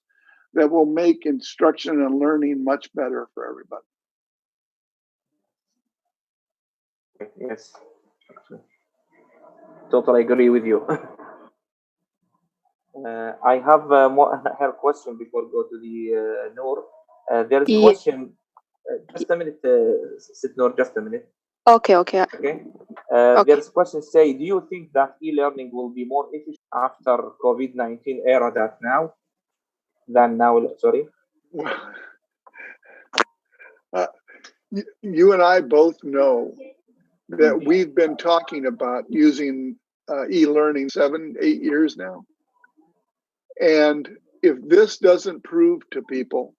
that will make instruction and learning much better for everybody. Yes, totally agree with you. I have her question before go to the Noor. There is a question. Just a minute, sit Noor. Just a minute. Okay. Okay. There's a question. Say, do you think that e-learning will be more efficient after COVID-19 era than now? Sorry. You and I both know that we've been talking about using e-learning 7-8 years now. And if this doesn't prove to people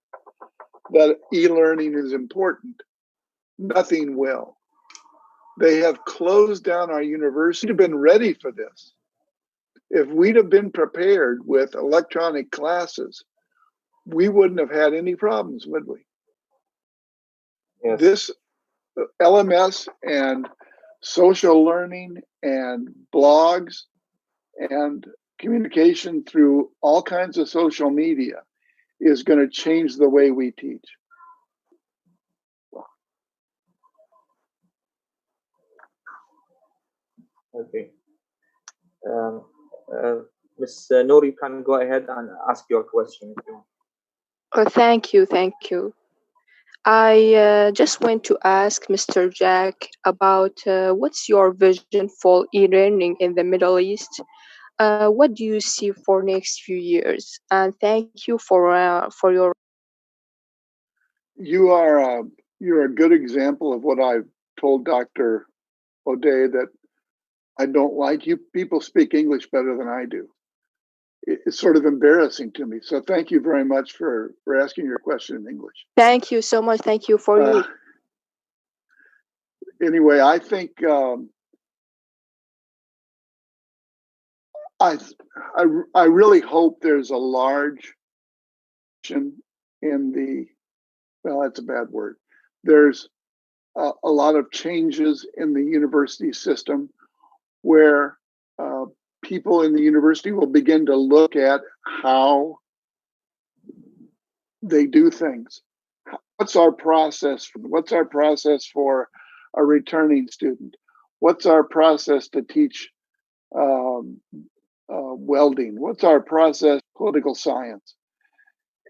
that e-learning is important, nothing will. They have closed down our university. We'd have been ready for this. If we'd have been prepared with electronic classes, we wouldn't have had any problems, would we? Yes. This LMS and social learning and blogs and communication through all kinds of social media is going to change the way we teach. Okay. Ms. Noor, you can go ahead and ask your question. Thank you. I just want to ask Mr. Jack about what's your vision for e-learning in the Middle East? What do you see for next few years? And thank you for your. You're a good example of what I've told Dr. O'Day, that I don't like. You people speak English better than I do. it's sort of embarrassing to me. So thank you very much for asking your question in English. Thank you so much. Thank you for you. Anyway, I think I really hope there's a large in the, well, that's a bad word. There's a lot of changes in the university system where people in the university will begin to look at how they do things. What's our process? What's our process for a returning student? What's our process to teach welding? What's our process political science?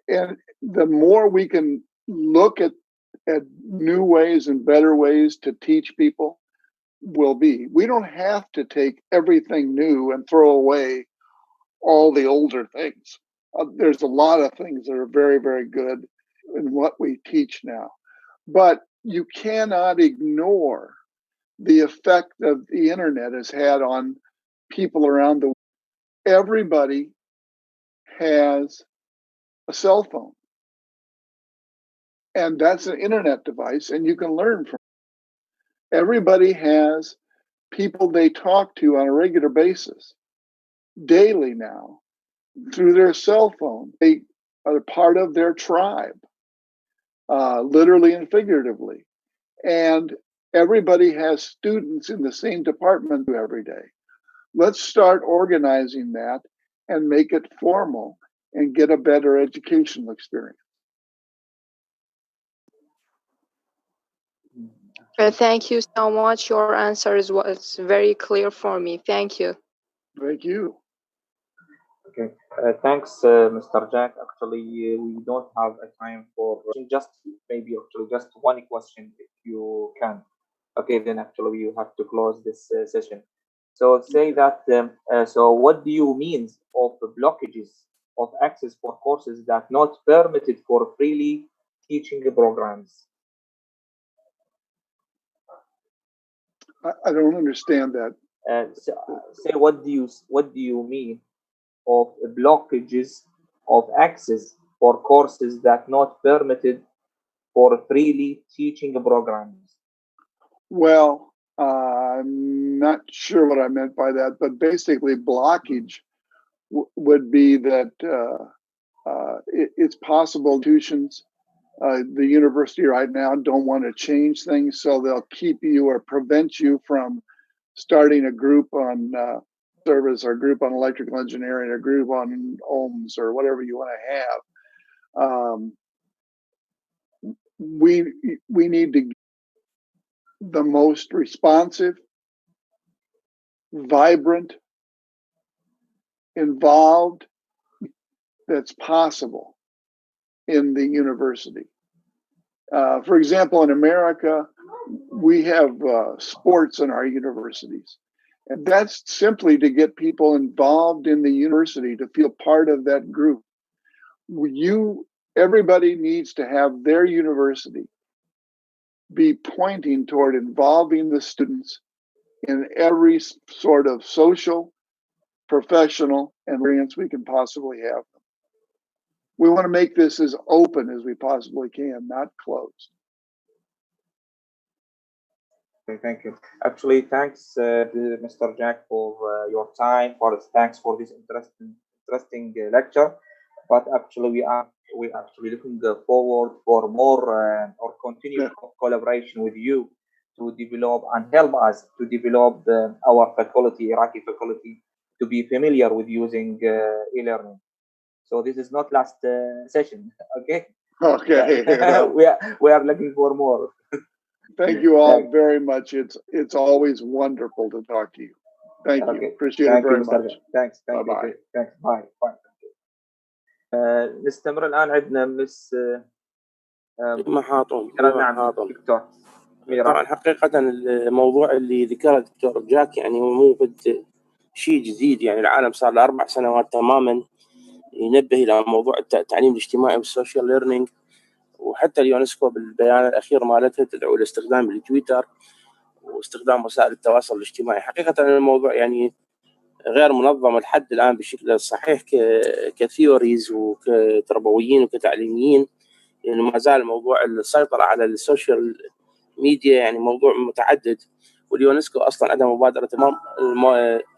And the more we can look at new ways and better ways to teach people will be. We don't have to take everything new and throw away all the older things. There's a lot of things that are very, very good in what we teach now. But you cannot ignore the effect that the internet has had on people around the world. Everybody has a cell phone. And that's an internet device, and you can learn from it. Everybody has people they talk to on a regular basis, daily now, through their cell phone. They are part of their tribe, literally and figuratively. And everybody has students in the same department every day. Let's start organizing that and make it formal and get a better educational experience. Thank you so much. Your answer was very clear for me. Thank you. Thank you. Okay, thanks, Mr. Jack. Actually, we don't have a time for just one question if you can. Okay, then actually you have to close this session. So say that, so what do you mean of blockages of access for courses that not permitted for freely teaching programs? I don't understand that. Say what do you mean of blockages of access for courses that not permitted for freely teaching programs? Well, I'm not sure what I meant by that, but basically blockage would be that it's possible institutions, the university right now don't want to change things, so they'll keep you or prevent you from starting a group on service or a group on electrical engineering or a group on ohms or whatever you want to have. We need to the most responsive, vibrant, involved that's possible in the university. For example, in America, we have sports in our universities. And that's simply to get people involved in the university to feel part of that group. Everybody needs to have their university be pointing toward involving the students in every sort of social, professional experience we can possibly have. We want to make this as open as we possibly can, not closed. Okay, thank you. Actually, thanks, Mr. Jack, for your time. Thanks for this interesting lecture. But actually, we are actually looking forward for more or continued collaboration with you to develop and help us to develop our faculty, Iraqi faculty, to be familiar with using e-learning. So this is not last session, okay? Okay. we are looking for more. Thank you all very much. It's always wonderful to talk to you. Thank you. Appreciate it very much. Thanks. Bye. Thanks. Bye. نستمر الآن عندنا مس محاطم. دكتور. طبعا حقيقة الموضوع اللي ذكره الدكتور جاك يعني مو شيء جديد، يعني العالم صار له 4 سنوات تماما ينبه إلى موضوع التعليم الاجتماعي والسوشيال ليرنينج، وحتى اليونسكو بالبيان الأخير مالتها تدعو لاستخدام التويتر واستخدام وسائل التواصل الاجتماعي. حقيقة الموضوع يعني غير منظمه لحد الان بشكل الصحيح كثيوريز وكتربويين وكتعليميين، يعني ما زال موضوع السيطره على السوشيال ميديا يعني موضوع متعدد. واليونسكو اصلا عندها مبادره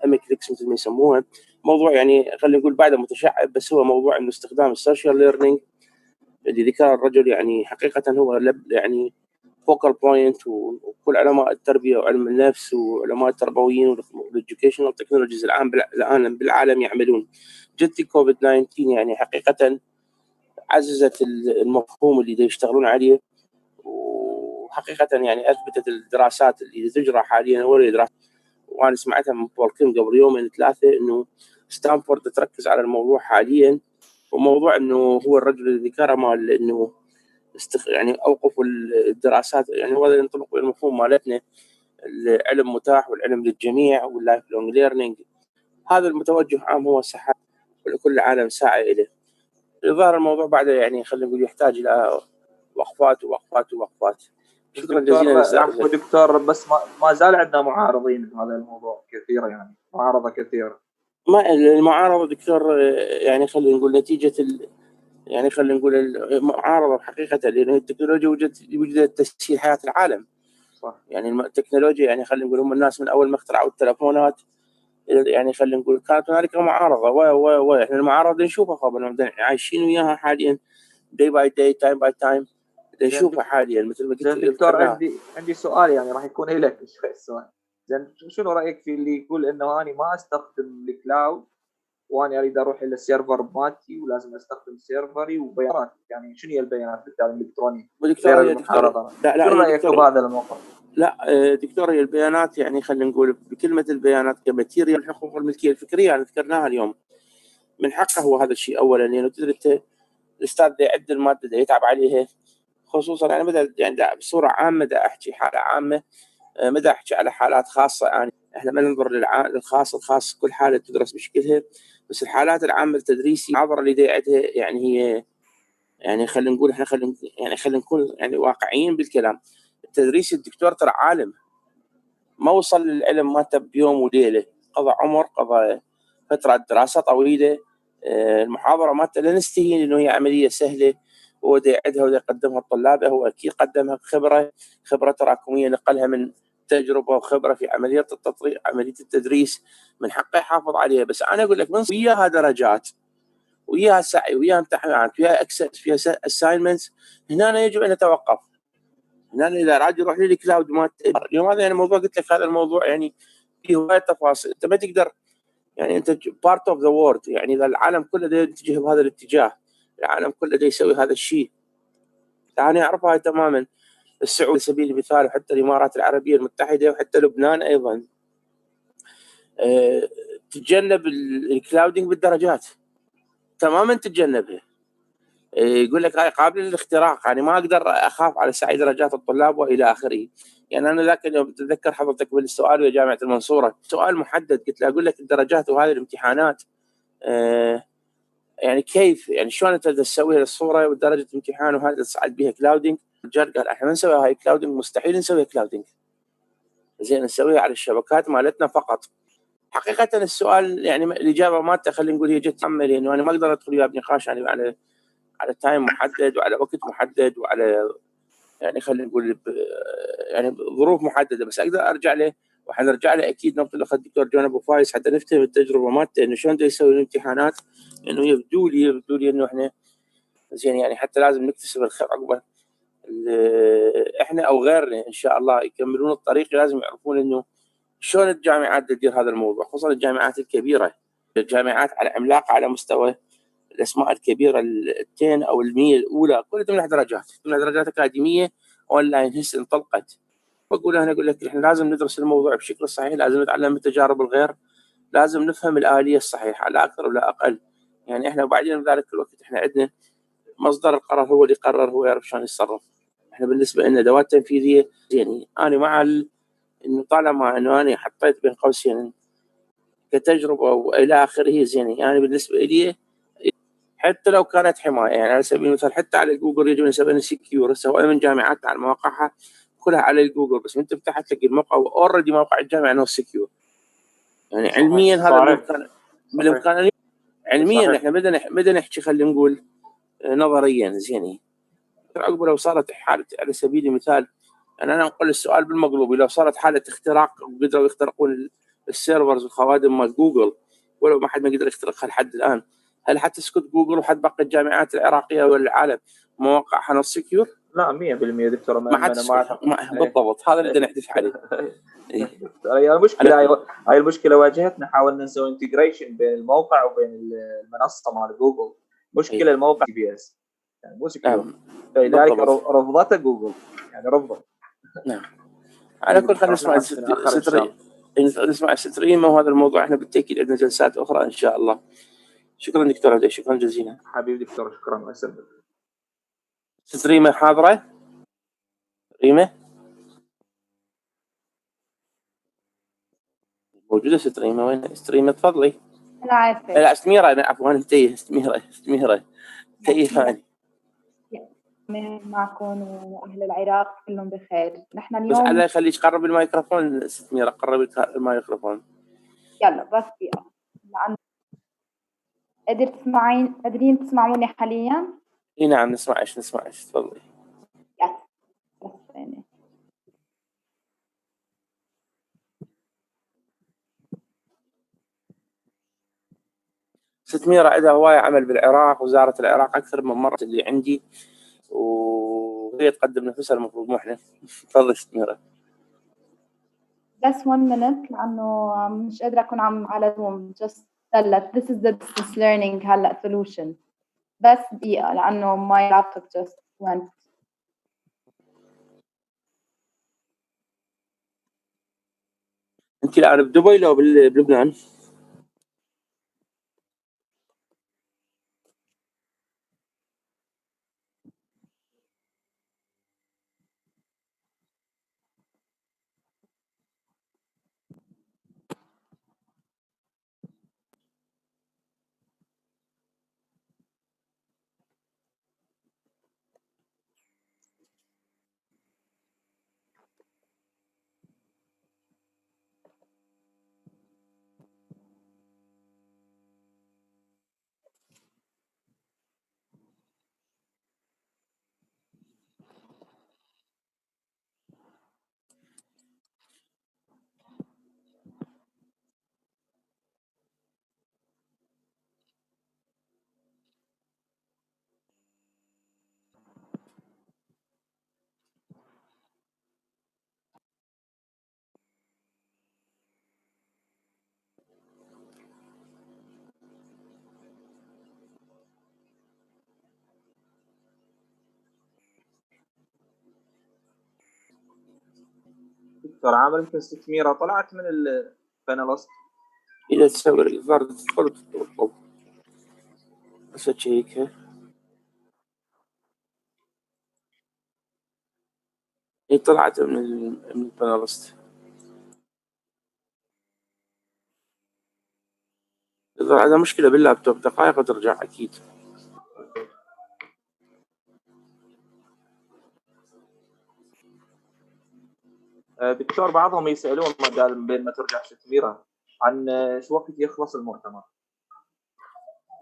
اميكليكس مثل ما يسموها، موضوع يعني خلينا نقول بعده متشعب، بس هو موضوع انه استخدام السوشيال ليرنينج اللي ذكر الرجل يعني حقيقه هو يعني فوكال بوينت، وكل علماء التربيه وعلم النفس وعلماء التربويين والإديوكيشنال تكنولوجيز الان بالعالم يعملون. جت كوفيد 19 يعني حقيقه عززت المفهوم اللي يشتغلون عليه، وحقيقه يعني اثبتت الدراسات اللي تجرى حاليا وانا سمعتها من بول كيم قبل يومين ثلاثه انه ستانفورد تركز على الموضوع حاليا، وموضوع انه هو الرجل اللي ذكره مال انه يعني اوقفوا الدراسات، يعني هذا ينطبق بالمفهوم مالتنا العلم متاح والعلم للجميع واللايف لونج ليرنينج. هذا المتوجه عام هو صحة ولكل العالم ساعي اليه. الظاهر الموضوع بعده يعني خلينا نقول يحتاج الى وقفات ووقفات ووقفات. شكرا جزيلا. دكتور بس ما زال عندنا معارضين بهذا الموضوع كثير، يعني معارضه كثيره. ما المعارضه دكتور يعني خلينا نقول نتيجه يعني خلينا نقول المعارضه حقيقه لان التكنولوجيا وجدت تسهيل حياه العالم. صح. يعني التكنولوجيا يعني خلينا نقول هم الناس من اول ما اخترعوا التلفونات يعني خلينا نقول كانت هنالك معارضه احنا المعارضه نشوفها خبرنا عايشين وياها حاليا day by day time by time نشوفها حاليا مثل ما قلت. دكتور عندي سؤال يعني راح يكون لك السؤال. زين شنو رايك في اللي يقول انه انا ما استخدم الكلاود وانا اريد اروح الى السيرفر مالتي ولازم استخدم سيرفري وبيانات، يعني شنو هي البيانات بالتعليم الالكتروني غير المفترضه؟ لا شنو رايك بهذا الموقف؟ لا دكتور هي البيانات يعني خلينا نقول بكلمه البيانات كماتيريال الحقوق الملكيه الفكريه يعني ذكرناها اليوم من حقه هو هذا الشيء اولا، لانه يعني تدري الاستاذ يعد الماده اللي يتعب عليها، خصوصا يعني بدل يعني بصوره عامه دا احكي حاله عامه ما دا احكي على حالات خاصه، يعني احنا ما ننظر للخاص كل حاله تدرس بشكلها، بس الحالات العامه التدريسي العبره اللي دا عندها يعني هي يعني خلينا نقول احنا خلينا نكون يعني واقعيين بالكلام. التدريس الدكتور ترى عالم ما وصل للعلم مالته بيوم وليله، قضى عمر قضى فتره دراسه طويله. المحاضره مالته لا نستهين انه هي عمليه سهله هو يعدها ويقدمها لطلابه، هو اكيد قدمها خبره تراكميه نقلها من تجربه وخبره في عمليه التطبيق عمليه التدريس، من حقه يحافظ عليها. بس انا اقول لك من وياها درجات وياها سعي وياها امتحانات وياها اكسس فيها اساينمنتس، هنا يجب ان نتوقف. هنا اذا راد يروح للكلاود اليوم هذا يعني موضوع قلت لك هذا الموضوع يعني فيه هوايه تفاصيل، انت ما تقدر يعني انت بارت اوف ذا وورد، يعني اذا العالم كله دا يتجه بهذا الاتجاه، العالم كله دا يسوي هذا الشيء. يعني اعرفها تماما السعوديه على سبيل المثال وحتى الامارات العربيه المتحده وحتى لبنان ايضا تتجنب الكلاودينج بالدرجات تماما، تتجنبها. يقول لك هاي قابله للاختراق، يعني ما اقدر اخاف على سعي درجات الطلاب والى اخره. يعني انا ذاك اليوم بتذكر حضرتك بالسؤال ويا جامعه المنصوره سؤال محدد، قلت له اقول لك الدرجات وهذه الامتحانات يعني كيف يعني شلون انت تسوي الصوره ودرجه امتحان وهذا تصعد بها كلاودينج؟ الرجال قال احنا ما نسوي هاي كلاودينج، مستحيل نسوي كلاودينج، زين نسويها على الشبكات مالتنا فقط. حقيقه السؤال يعني الاجابه مالته خلينا نقول هي جت عامه، لانه انا ما اقدر ادخل وياه بنقاش يعني على تايم محدد وعلى وقت محدد وعلى يعني خلينا نقول يعني ظروف محدده، بس اقدر ارجع له وحنرجع له اكيد ننطلق الاخ الدكتور جون ابو فايز حتى نفتهم التجربه مالته انه شلون يسوي الامتحانات، انه يبدو لي انه احنا زين يعني حتى لازم نكتسب الخير عقبه احنا او غيرنا ان شاء الله يكملون الطريق، لازم يعرفون انه شلون الجامعات تدير هذا الموضوع، خصوصا الجامعات الكبيره، الجامعات على عملاقه على مستوى الاسماء الكبيره التين او المية الاولى كلها تمنح درجات اكاديميه اونلاين هسه انطلقت. اقول لك احنا لازم ندرس الموضوع بشكل صحيح، لازم نتعلم من تجارب الغير، لازم نفهم الاليه الصحيحه لا اكثر ولا اقل. يعني احنا وبعدين بذلك الوقت احنا عندنا مصدر القرار هو اللي يقرر، هو يعرف شلون يتصرف. احنا بالنسبه لنا ادوات تنفيذيه يعني انا مع انه طالما انه انا حطيت بين قوسين كتجربه والى اخره زين، يعني بالنسبه لي حتى لو كانت حمايه، يعني على سبيل المثال حتى على جوجل يجب ان يسوي سكيور، سواء من جامعات على مواقعها كلها على جوجل، بس انت فتحت لك الموقع اوريدي موقع الجامعه انه سكيور، يعني علميا هذا بالامكان علميا احنا بدنا نحكي، خلينا نقول نظريا زين. عقب لو صارت حاله على سبيل المثال، انا انقل السؤال بالمقلوب، لو صارت حاله اختراق وقدروا يخترقون السيرفرز والخوادم مال جوجل ولو ما حد ما قدر يخترقها لحد الان، هل حتسكت جوجل وحد باقي الجامعات العراقيه والعالم مواقعها نص سكيور؟ لا 100% دكتور، ما بالضبط هذا اللي بدنا نحدث عليه. هي المشكله، هاي المشكله واجهتنا، حاولنا نسوي انتجريشن بين الموقع وبين المنصه مال جوجل. مشكله الموقع بي اس يعني مو سكيور، لذلك رفضته جوجل، يعني رفضه. نعم. على كل خلينا نسمع ستريم، وهذا الموضوع احنا بالتاكيد عندنا جلسات اخرى ان شاء الله. شكرا دكتور عبد، شكرا جزيلا حبيبي دكتور، شكرا الله يسلمك. ستريمه حاضره؟ ريمه موجوده؟ ستريمه وين؟ ستريمه تفضلي. لا سميره، انا عفوا انا تيه سميره تيه ثاني معكم واهل العراق كلهم بخير. نحن اليوم بس الله يخليك قرب الميكروفون سميره، قرب الميكروفون. يلا بس دقيقه لأن قادرين تسمعوني حاليا؟ اي نعم نسمعك تفضلي. ست ميرا عندها هواية عمل بالعراق، وزارة العراق أكثر من مرة اللي عندي، وهي تقدم نفسها المفروض مو احنا. تفضل ست ميرا. بس 1 minute لأنه مش قادرة أكون على زوم. just this is the distance learning هلا solution. بس دقيقة لأنه my laptop just went. أنت الآن بدبي لو بلبنان؟ دكتور عامر، يمكن ست ميرا طلعت من البانلست. إذا تسوي الإصدار تدخل بس تشيك. هي طلعت من البانلست. إذا عندها مشكلة باللابتوب دقائق وترجع أكيد. دكتور بعضهم يسألون بين ما ترجع ست ميرا عن شو وقت يخلص المؤتمر؟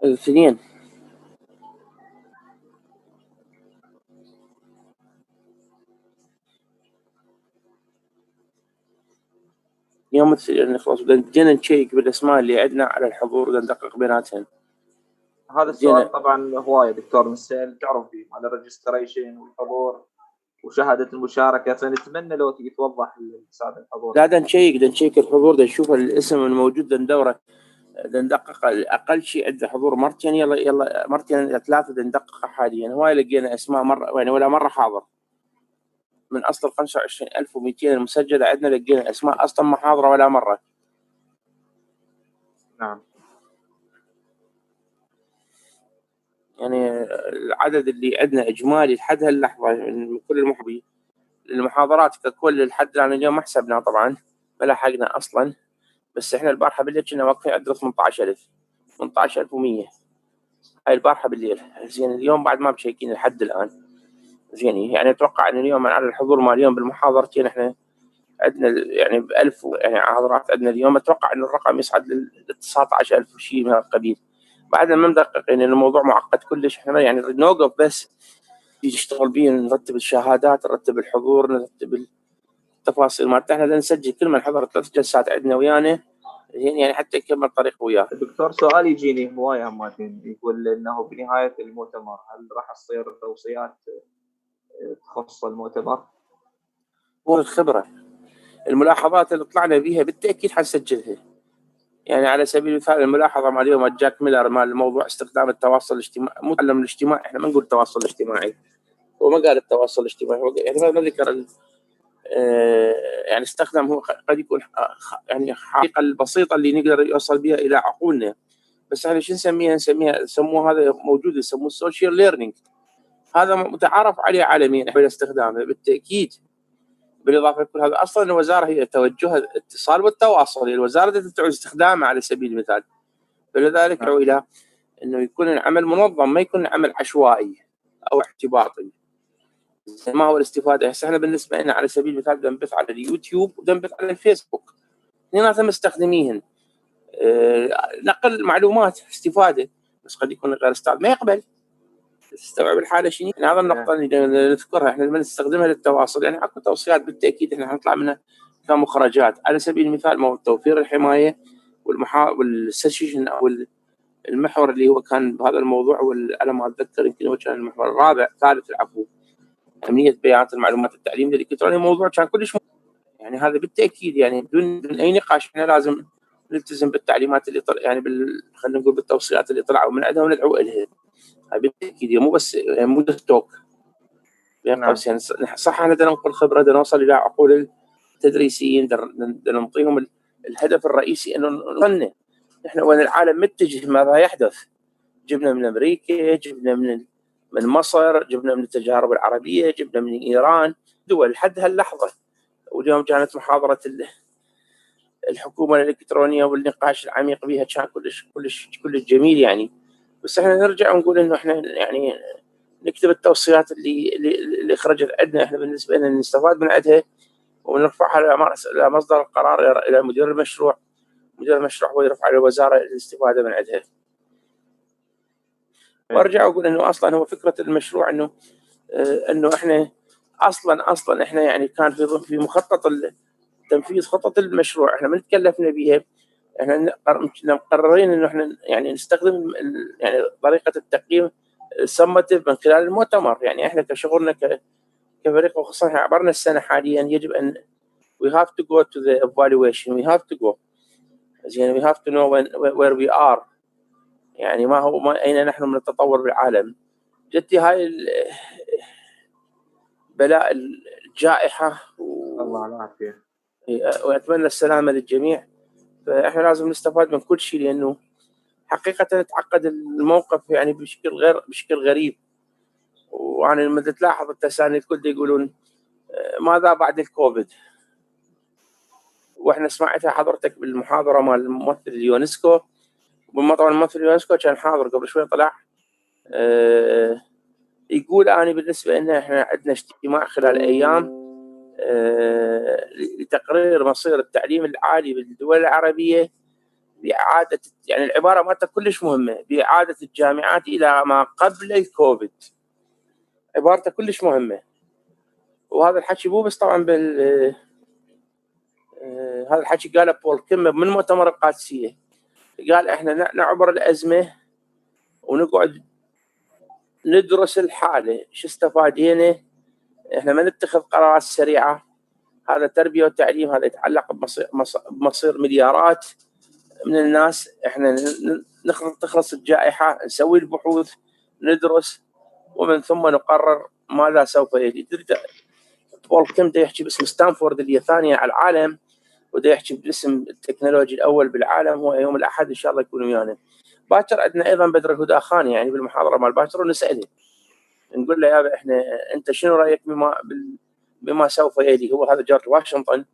الاثنين. يوم نخلص بدنا نشيك بالاسماء اللي عندنا على الحضور وندقق بيناتهم. هذا السؤال طبعا هوايه دكتور نسال تعرف فيه على الريجستريشن والحضور وشهاده المشاركه، فنتمنى لو تيجي توضح للساده الحضور. لا نشيك الحضور، نشوف الاسم الموجود، ندوره، ندقق اقل شيء عنده حضور مرتين، يلا مرتين ثلاثه ندققها حاليا. هواي لقينا اسماء مره يعني ولا مره حاضر من اصل 25200 المسجله عندنا، لقينا اسماء اصلا ما حاضره ولا مره. نعم. يعني العدد اللي عندنا اجمالي لحد هاللحظه من كل المحاضرات ككل لحد الان اليوم ما حسبناها طبعا، ما لحقنا اصلا، بس احنا البارحه بالليل كنا واقفين عندنا 18100 هاي البارحه بالليل. زين اليوم بعد ما مشيكين لحد الان. زين يعني اتوقع ان اليوم على الحضور مال اليوم بالمحاضرتين احنا عندنا يعني ب1000 يعني حاضرات عندنا اليوم، اتوقع ان الرقم يصعد ل 19,000 شيء من القبيل. بعدنا ما مدققين، يعني الموضوع معقد كلش. احنا يعني نوقف بس نشتغل بيه، نرتب الشهادات، نرتب الحضور، نرتب التفاصيل مالته. احنا نسجل كل من حضر 3 جلسات عندنا ويانا يعني حتى يكمل طريقه وياه. دكتور سؤال يجيني هواية هماتين، يقول انه بنهاية المؤتمر هل راح تصير توصيات تخص المؤتمر؟ هو الخبرة، الملاحظات اللي طلعنا بيها بالتأكيد حنسجلها. يعني على سبيل المثال الملاحظة مال اليوم جاك ميلر مال موضوع استخدام التواصل الاجتماعي، مو تعلم الاجتماعي، احنا ما نقول التواصل الاجتماعي، هو ما قال التواصل الاجتماعي، هو يعني ما ذكر يعني استخدم، هو قد يكون يعني الحقيقة البسيطة اللي نقدر يوصل بها إلى عقولنا. بس احنا شو نسميها نسموه هذا موجود، يسموه السوشيال ليرنينج، هذا متعارف عليه عالميا قبل استخدامه بالتأكيد. بالإضافة لكل هذا أصلا الوزارة هي توجهها الاتصال والتواصل، هي الوزارة تدعو استخدامه على سبيل المثال، فلذلك يدعو إلى إنه يكون العمل منظم، ما يكون عمل عشوائي أو احتباطي. ما هو الاستفادة؟ هسه احنا بالنسبة لنا على سبيل المثال بنبث على اليوتيوب وبنبث على الفيسبوك، اثنيناتهم مستخدمين نقل معلومات استفادة، بس قد يكون غير استاذ ما يقبل تستوعب الحالة شنو. يعني هذا النقطة اللي نذكرها، احنا لما نستخدمها للتواصل يعني اكو توصيات بالتأكيد احنا حنطلع منها كمخرجات. على سبيل المثال توفير الحماية والسيشن او المحور اللي هو كان بهذا الموضوع، وانا ما اتذكر يمكن هو كان المحور الرابع ثالث العفو، أهمية بيانات المعلومات التعليم الالكتروني، موضوع كان كلش يعني هذا بالتأكيد يعني بدون أي نقاش احنا لازم نلتزم بالتعليمات اللي يعني خلينا نقول بالتوصيات اللي طلعوا من عندها وندعو إلها. هاي بالتأكيد مو بس مو توك بين قوسين. صح احنا بدنا ننقل خبرة، بدنا نوصل إلى عقول التدريسيين، بدنا نعطيهم الهدف الرئيسي إنه نظن احنا وين العالم متجه، ماذا يحدث. جبنا من أمريكا، جبنا من مصر، جبنا من التجارب العربية، جبنا من إيران، دول لحد هاللحظة. واليوم كانت محاضرة الحكومة الالكترونية والنقاش العميق بها كان كلش جميل يعني. بس احنا نرجع ونقول انه احنا يعني نكتب التوصيات اللي خرجت عندنا، احنا بالنسبة لنا نستفاد من عندها ونرفعها الى مصدر القرار، الى مدير المشروع. مدير المشروع هو يرفع على الوزارة الاستفادة من عندها. وارجع واقول انه اصلا هو فكرة المشروع انه احنا اصلا احنا يعني كان في مخطط تنفيذ خطط المشروع، احنا ما تكلفنا بها، احنا مقررين انه احنا يعني نستخدم يعني طريقه التقييم السمتيف من خلال المؤتمر. يعني احنا كشغلنا كفريق، وخصوصا احنا عبرنا السنه حاليا، يجب ان we have to go to the evaluation, we have to go يعني we have to know where we are، يعني اين نحن من التطور بالعالم. جدي هاي بلاء الجائحه الله العافيه، واتمنى السلامه للجميع. فاحنا لازم نستفاد من كل شيء، لانه حقيقه تعقد الموقف يعني بشكل غريب. وانا لما تلاحظ التساني الكل يقولون ماذا بعد الكوفيد، واحنا سمعتها حضرتك بالمحاضره مال ممثل اليونسكو، طبعا ممثل اليونسكو كان حاضر قبل شوي طلع يقول انا بالنسبه لنا احنا عندنا اجتماع خلال ايام لتقرير مصير التعليم العالي بالدول العربيه بإعادة، يعني العبارة مالته كلش مهمة، بإعادة الجامعات إلى ما قبل الكوفيد. عبارته كلش مهمة. وهذا الحكي مو بس طبعا هذا الحكي قاله بول كيم من مؤتمر القادسية، قال احنا نعبر الأزمة ونقعد ندرس الحالة، شو استفادينا، احنا ما نتخذ قرارات سريعة. هذا تربية وتعليم، هذا يتعلق بمصير مليارات من الناس. احنا تخلص الجائحة، نسوي البحوث، ندرس، ومن ثم نقرر ماذا سوف يجري. بول كيم دا يحكي باسم ستانفورد اللي هي ثانية على العالم، ودا يحكي باسم التكنولوجي الأول بالعالم. هو يوم الأحد إن شاء الله يكون ويانا. باكر عندنا أيضا بدر الهدى خان يعني بالمحاضرة مال باكر، ونسأله نقول له يا احنا أنت شنو رأيك بما سوف يجري. هو هذا جورج واشنطن،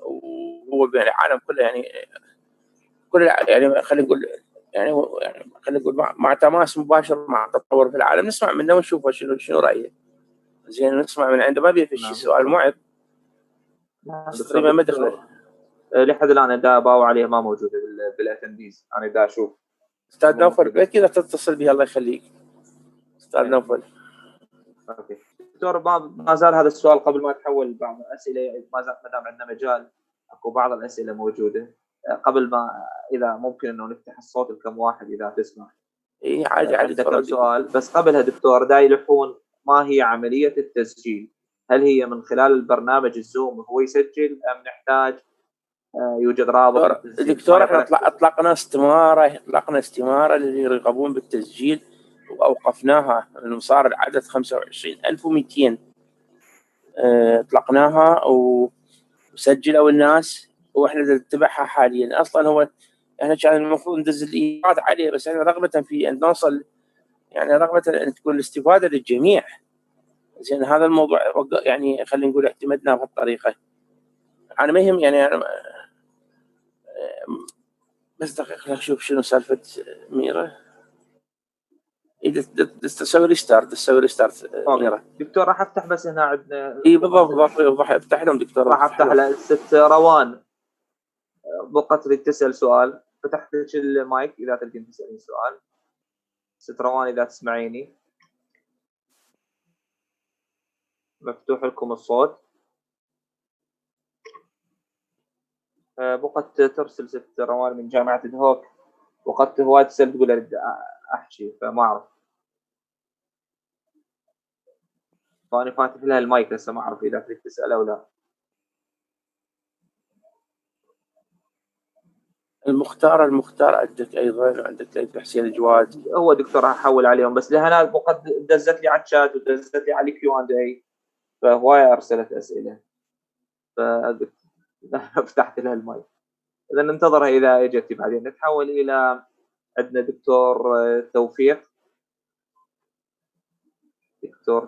وهو بين العالم كله يعني كل يعني خلينا نقول مع تماس مباشر مع التطور في العالم. نسمع منه ونشوفه شنو رأيه. زين نسمع من عنده، ما بيفي شيء سؤال معب. تقريبا ما دخلت لحد الان دا باو عليه ما موجوده بالاتنديز. انا دا اشوف استاذ نوفل كذا تتصل به الله يخليك استاذ نوفل. اوكي دكتور، ما زال هذا السؤال قبل ما تحول بعض الاسئله، ما دام عندنا مجال اكو بعض الاسئله موجوده قبل ما، اذا ممكن انه نفتح الصوت لكم واحد اذا تسمح. اي عادي عندك كم سؤال بس قبلها دكتور دا يلحون ما هي عمليه التسجيل؟ هل هي من خلال البرنامج الزوم هو يسجل ام نحتاج يوجد رابط؟ دكتور احنا اطلقنا استماره للي يرغبون بالتسجيل واوقفناها لانه صار العدد 25200 اطلقناها وسجلوا الناس واحنا نتبعها حاليا. اصلا هو احنا كان المفروض ندز الايراد عليه بس احنا رغبه في ان نوصل، يعني رغبه ان تكون الاستفاده للجميع. زين هذا الموضوع يعني خلينا نقول اعتمدنا بهالطريقه. انا ما يهم يعني انا بس دقيقه خلينا نشوف شنو سالفه ميرا. اذا تسوي ريستارت ميرا. دكتور راح افتح بس هنا عندنا اي بالضبط افتح لهم دكتور. راح افتح لست روان بقى تريد تسال سؤال. فتحت لك المايك اذا تريدين تسالين سؤال. ست روان اذا تسمعيني مفتوح لكم الصوت. بقت ترسل ست روان من جامعة دهوك وقد هواي تسأل تقول أريد أحكي فما أعرف، فأنا فاتح لها المايك هسه ما أعرف إذا تريد تسأل أو لا. المختار عندك أيضا، عندك حسين الجواد. هو دكتور راح أحول عليهم بس لهنا وقد دزت لي على الشات ودزت لي على Q&A فهواي أرسلت أسئلة فتحت لها المايك. إذا ننتظرها إذا إجت بعدين. نتحول إلى عندنا دكتور توفيق. دكتور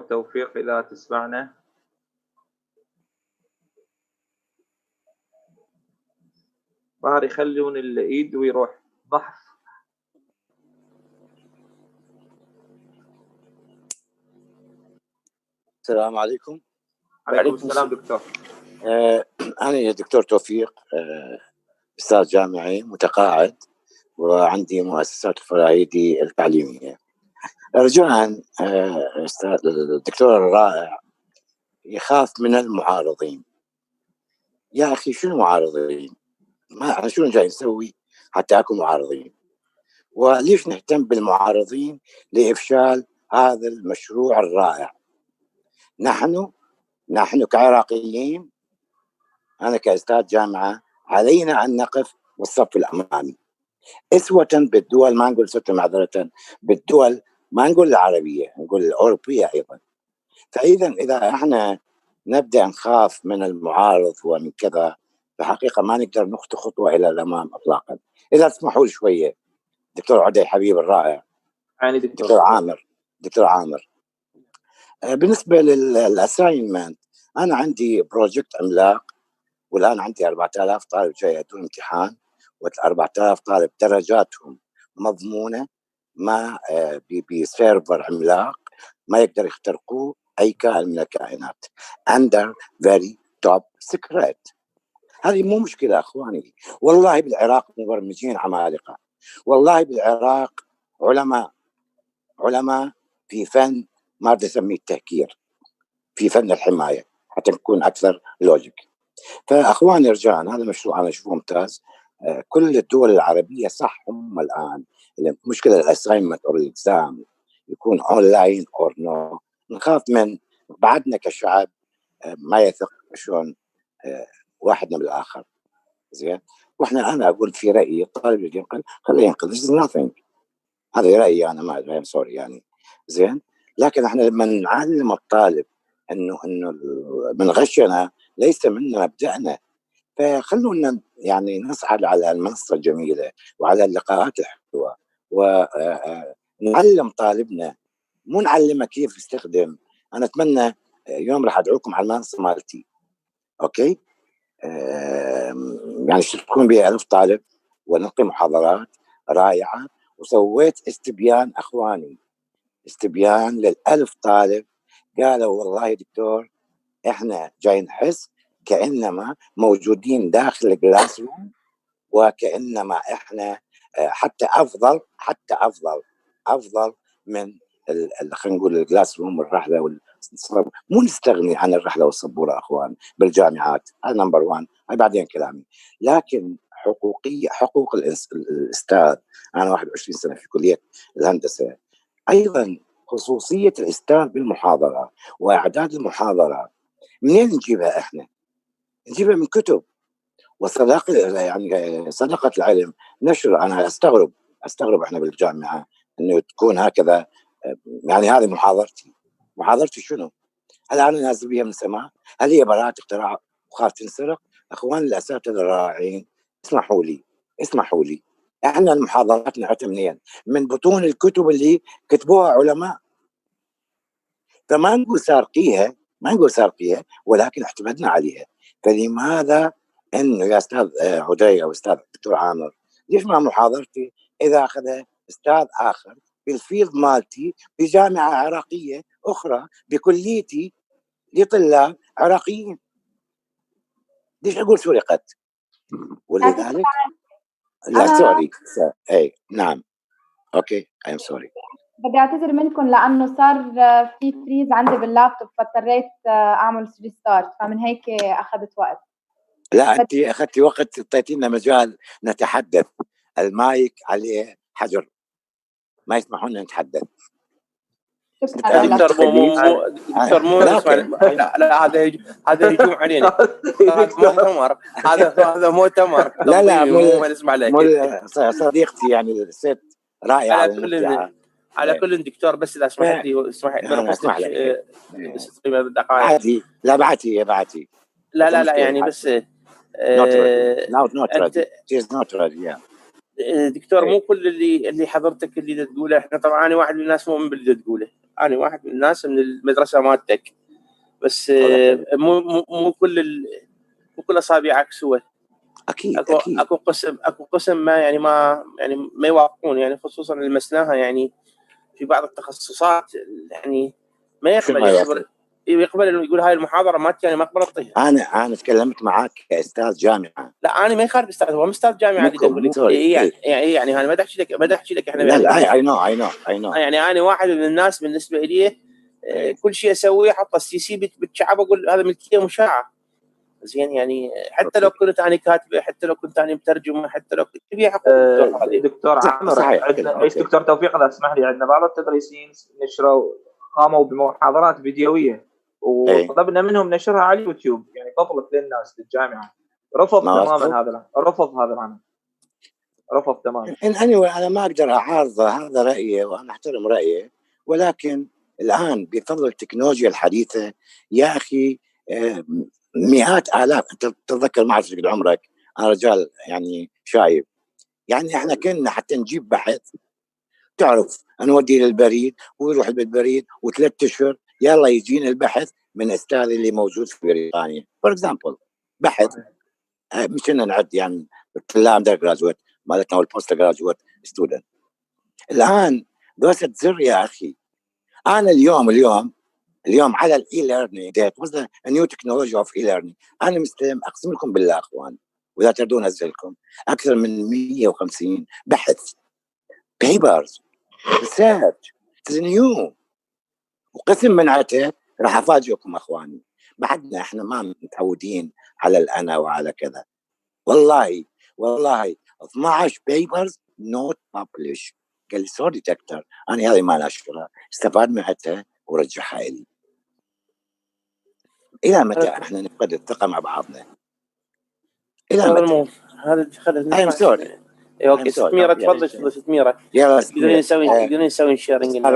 توفيق إذا تسمعنا. ظهر يخلون الإيد ويروح بحث. السلام عليكم. عليكم السلام دكتور. أنا دكتور توفيق، أستاذ جامعي متقاعد وعندي مؤسسات الفرايدي التعليمية. رجاء الدكتور الرائع يخاف من المعارضين. يا أخي شنو معارضين؟ أنا شنو جاي نسوي حتى أكون معارضين؟ وليش نهتم بالمعارضين لإفشال هذا المشروع الرائع؟ نحن كعراقيين، أنا كأستاذ جامعة علينا أن نقف بالصف الأمامي أسوة بالدول، ما نقول ستة معذرة، بالدول ما نقول العربية نقول الأوروبية أيضا. إذا احنا نبدأ نخاف من المعارض ومن كذا فحقيقة ما نقدر نخطو خطوة إلى الأمام إطلاقا. إذا تسمحوا لي شوية دكتور عدي حبيب الرائع، يعني دكتور عامر بالنسبة للأساينمنت، أنا عندي بروجكت عملاق والآن عندي 4000 طالب جاي يدون امتحان و4000 طالب درجاتهم مضمونة، ما بسيرفر عملاق ما يقدر يخترقوه أي كائن من الكائنات under very top secret. هذه مو مشكلة أخواني، والله بالعراق مبرمجين عمالقة، والله بالعراق علماء في فن ما بدي أسميه التهكير، في فن الحماية حتى نكون أكثر لوجيك. فأخواني رجاء هذا المشروع أنا أشوفه ممتاز. كل الدول العربية صح هم الآن المشكلة الأساينمنت أو الإكزام يكون أونلاين أو نو، نخاف من بعدنا كشعب ما يثق شلون واحدنا بالآخر. زين، وإحنا أنا أقول في رأيي الطالب اللي ينقل خليه ينقل، this is nothing. هذا رأيي أنا، ما أدري سوري يعني. زين، لكن إحنا لما نعلم الطالب إنه من غشنا ليس منا مبدأنا، فخلونا يعني نصعد على المنصة الجميلة وعلى اللقاءات الحلوة ونعلم طالبنا، مو نعلمه كيف يستخدم. أنا أتمنى يوم راح أدعوكم على المنصة مالتي، أوكي؟ يعني تكون بها 1000 طالب ونلقي محاضرات رائعة وسويت استبيان اخواني، استبيان لل1000 طالب. قالوا والله يا دكتور احنا جاي نحس كانما موجودين داخل الكلاس روم، وكانما احنا حتى افضل من خلينا نقول الكلاس روم والرحله والصبور. مو نستغني عن الرحله والصبوره اخوان بالجامعات، هذا نمبر 1، هاي بعدين كلامي. لكن حقوق الاستاذ، انا 21 سنه في كليه الهندسه. ايضا خصوصيه الاستاذ بالمحاضره واعداد المحاضره، منين نجيبها احنا؟ نجيبها من كتب. وصداقه يعني صدقه العلم نشر. انا استغرب احنا بالجامعه انه تكون هكذا. يعني هذه محاضرتي شنو؟ هل انا نازل بها من السماء؟ هل هي براءة اختراع وخاف تنسرق؟ اخوان الاساتذه الرائعين، اسمحوا لي احنا المحاضرات نعتها منين؟ من بطون الكتب اللي كتبوها علماء. فما نقول سارقيها ولكن اعتمدنا عليها. فلماذا انه يا استاذ عدي او استاذ دكتور عامر، ليش ما محاضرتي اذا اخذها استاذ اخر بالفيلد مالتي بجامعه عراقيه اخرى بكليتي لطلاب عراقيين؟ ليش اقول سرقت؟ ولذلك لا سوري. اي نعم اوكي اي ام سوري. بدي اعتذر منكم لانه صار في فريز عندي باللابتوب، فاضطريت اعمل ريستارت، فمن هيك اخذت وقت. لا انت اخذتي وقت، اعطيتينا مجال نتحدث. المايك عليه حجر، ما يسمحون لنا نتحدث. دكتور مو لا هذا هجوم علينا. مؤتمر هذا مؤتمر. لا مو نسمع لك. صديقتي يعني الست رائعه على كل دكتور، بس اذا سمحت لي اسمح لك بس دقائق عادي. لا بعتي لا يعني بس not ready. دكتور مو كل اللي حضرتك اللي تقوله احنا. طبعا انا واحد من الناس مؤمن باللي تقوله، انا واحد من الناس من المدرسه مالتك، بس مو كل اصابعك سوى. اكيد اكو قسم ما يوافقون، يعني خصوصا المسناها يعني في بعض التخصصات يعني ما يقبل انه يقول هاي المحاضره مالتي انا ما اقبل اعطيها. انا تكلمت معك كاستاذ جامعه. لا انا ما يخالف استاذ، هو استاذ جامعه اللي تقول يعني انا ما احكي لك احنا. لا اي نو يعني انا واحد من الناس بالنسبه لي كل شيء اسويه احط السي سي بالشعب، اقول هذا ملكيه مشاعه زين. يعني حتى لو كنت انا كاتبه، حتى لو كنت انا مترجمه، حتى لو كنت فيها حقوق. دكتور عامر عندنا ايش دكتور توفيق اذا تسمح لي، عندنا بعض التدريسين نشروا قاموا بمحاضرات فيديويه وطلبنا منهم نشرها على اليوتيوب، يعني بابليك للناس للجامعه. رفض تماما هذا العمل، رفض تماما. انا ما اقدر اعارضه، هذا رايه وانا احترم رايه، ولكن الان بفضل التكنولوجيا الحديثه يا اخي مئات آلاف. أنت تتذكر ما أعرف قد عمرك، أنا رجال يعني شايب، يعني إحنا كنا حتى نجيب بحث تعرف نوديه للبريد ويروح بالبريد و3 أشهر يلا يجينا البحث من أستاذ اللي موجود في بريطانيا فور إكزامبل. بحث مش كنا نعد يعني الطلاب أندر جراجويت مالتنا والبوست جراجويت ستودنت. الآن دوسة زر يا أخي. أنا اليوم على الاي-ليرنينج that was the new technology of e-learning. انا مستلم اقسم لكم بالله اخوان واذا تردون انزلكم اكثر من 150 بحث papers research new. وقسم منعته راح افاجئكم اخواني، بعدنا احنا ما متعودين على الانا وعلى كذا. والله 12 papers not published. قال لي سوري دكتور انا هذه ما نشرها، استفاد منها ورجعها لي. إلى متى احنا نفقد الثقة مع بعضنا؟ إلى متى؟ هذا خلينا سوري. اوكي ستميرة تفضل ستميرة. يلا يقدرون يسوي شيرنج.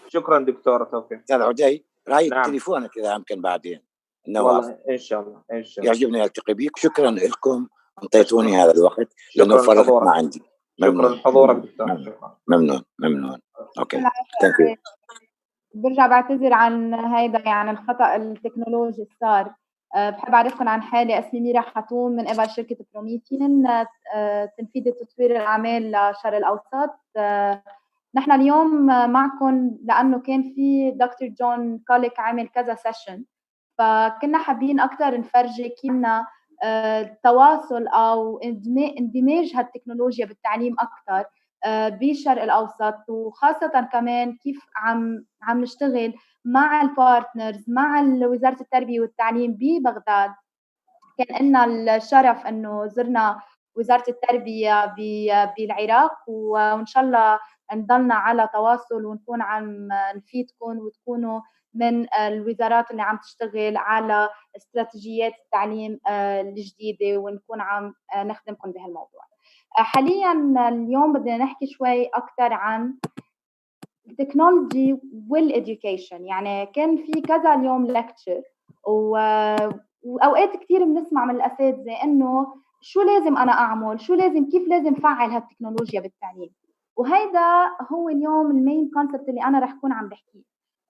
شكرا دكتور توفيق. استاذ عدي راي تليفونك اذا امكن بعدين. والله ان شاء الله يعجبني التقي بك. شكرا لكم انطيتوني هذا الوقت لانه فرغت ما عندي. شكرا لحضورك دكتور. ممنون. اوكي ثانك يو. برجع بعتذر عن هيدا يعني الخطأ التكنولوجي صار. بحب أعرفكم عن حالي. اسمي ميرا حتوم من قبل شركة بروميثيون تنفيذ تطوير الأعمال للشرق الأوسط. نحن اليوم معكم لأنه كان في دكتور جون كوليك عامل كذا سيشن، فكنا حابين أكثر نفرجي كيف التواصل أو اندماج هالتكنولوجيا بالتعليم أكثر بالشرق الأوسط، وخاصة كمان كيف عم نشتغل مع البارتنرز مع وزارة التربية والتعليم ببغداد. كان لنا الشرف إنه زرنا وزارة التربية بالعراق، وإن شاء الله نضلنا على تواصل ونكون عم نفيدكم وتكونوا من الوزارات اللي عم تشتغل على استراتيجيات التعليم الجديدة، ونكون عم نخدمكم بهالموضوع. حاليا اليوم بدنا نحكي شوي أكثر عن التكنولوجي والإديوكيشن. يعني كان في كذا اليوم لكتشر، وأوقات كثير بنسمع من الأساتذة إنه شو لازم أنا أعمل، كيف لازم فعل هالتكنولوجيا بالتعليم. وهيدا هو اليوم المين كونسبت اللي أنا رح كون عم بحكيه،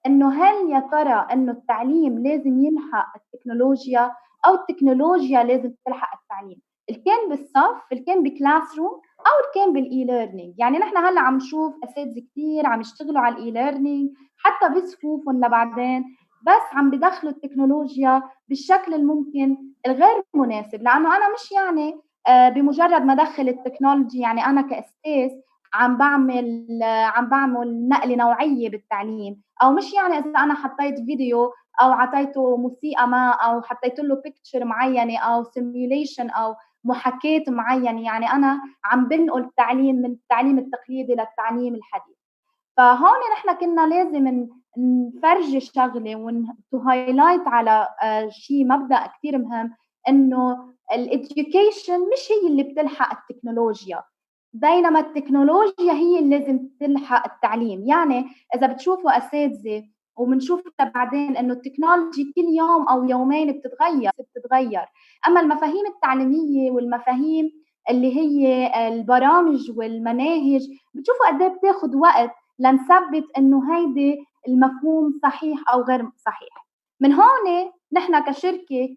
إنه هل يا ترى إنه التعليم لازم يلحق التكنولوجيا أو التكنولوجيا لازم تلحق التعليم؟ الكان بالصف، الكان بكلاس روم، أو الكان بالإي ليرنينج. يعني نحن هلا عم نشوف أساتذة كتير عم يشتغلوا على الإي ليرنينج حتى بصفوفهم لبعدين، بس عم بدخلوا التكنولوجيا بالشكل الممكن الغير مناسب. لأنه أنا مش يعني بمجرد ما أدخل التكنولوجي يعني أنا كأستاذ عم بعمل نقلة نوعية بالتعليم، أو مش يعني إذا أنا حطيت فيديو أو عطيته موسيقى ما أو حطيت له بيكتشر معينة أو سيميوليشن أو محاكاة معينة، يعني أنا عم بنقل التعليم من التعليم التقليدي للتعليم الحديث. فهون نحن كنا لازم نفرجي شغلة ونهايلايت على شيء مبدأ كتير مهم، إنه الإديوكيشن مش هي اللي بتلحق التكنولوجيا، بينما التكنولوجيا هي اللي لازم تلحق التعليم. يعني إذا بتشوفوا أساتذة وبنشوف بعدين إنه التكنولوجي كل يوم أو يومين بتتغير، أما المفاهيم التعليمية والمفاهيم اللي هي البرامج والمناهج بتشوفوا قد ايه بتاخد وقت لنثبت إنه هيدي المفهوم صحيح أو غير صحيح. من هون نحن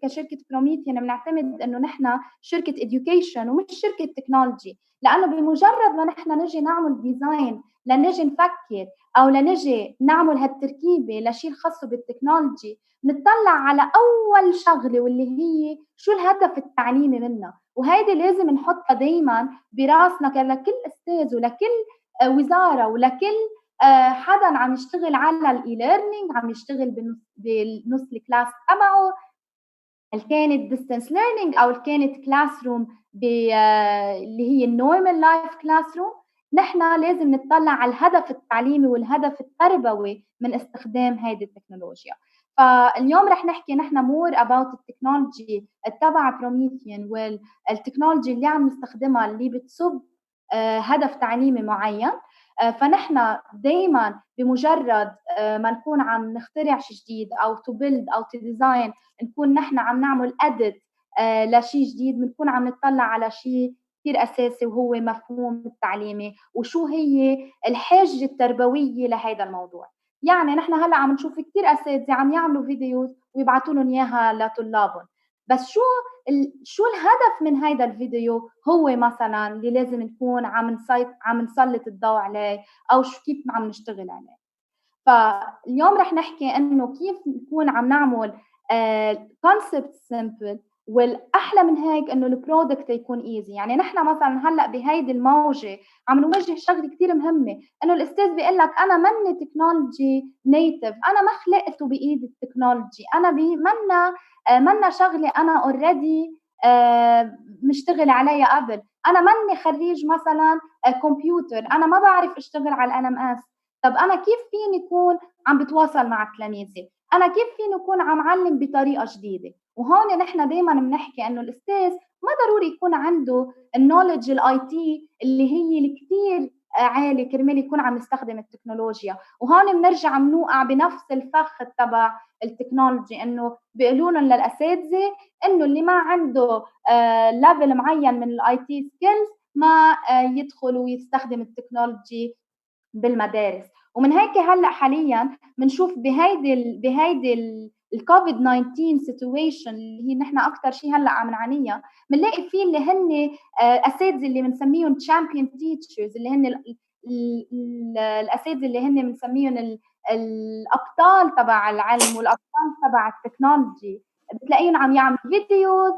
كشركة بروميثيون بنعتمد إنه نحن شركة education ومش شركة تكنولوجي، لأنه بمجرد ما نحن نجي نعمل ديزاين لنجي نفكر أو لنجي نعمل هالتركيبة لشيء خاص بالتكنولوجي، نطلع على أول شغلة واللي هي شو الهدف التعليمي منها. وهيدي لازم نحطها دايما براسنا لكل أستاذ ولكل وزارة ولكل حدا عم يشتغل على الاي ليرنينج، عم يشتغل بالنص الكلاس تبعه، كانت ديستانس ليرنينج او كانت كلاس روم اللي هي النورمال لايف كلاس روم. نحن لازم نطلع على الهدف التعليمي والهدف التربوي من استخدام هذه التكنولوجيا. فاليوم رح نحكي نحن مور اباوت التكنولوجي تبع بروميثيون والتكنولوجي اللي عم نستخدمها اللي بتصب هدف تعليمي معين. فنحن دايما بمجرد ما نكون عم نخترع شيء جديد او تو بيلد او تو ديزاين، نكون نحن عم نعمل اديت لشيء جديد، بنكون عم نطلع على شيء كثير اساسي وهو مفهوم التعليمي وشو هي الحاجه التربويه لهذا الموضوع. يعني نحن هلا عم نشوف كثير اساتذه عم يعملوا فيديوز ويبعثوا لهم اياها لطلابهم، بس شو الهدف من هذا الفيديو هو مثلا اللي لازم نكون عم نسلط الضوء عليه او كيف عم نشتغل عليه. فاليوم رح نحكي انه كيف نكون عم نعمل كونسبت سيمبل، والاحلى من هيك انه البرودكت يكون ايزي. يعني نحن مثلا هلا بهيدي الموجه عم نواجه شغله كثير مهمه، انه الاستاذ بيقول لك انا مني تكنولوجي نيتف، انا ما خلقته بايد التكنولوجي، انا منا شغله انا اوريدي مشتغل عليها قبل، انا مني خريج مثلا كمبيوتر، انا ما بعرف اشتغل على الNMS. طب انا كيف فيني اكون عم بتواصل مع تلاميذي؟ انا كيف فيني اكون عم علم بطريقه جديده؟ وهون نحن دائما بنحكي انه الاستاذ ما ضروري يكون عنده النولج الاي تي اللي هي الكثير عالي كرمال يكون عم يستخدم التكنولوجيا. وهون بنرجع بنوقع بنفس الفخ تبع التكنولوجي، انه بيقولوا لنا للاساتذه انه اللي ما عنده ليفل معين من الاي تي سكيلز ما يدخل ويستخدم التكنولوجي بالمدارس. ومن هيك هلا حاليا بنشوف بهيدي الكوفيد 19 سيتويشن اللي هي نحن اكثر شيء هلا عم نعانيها، بنلاقي فيه اللي هن اساتذه اللي بنسميهم تشامبيون تيتشرز، اللي هن الاساتذه اللي هن بنسميهم الابطال تبع العلم والابطال تبع التكنولوجي، بتلاقيهم عم يعملوا فيديوز،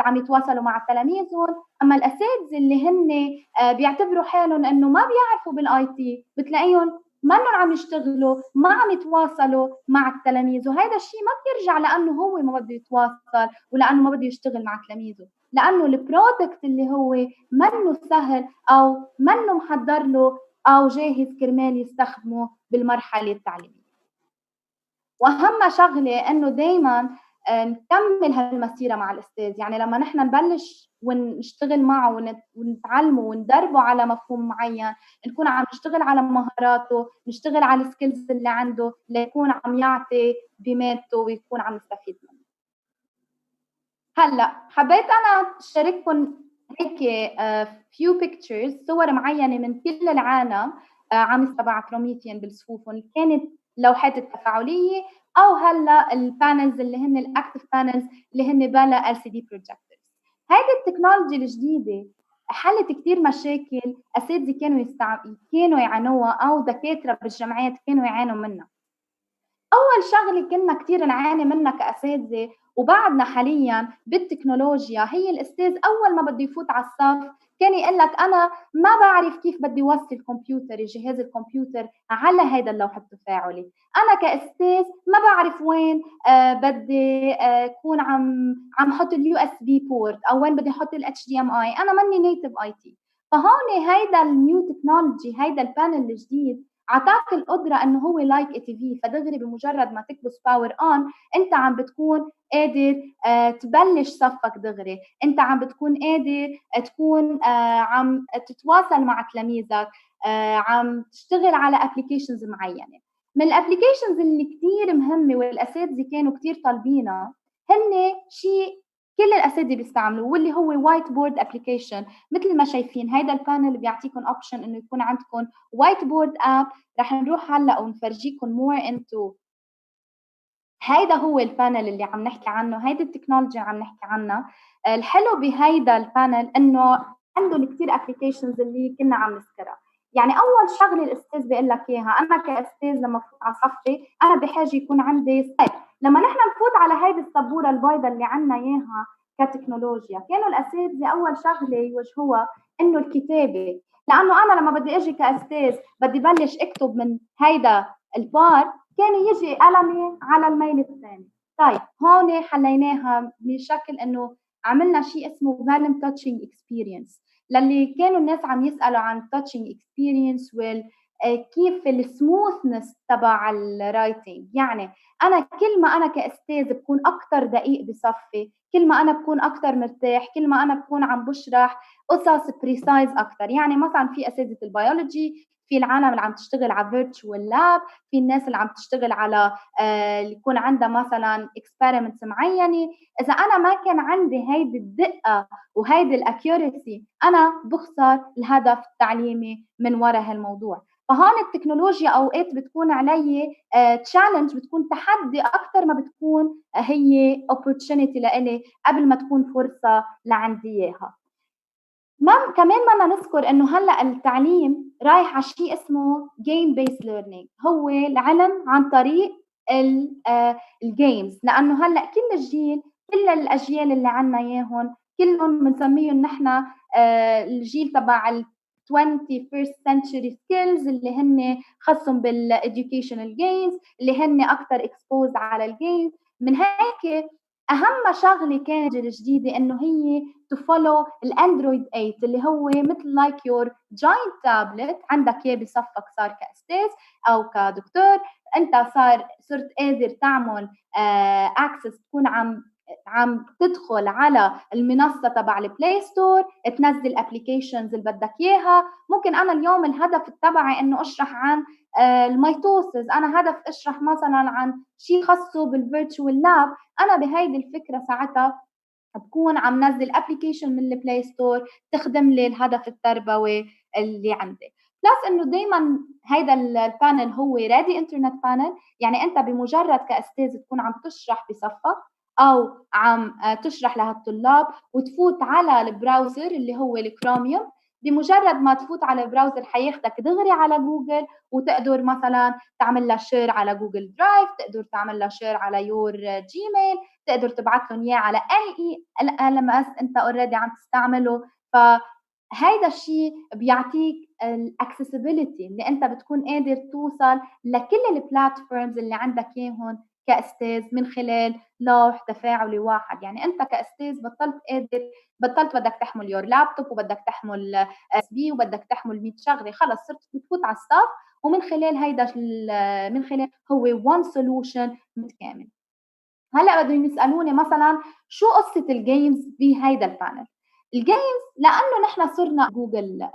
عم يتواصلوا مع تلاميذهم. اما الاساتذه اللي هن بيعتبروا حالهم انه ما بيعرفوا بالاي تي، بتلاقيهم منهم عم يشتغلوا، ما عم يتواصلوا مع التلاميذ، وهذا الشيء ما بيرجع لانه هو ما بده يتواصل ولانه ما بده يشتغل مع تلاميذه، لانه البرودكت اللي هو منه سهل او منه محضر له او جاهز كرمال يستخدمه بالمرحله التعليميه. واهم شغله انه دائما نكمل هالمسيره مع الاستاذ، يعني لما نحن نبلش ونشتغل معه ونتعلمه وندربه على مفهوم معين، نكون عم نشتغل على مهاراته، نشتغل على السكيلز اللي عنده ليكون عم يعطي بمادته ويكون عم يستفيد منه. هلا حبيت انا اشارككم هيك few pictures، صور معينه من كل العالم عم تبع بروميثيان بالصفوفهم، كانت لوحات التفاعليه او هلا البانلز اللي هن الاكتف بانلز اللي هن بلا LCD بروجيكتورز. هيدي التكنولوجيا الجديده حلت كثير مشاكل اساتذه كانوا يعانوها او دكاتره بالجامعات كانوا يعانوا منها. اول شغله كنا كثير نعاني منها كاساتذه وبعدنا حاليا بالتكنولوجيا، هي الاستاذ اول ما بده يفوت على الصف كان يقول لك انا ما بعرف كيف بدي وصل جهاز الكمبيوتر على هذا اللوح التفاعلي، انا كاستاذ ما بعرف وين بدي اكون عم حط اليو اس بي بورت او وين بدي احط الاتش دي ام اي، انا ماني نيتيف اي تي. فهون هيدا النيو تكنولوجي، هيدا البانل الجديد عطاك القدره انه هو لايك اي تي في، فدغري بمجرد ما تكبس باور اون انت عم بتكون قادر تبلش صفك دغري، انت عم بتكون قادر تكون عم تتواصل مع تلاميذك، عم تشتغل على ابلكيشنز معينه. من الابلكيشنز اللي كثير مهمه والاساتذه كانوا كثير طالبينها هن شيء كل الاساتذه بيستعملوه، واللي هو وايت بورد ابلكيشن. مثل ما شايفين هيدا البانل بيعطيكم اوبشن انه يكون عندكم وايت بورد اب، رح نروح هلا ونفرجيكم مور انتو. هيدا هو البانل اللي عم نحكي عنه، هيدا التكنولوجيا عم نحكي عنها. الحلو بهيدا البانل انه عنده كثير ابلكيشنز اللي كنا عم نذكرها. يعني اول شغله الاستاذ بيقول لك اياها، انا كاستاذ لما افوت على صفي انا بحاجه يكون عندي سلايد. لما نحن نفوت على هيدي السبوره البيضاء اللي عندنا اياها كتكنولوجيا، كانوا الاساتذه اول شغله يوجهوها انه الكتابه، لانه انا لما بدي اجي كاستاذ بدي بلش اكتب من هيدا البار كان يجي قلمي على الميل الثاني. طيب هون حليناها بشكل انه عملنا شيء اسمه فالم تاتشنج اكسبيرينس، للي كانوا الناس عم يسالوا عن تاتشنج اكسبيرينس كيف السموثنس تبع الرايتنج. يعني انا كل ما انا كاستاذ بكون اكثر دقيق بصفي، كل ما انا بكون اكثر مرتاح، كل ما انا بكون عم بشرح قصص بريسايز اكثر. يعني مثلا في اساتذه البيولوجي، في العالم اللي عم تشتغل على فيرتشوال لاب، في الناس اللي عم تشتغل على يكون عندها مثلا اكسبيرمنتس معينه. اذا انا ما كان عندي هيدي الدقه وهيدي الاكيورسي انا بخسر الهدف التعليمي من وراء هالموضوع. فهون التكنولوجيا اوقات بتكون علي تشالنج، بتكون تحدي اكثر ما بتكون هي opportunity لإلي قبل ما تكون فرصه لعندي اياها. كمان بدنا نذكر انه هلا التعليم رايح على شيء اسمه جيم بيس ليرنينج، هو العلم عن طريق الجيمز، لانه هلا كل الاجيال اللي عنا اياهم كلهم بنسميهم نحن الجيل تبع ال 21st century skills، اللي هن خاصهم بالeducational games، اللي هن اكثر exposed على الجيمز. من هيك اهم شغله كانت الجديده انه هي to follow الاندرويد 8 اللي هو مثل like your giant tablet عندك اياه بصفك صار كاستاذ او كدكتور، انت صرت قادر تعمل access، تكون عم تدخل على المنصه تبع البلاي ستور تنزل ابلكيشنز اللي بدك اياها. ممكن انا اليوم الهدف تبعي انه اشرح عن الميتوسيس، انا هدف اشرح مثلا عن شيء خاصه بالفيرتشوال لاب، انا بهيدي الفكره ساعتها بكون عم نزل ابلكيشن من البلاي ستور تخدم لي الهدف التربوي اللي عندي. بلس انه دائما هيدا البانل هو ريدي انترنت بانل، يعني انت بمجرد كاستاذ تكون عم تشرح بصفك او عم تشرح لهالطلاب وتفوت على البراوزر اللي هو الكروميوم، بمجرد ما تفوت على البراوزر حياخدك دغري على جوجل، وتقدر مثلا تعمل لها شير على جوجل درايف، تقدر تعمل لها شير على يور جيميل، تقدر تبعث لهم اياه على اي LMS انت اوريدي عم تستعمله. فهيدا الشيء بيعطيك الاكسسبيليتي اللي انت بتكون قادر توصل لكل البلاتفورمز اللي عندك اياهم كاستاذ من خلال لوح تفاعلي واحد. يعني انت كاستاذ بطلت بدك تحمل يور لابتوب وبدك تحمل USB وبدك تحمل 100 شغله، خلص صرت بتفوت على الصف ومن خلال من خلال هو وان سولوشن متكامل. هلا بدهم يسالوني مثلا شو قصه الجيمز بهيدا البانل؟ الجيمز لانه نحن صرنا جوجل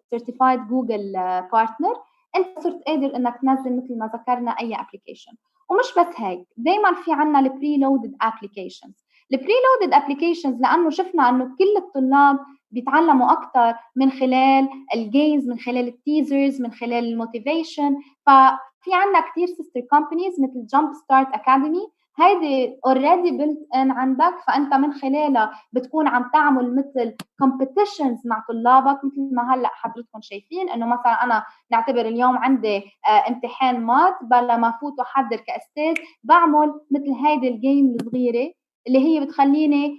سيرتيفايد جوجل بارتنر، انت صرت قادر انك تنزل مثل ما ذكرنا اي ابلكيشن. ومش بس هيك، دائما في عنا البري لودد ابلكيشنز. البري لودد ابلكيشنز لانه شفنا انه كل الطلاب بيتعلموا اكثر من خلال الجيمز، من خلال التيزرز، من خلال الموتيفيشن. ففي عنا كثير سيستر كومبانيز مثل جامب ستارت اكاديمي، هيدي اوريدي بيلت ان عندك، فانت من خلالها بتكون عم تعمل مثل كومبيتيشنز مع طلابك. مثل ما هلا حضرتكم شايفين انه مثلا انا نعتبر اليوم عندي امتحان مات، بلا ما فوت واحضر كاستاذ بعمل مثل هيدي الجيم الصغيره اللي هي بتخليني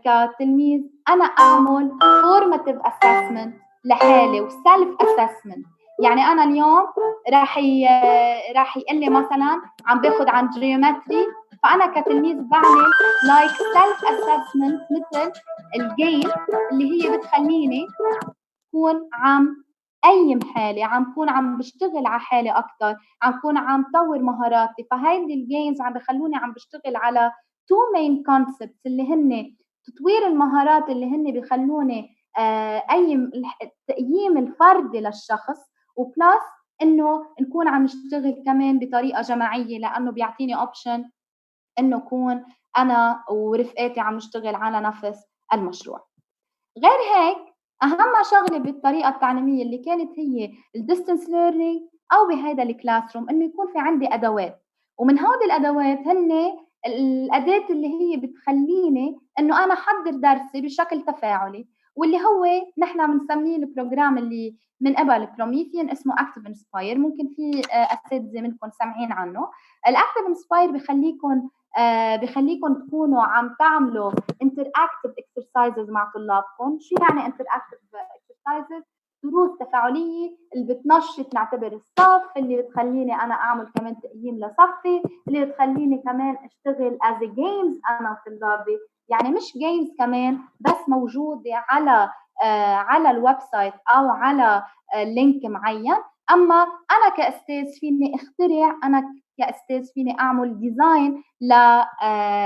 كتلميذ انا اعمل فورماتيف اسسمنت لحالي وسيلف اسسمنت. يعني انا اليوم راح يقول لي مثلا عم باخذ عن جيومتري، فانا كتلميذ بعمل لايك سيلف اسسمنت مثل الجيم اللي هي بتخليني اكون عم قيم حالي، عم كون عم بشتغل على حالي اكثر، عم كون عم طور مهاراتي. فهيدي الجيمز عم بخلوني عم بشتغل على تو مين كونسبتس اللي هن تطوير المهارات اللي هن بخلوني التقييم الفردي للشخص، وبلس انه نكون عم نشتغل كمان بطريقه جماعيه لانه بيعطيني اوبشن انه اكون انا ورفقاتي عم نشتغل على نفس المشروع. غير هيك اهم شغله بالطريقه التعليميه اللي كانت هي الديستنس ليرنينج او بهيدا الكلاس روم انه يكون في عندي ادوات، ومن هودي الادوات هن الاداه اللي هي بتخليني انه انا احضر درسي بشكل تفاعلي، واللي هو نحن بنسميه البروجرام اللي من قبل بروميثيان اسمه اكتيف انسباير. ممكن في اساتذه منكم سامعين عنه. الاكتيف انسباير بخليكم تكونوا عم تعملوا interactive exercises مع طلابكم. شو يعني interactive exercises؟ دروس تفاعلية اللي بتنشط نعتبر الصف، اللي بتخليني أنا أعمل كمان تقييم لصفي، اللي بتخليني كمان أشتغل as a games أنا وطلابي. يعني مش games كمان بس موجودة على الويب سايت أو على لينك معين، أما أنا كأستاذ فيني اخترع، أنا كأستاذ فيني أعمل ديزاين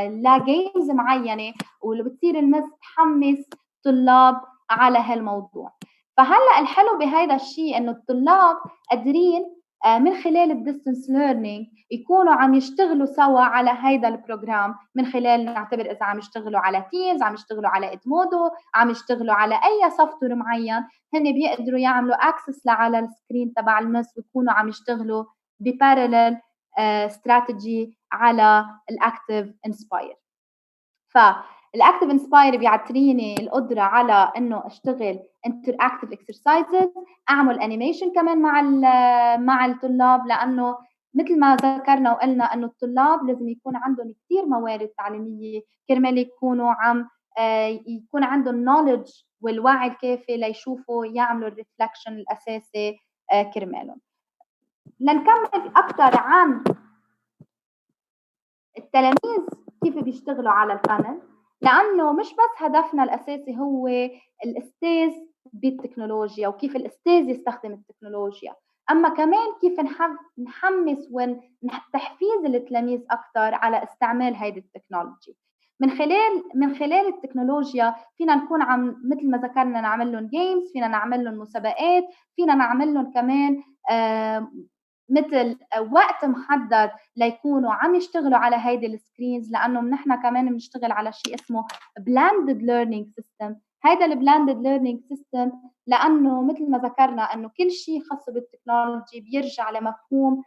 لجيمز معينة، واللي بتصير المس تحمس طلاب على هالموضوع. فهلا الحلو بهذا الشيء انه الطلاب قادرين من خلال الديستنس ليرنينج يكونوا عم يشتغلوا سوا على هيدا البروجرام، من خلال نعتبر اذا عم يشتغلوا على تيمز، عم يشتغلوا على ادمودو، عم يشتغلوا على اي سوفت وير معين، هن بيقدروا يعملوا اكسس على السكرين تبع المس ويكونوا عم يشتغلوا ببارلل استراتيجي على الاكتيف انسباير. فالاكتيف انسباير بيعطيني القدره على انه اشتغل انتراكتيف اكسرسايزز، اعمل انيميشن كمان مع الطلاب، لانه مثل ما ذكرنا وقلنا انه الطلاب لازم يكون عندهم كثير موارد تعليميه كرمال يكونوا يكون عندهم نوليدج والوعي الكافي ليشوفوا يعملوا الريفلكشن الاساسي كرمالهم. لنكمل اكثر عن التلاميذ كيف بيشتغلوا على البانل، لأنه مش بس هدفنا الأساسي هو الأستاذ بالتكنولوجيا وكيف الأستاذ يستخدم التكنولوجيا، أما كمان كيف نحمس وتحفيز التلاميذ أكثر على استعمال هيدي التكنولوجي. من خلال التكنولوجيا فينا نكون عم مثل ما ذكرنا نعمل لهم جيمز، فينا نعمل لهم مسابقات، فينا نعمل لهم كمان مثل وقت محدد ليكونوا عم يشتغلوا على هيدي السكرينز، لانه نحن كمان بنشتغل على شيء اسمه blended learning system، هذا البلاندد ليرنينج سيستم، لانه مثل ما ذكرنا انه كل شيء خاص بالتكنولوجي بيرجع لمفهوم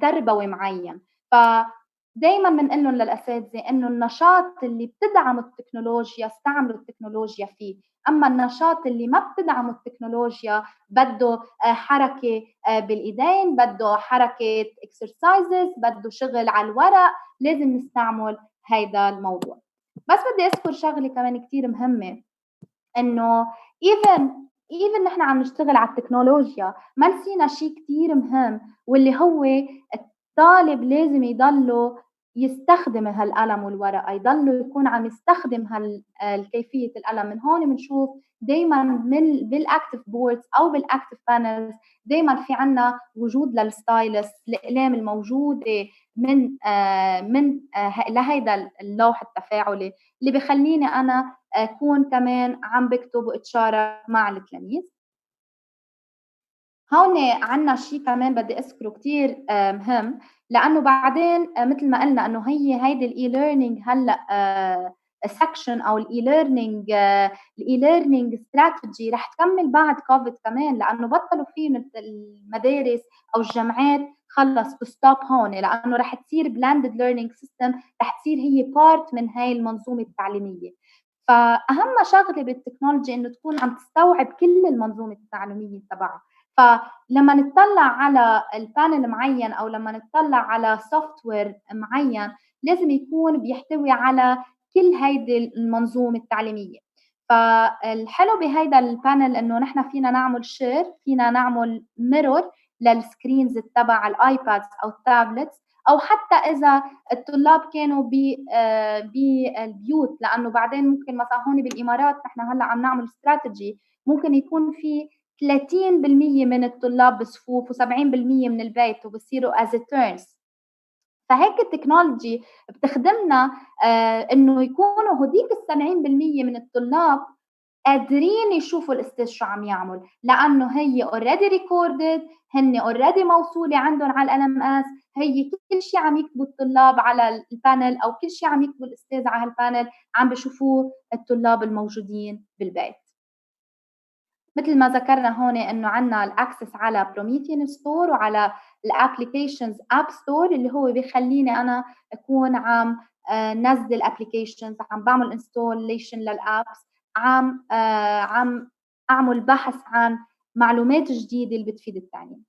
تربوي معين. فدايما بنقول لهم للاساتذه انه النشاط اللي بتدعم التكنولوجيا استعملوا التكنولوجيا فيه، اما النشاط اللي ما بتدعم التكنولوجيا بده حركه بالايدين، بده حركه اكسرسايزز، بده شغل على الورق، لازم نستعمل هيدا الموضوع. بس بدي اذكر شغله كمان كتير مهمه، انه even نحن عم نشتغل على التكنولوجيا ما نسينا شيء كتير مهم، واللي هو الطالب لازم يضله يستخدم هالقلم والورقه، يضله يكون عم يستخدم كيفيه القلم. من هون بنشوف دائما بالاكتف بوردز او بالاكتف بانلز دائما في عنا وجود للستايلس، الاقلام الموجوده من لهيدا اللوح التفاعلي اللي بخليني انا اكون كمان عم بكتب واتشارك مع التلاميذ. هون عنا شيء كمان بدي اذكره كتير مهم، لانه بعدين مثل ما قلنا انه هيدي الاي ليرنينج هلا سكشن او الاي ليرنينج استراتيجي رح تكمل بعد كوفيد كمان، لانه بطلوا فيه المدارس او الجامعات خلص تستوب هون، لانه رح تصير بلاندد ليرنينج سيستم، رح تصير هي بارت من هاي المنظومه التعليميه. فاهم شغله بالتكنولوجي انه تكون عم تستوعب كل المنظومه التعليميه تبعها. فلما نطلع على البانل معين او لما نطلع على سوفت وير معين لازم يكون بيحتوي على كل هيدي المنظومه التعليميه. فالحلو بهيدا البانل انه نحن فينا نعمل شير، فينا نعمل ميرور للسكرينز تبع الايبادز او التابلتس، او حتى اذا الطلاب كانوا بالبيوت، لانه بعدين ممكن مثلا هون بالامارات نحن هلا عم نعمل استراتيجي ممكن يكون في 30% من الطلاب بصفوف و70% من البيت وبصيروا as a turns. فهيك التكنولوجي بتخدمنا انه يكونوا هديك 70% من الطلاب قادرين يشوفوا الاستاذ شو عم يعمل، لانه هي اوريدي ريكوردد، هن اوريدي موصوله عندهم على الام اس، هي كل شيء عم يكتبوا الطلاب على البانل او كل شيء عم يكتبوا الاستاذ على البانل عم بشوفوه الطلاب الموجودين بالبيت. مثل ما ذكرنا هون انه عندنا الاكسس على بروميثيان ستور وعلى الابلكيشنز اب ستور اللي هو بيخليني انا اكون عم نزل ابلكيشنز، عم بعمل انستوليشن للابس، عم اعمل بحث عن معلومات جديده اللي بتفيد التعليم.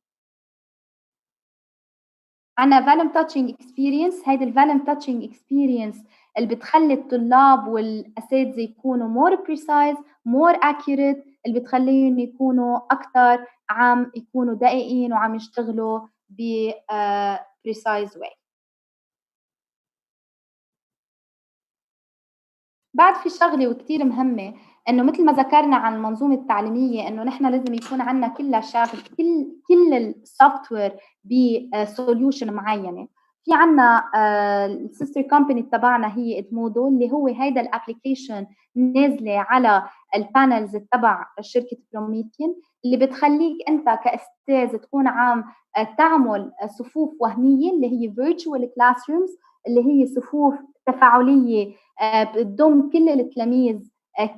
عندنا فاليوم تاتشنج اكسبيرينس، هيدي الفاليوم تاتشنج اكسبيرينس اللي بتخلي الطلاب والاساتذه يكونوا مور بريسايز مور اكيوريت، اللي بتخليهم يكونوا اكثر عم يكونوا دقيقين وعم يشتغلوا ب بريسايز واي. بعد في شغله وكثير مهمه، انه مثل ما ذكرنا عن المنظومه التعليميه انه نحن لازم يكون عندنا كلها شغل كل السوفت وير بسوليوشن معينه. في عندنا السيستر كومباني تبعنا هي ادمودو، اللي هو هيدا الابلكيشن نازله على البانلز تبع شركه بروميثيان، اللي بتخليك انت كاستاذ تكون عم تعمل صفوف وهميه اللي هي فيرتشوال كلاس رومز، اللي هي صفوف تفاعليه بتضم كل التلاميذ،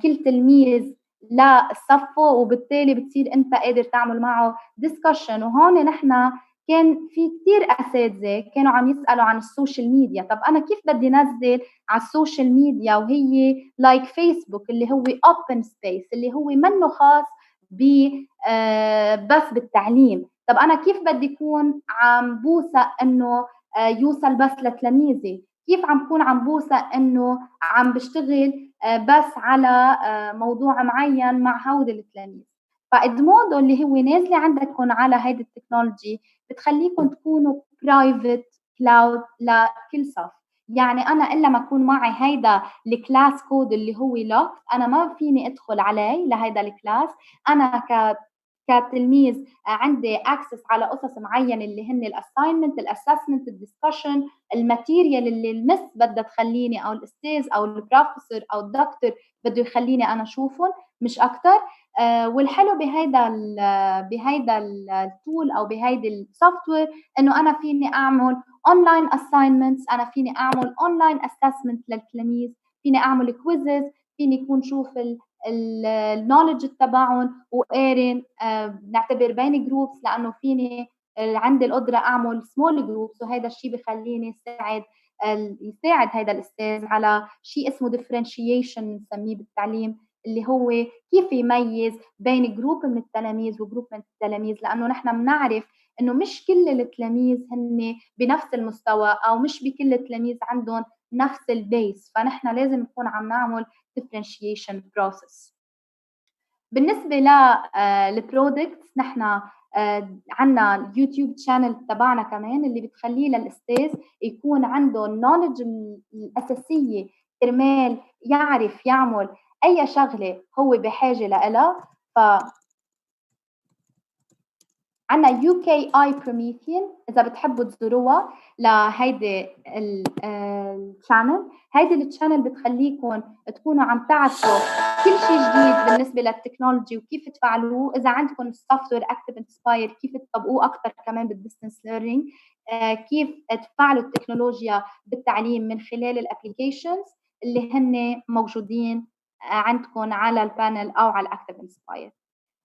كل تلميذ لصفه، وبالتالي بتصير انت قادر تعمل معه ديسكشن. وهون نحن كان في كثير اساتذه كانوا عم يسالوا عن السوشيال ميديا، طب انا كيف بدي نزل على السوشيال ميديا وهي لايك فيسبوك اللي هو اوبن سبيس اللي هو منه خاص بس بالتعليم، طب انا كيف بدي اكون عم بوثق انه يوصل بس لتلاميذي، كيف عم بكون عم بوثق انه عم بشتغل بس على موضوع معين مع هودي التلاميذ. فادمودو اللي هو نازله عندكم على هيدي التكنولوجي بتخليكم تكونوا برايفت كلاود لكل صف. يعني انا الا ما اكون معي هيدا الكلاس كود اللي هو لوك، انا ما فيني ادخل عليه لهيدا الكلاس. انا كتلميذ عندي اكسس على قصص معينه اللي هن الاساينمنت، الاسسمنت، الدسكشن، الماتيريال اللي المس بدها تخليني او الاستاذ او البروفيسور او الدكتور بده يخليني انا اشوفهم مش اكثر. والحلو بهيدا التول او بهيدي السوفت وير انه انا فيني اعمل اونلاين اساينمنتس، انا فيني اعمل اونلاين اسسمنت للتلاميذ، فيني اعمل كويزز، فيني يكون شوف النولج تبعهم وقارن. بنعتبر بين جروبس لانه فيني عندي القدره اعمل سمول جروبس، وهذا الشيء بخليني يساعد هذا الاستاذ على شيء اسمه differentiation بنسميه بالتعليم، اللي هو كيف يميز بين جروب من التلاميذ وجروب من التلاميذ، لانه نحن بنعرف انه مش كل التلاميذ هن بنفس المستوى او مش بكل التلاميذ عندهم نفس البيس، فنحن لازم نكون عم نعمل differentiation process. بالنسبة للبرودكتس نحن عنا اليوتيوب شانل تبعنا كمان اللي بتخليه للأستاذ يكون عنده النولج الأساسية كرمال يعرف يعمل أي شغلة هو بحاجة لها. ف عنا UKI Promethean إذا بتحبوا تزوروها لهيدي الشانل. هيدي الشانل بتخليكم تكونوا عم تعرفوا كل شيء جديد بالنسبة للتكنولوجي وكيف تفعلوه. إذا عندكم السوفت وير اكتف انسباير كيف تطبقوه أكثر كمان بالديستنس ليرنينج، كيف تفعلوا التكنولوجيا بالتعليم من خلال الابليكيشنز اللي هن موجودين عندكم على البانل أو على الاكتف انسباير.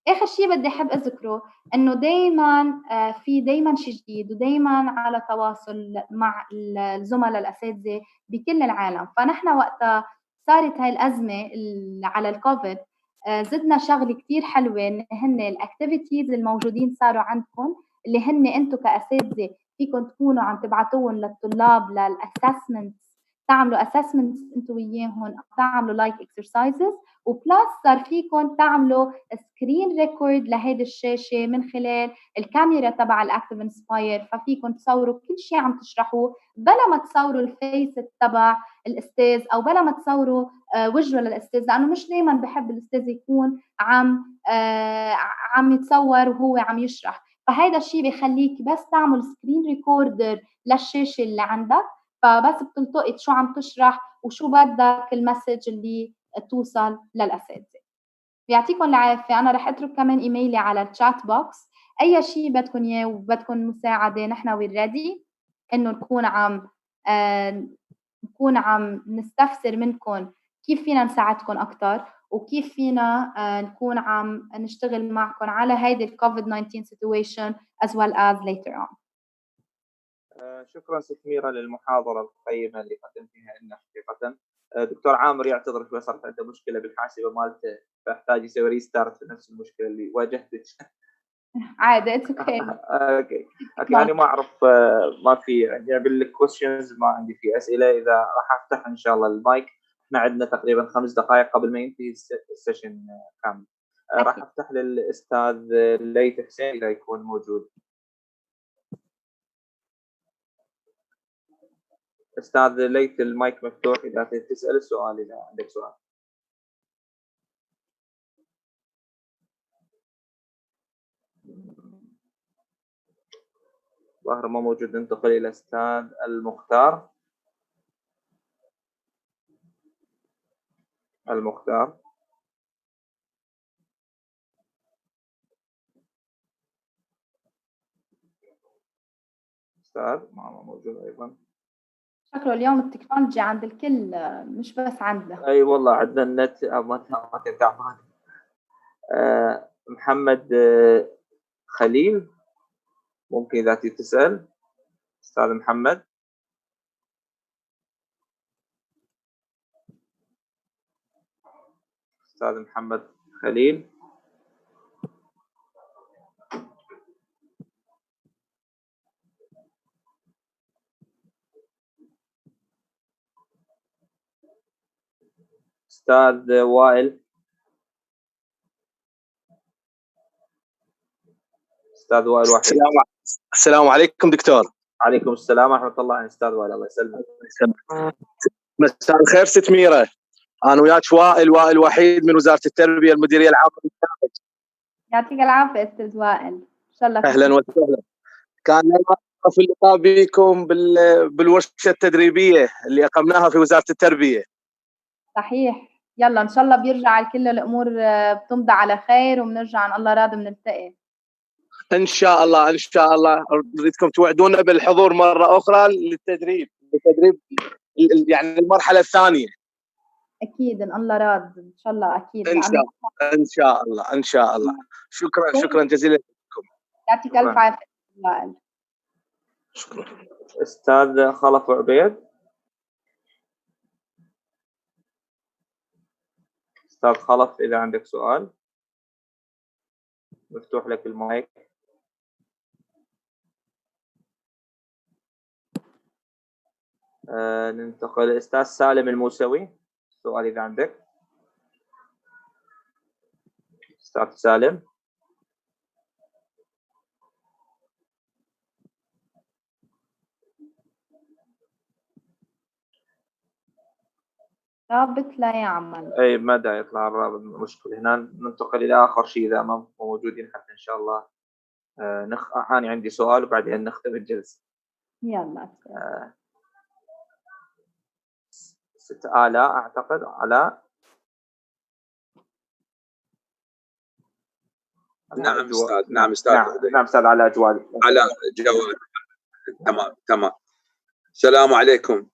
آخر شيء بدي أحب أذكره إنه دايماً في دايماً شيء جديد ودايماً على تواصل مع الزملاء الأساتذة بكل العالم. فنحن وقتها صارت هاي الأزمة على الكوفيد زدنا شغلة كتير حلوة إن هن الأكتيفيتيز الموجودين صاروا عندكم اللي هن أنتم كأساتذة فيكم تكونوا عم تبعتوهم للطلاب للأسسمنتس، تعملوا أسسمنتس أنتوا وياهم، تعملوا لايك إكسرسايزز، وبلاس صار فيكم تعملوا سكرين ريكورد لهيدي الشاشة من خلال الكاميرا تبع الأكتيف انسباير، ففيكم تصوروا كل شيء عم تشرحوه بلا ما تصوروا الفيس تبع الأستاذ أو بلا ما تصوروا وجهه للأستاذ، لأنه مش دايما بحب الأستاذ يكون عم يتصور وهو عم يشرح. فهيدا الشيء بيخليك بس تعمل سكرين ريكوردر للشاشة اللي عندك، فبس بتلتقط شو عم تشرح وشو بدك المسج اللي توصل للأساتذة. يعطيكم العافية. أنا رح أترك كمان إيميلي على الشات بوكس، أي شيء بدكم إياه وبدكم مساعدة نحن ويريدي إنه نكون عم نستفسر منكم كيف فينا نساعدكم أكتر وكيف فينا نكون عم نشتغل معكم على هيدي الكوفيد-19 situation as well as later on. شكرا ست ميرا للمحاضرة القيمة اللي قدمتيها لنا حقيقة. دكتور عامر يعتذر شوي صارت عنده مشكلة بالحاسبة مالته فاحتاج يسوي ريستارت في نفس المشكلة اللي واجهتك. عادي اوكي. اوكي انا ما اعرف ما في جايب لك كويشنز، ما عندي في اسئله. اذا راح افتح ان شاء الله المايك، احنا عندنا تقريبا 5 دقائق قبل ما ينتهي السيشن كامل. راح افتح للاستاذ ليث حسين اذا يكون موجود. استاذ ليث المايك مفتوح اذا تسال السؤال اذا عندك سؤال. ظاهر ما موجود. ننتقل الى استاذ المختار. استاذ ما موجود ايضا. شكله اليوم التكنولوجي عند الكل مش بس عندنا. اي والله عندنا النت ما تعبان. محمد خليل ممكن اذا تسال استاذ محمد. استاذ محمد خليل. استاذ وائل. استاذ وائل وحيد. السلام عليكم دكتور. عليكم السلام ورحمه الله. عن استاذ وائل الله يسلمك. مساء الخير ست ميرا. انا وياك وائل وحيد من وزاره التربيه المديريه العامه للبرنامج. يعطيك العافيه استاذ وائل. ان شاء الله اهلا وسهلا. كان لنا في اللقاء بكم بالورشه التدريبيه اللي اقمناها في وزاره التربيه. صحيح. يلا ان شاء الله بيرجع كل الامور بتمضي على خير وبنرجع ان الله راضي بنلتقي ان شاء الله. ان شاء الله نريدكم توعدونا بالحضور مره اخرى للتدريب يعني المرحله الثانيه. اكيد ان الله راد ان شاء الله اكيد ان شاء الله ان شاء الله. شكرا جزيلا لكم. يعطيك الف عافيه. شكرا. استاذ خلف عبيد. استاذ خلف اذا عندك سؤال مفتوح لك المايك. ننتقل للاستاذ سالم الموسوي. سؤال اذا عندك استاذ سالم. رابط لا يعمل. اي ما دا يطلع الرابط. مشكلة هنا. ننتقل الى اخر شيء اذا ما موجودين حتى ان شاء الله انا عندي سؤال وبعدين نختم الجلسة. يلا. ست آلاء اعتقد. علاء. نعم استاذ. نعم استاذ علاء جواد. علاء جواد. تمام. السلام عليكم.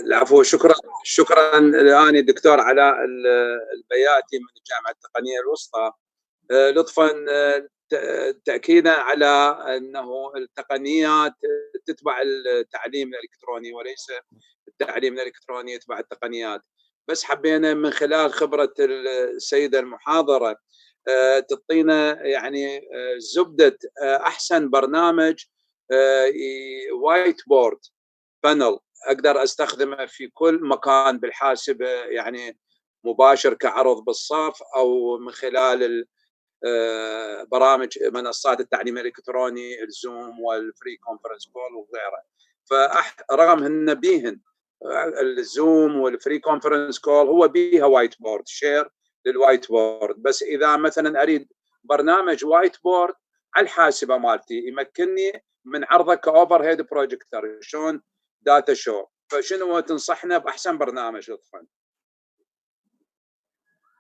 العفو. شكرا الان الدكتور علاء البياتي من الجامعه التقنيه الوسطى لطفا تاكيدا على انه التقنيات تتبع التعليم الالكتروني وليس التعليم الالكتروني يتبع التقنيات. بس حبينا من خلال خبره السيده المحاضره تعطينا يعني زبده احسن برنامج وايت بورد بانل اقدر استخدمه في كل مكان بالحاسبه، يعني مباشر كعرض بالصف او من خلال برامج منصات التعليم الالكتروني الزوم والفري كونفرنس كول وغيره. فرغم ان بيهن الزوم والفري كونفرنس كول هو بيها وايت بورد شير للوايت بورد، بس اذا مثلا اريد برنامج وايت بورد على الحاسبه مالتي يمكنني من عرضه كاوفر هيد بروجيكتور شلون داتا شو، فشنو تنصحنا باحسن برنامج لطفا؟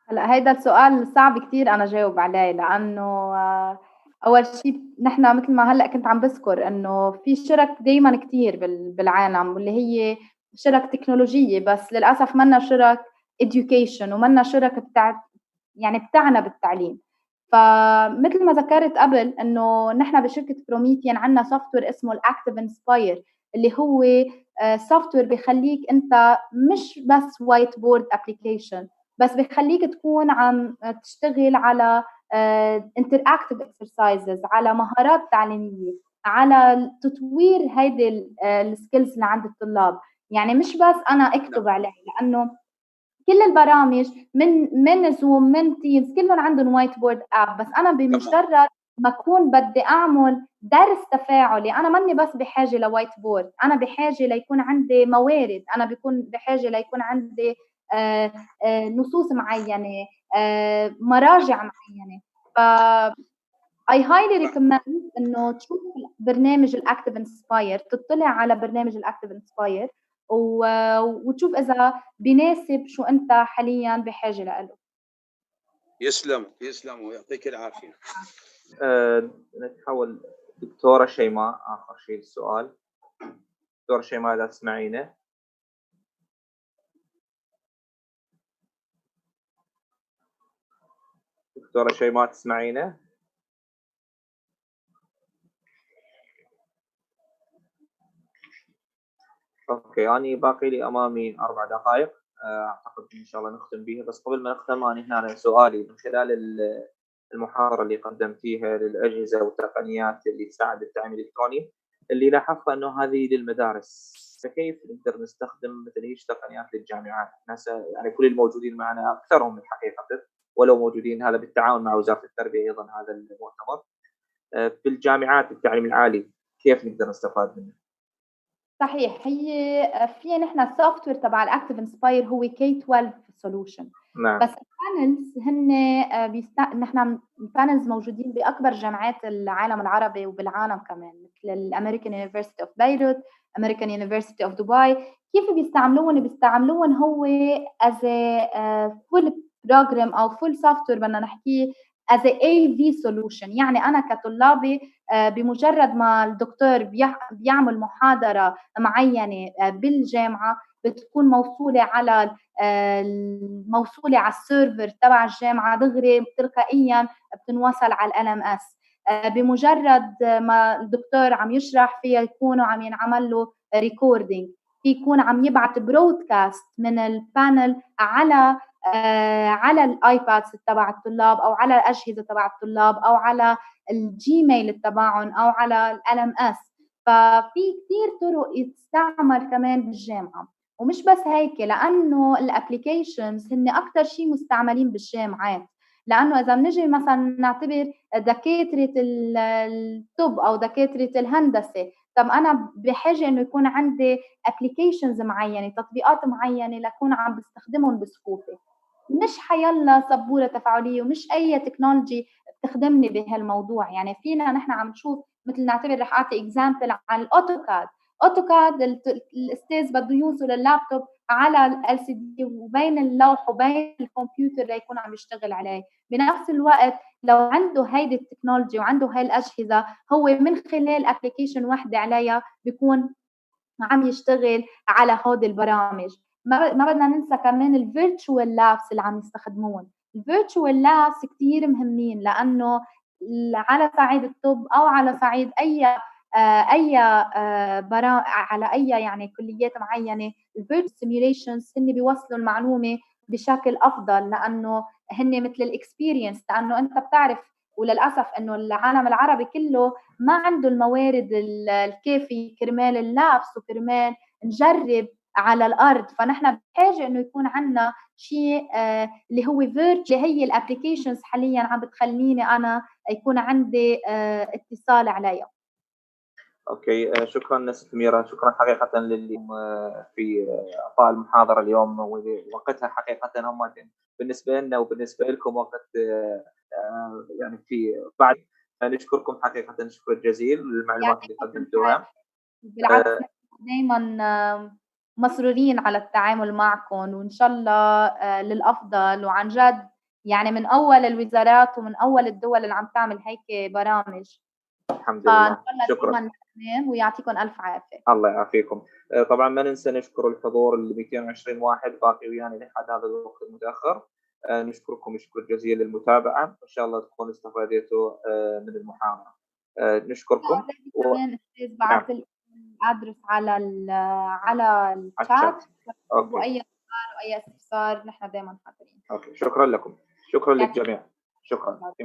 هلا هيدا السؤال صعب كثير انا جاوب عليه، لانه اول شيء نحن مثل ما هلا كنت عم بذكر انه في شرك دائما كثير بالعالم واللي هي شرك تكنولوجيه، بس للاسف منا شرك education ومنا شرك بتاعنا بالتعليم. فمثل ما ذكرت قبل انه نحن بشركه بروميثيان عندنا سوفت وير اسمه الاكتيف انسباير، اللي هو سوفت وير بخليك انت مش بس وايت بورد ابلكيشن، بس بخليك تكون عم تشتغل على interactive exercises، على مهارات تعليميه، على تطوير هيدي السكيلز اللي عند الطلاب. يعني مش بس انا اكتب عليه، لانه كل البرامج من زوم من تيمز كلهم عندهم وايت بورد اب، بس انا بمجرد ما اكون بدي اعمل درس تفاعلي انا ماني بس بحاجه لوايت بورد، انا بحاجه ليكون عندي موارد، انا بكون بحاجه ليكون عندي نصوص معينه، مراجع معينه. ف I highly recommend انه تشوف برنامج الاكتيف انسباير، تطلع على برنامج الاكتيف انسباير وتشوف اذا بيناسب شو انت حاليا بحاجه له. يسلم ويعطيك العافيه. نتحول دكتوره شيماء اخر شيء السؤال. دكتوره شيماء اذا تسمعينا. دكتوره شيماء تسمعينا؟ اوكي اني باقي لي امامي 4 دقائق اعتقد ان شاء الله نختم بها، بس قبل ما نختم اني هنا سؤالي من خلال المحاضره اللي قدمتيها للاجهزه والتقنيات اللي تساعد التعليم الالكتروني اللي لاحظت انه هذه للمدارس، فكيف نقدر نستخدم مثل هيك تقنيات للجامعات؟ ناس يعني كل الموجودين معنا اكثرهم الحقيقه ولو موجودين هذا بالتعاون مع وزاره التربيه ايضا هذا المؤتمر في الجامعات التعليم العالي كيف نقدر نستفاد منه؟ صحيح، هي في نحن السوفت وير تبع الاكتيف انسباير هو K-12 سولوشن. نعم. بس البانلز هن نحن البانلز موجودين باكبر جامعات العالم العربي وبالعالم كمان، مثل الامريكان يونيفرسيتي اوف بيروت، امريكان يونيفرسيتي اوف دبي. كيف بيستعملون هو از فول بروجرام او فول سوفت وير بدنا نحكيه as a AV solution. يعني انا كطلابي بمجرد ما الدكتور بيعمل محاضرة معينة بالجامعة بتكون موصولة على السيرفر تبع الجامعة دغري تلقائيا بتنوصل على LMS. بمجرد ما الدكتور عم يشرح فيها يكونوا عم ينعمل له ريكوردينج، في يكون عم يبعت برودكاست من البانل على الايبادز تبع الطلاب او على الاجهزه تبع الطلاب او على الجيميل تبعهم او على LMS. ففي كثير طرق تستعمل كمان بالجامعه. ومش بس هيك، لانه الابلكيشنز هن اكثر شيء مستعملين بالجامعات، لانه اذا بنجي مثلا نعتبر دكاتره الطب او دكاتره الهندسه، طب انا بحاجه انه يكون عندي ابلكيشنز معينه، تطبيقات معينه لكون عم بستخدمهم بسهوله، مش حيلا سبوره تفاعليه ومش اي تكنولوجي بتخدمني بهالموضوع. يعني فينا نحن عم نشوف مثل نعتبر رح اعطي اكزامبل عن الاوتوكاد. الاستاذ بده يوصل اللابتوب على LCD وبين اللوح وبين الكمبيوتر ليكون عم يشتغل عليه. بنفس الوقت لو عنده هيدي التكنولوجي وعنده هاي الأجهزة، هو من خلال ابلكيشن واحدة عليها بيكون عم يشتغل على هودي البرامج. ما بدنا ننسى كمان الفيرتشوال لابس اللي عم يستخدمون. الفيرتشوال لابس كتير مهمين، لأنه على صعيد الطب أو على صعيد على أي يعني كليات معينة، الفيرتشوال سيميوليشنز هن بيوصلوا المعلومة بشكل أفضل، لأنه هن مثل الإكسبيرينس. لأنه أنت بتعرف وللأسف إنه العالم العربي كله ما عنده الموارد الكافية كرمال اللابس وكرمال نجرب على الأرض. فنحن بحاجة إنه يكون عنا شيء اللي هو اللي هي الابليكيشنز حاليا عم بتخليني أنا يكون عندي اتصال عليها. اوكي، شكرا سميرة، شكرا حقيقة للي في اعطاء المحاضرة اليوم، وقتها حقيقة هم بالنسبة لنا وبالنسبة لكم وقت يعني في بعد. نشكركم حقيقة الشكر الجزيل للمعلومات اللي قدمتوها. بالعكس دائما مسرورين على التعامل معكم، وإن شاء الله للأفضل. وعن جد يعني من أول الوزارات ومن أول الدول اللي عم تعمل هيك برامج. الحمد لله، شكرا ويعطيكم ألف عافية. الله يعافيكم. طبعا ما ننسى نشكر الحضور اللي 220 واحد باقي ويانا لحد هذا الوقت المتأخر. نشكركم شكر جزيل للمتابعة، إن شاء الله تكونوا استفادتوا من المحاضرة. نشكركم. كمان أستاذ بعث الأدرس على الشات، وأي سؤال وأي استفسار نحن دائما حاضرين. أوكي، شكرا لكم، شكرا للجميع، شكرا.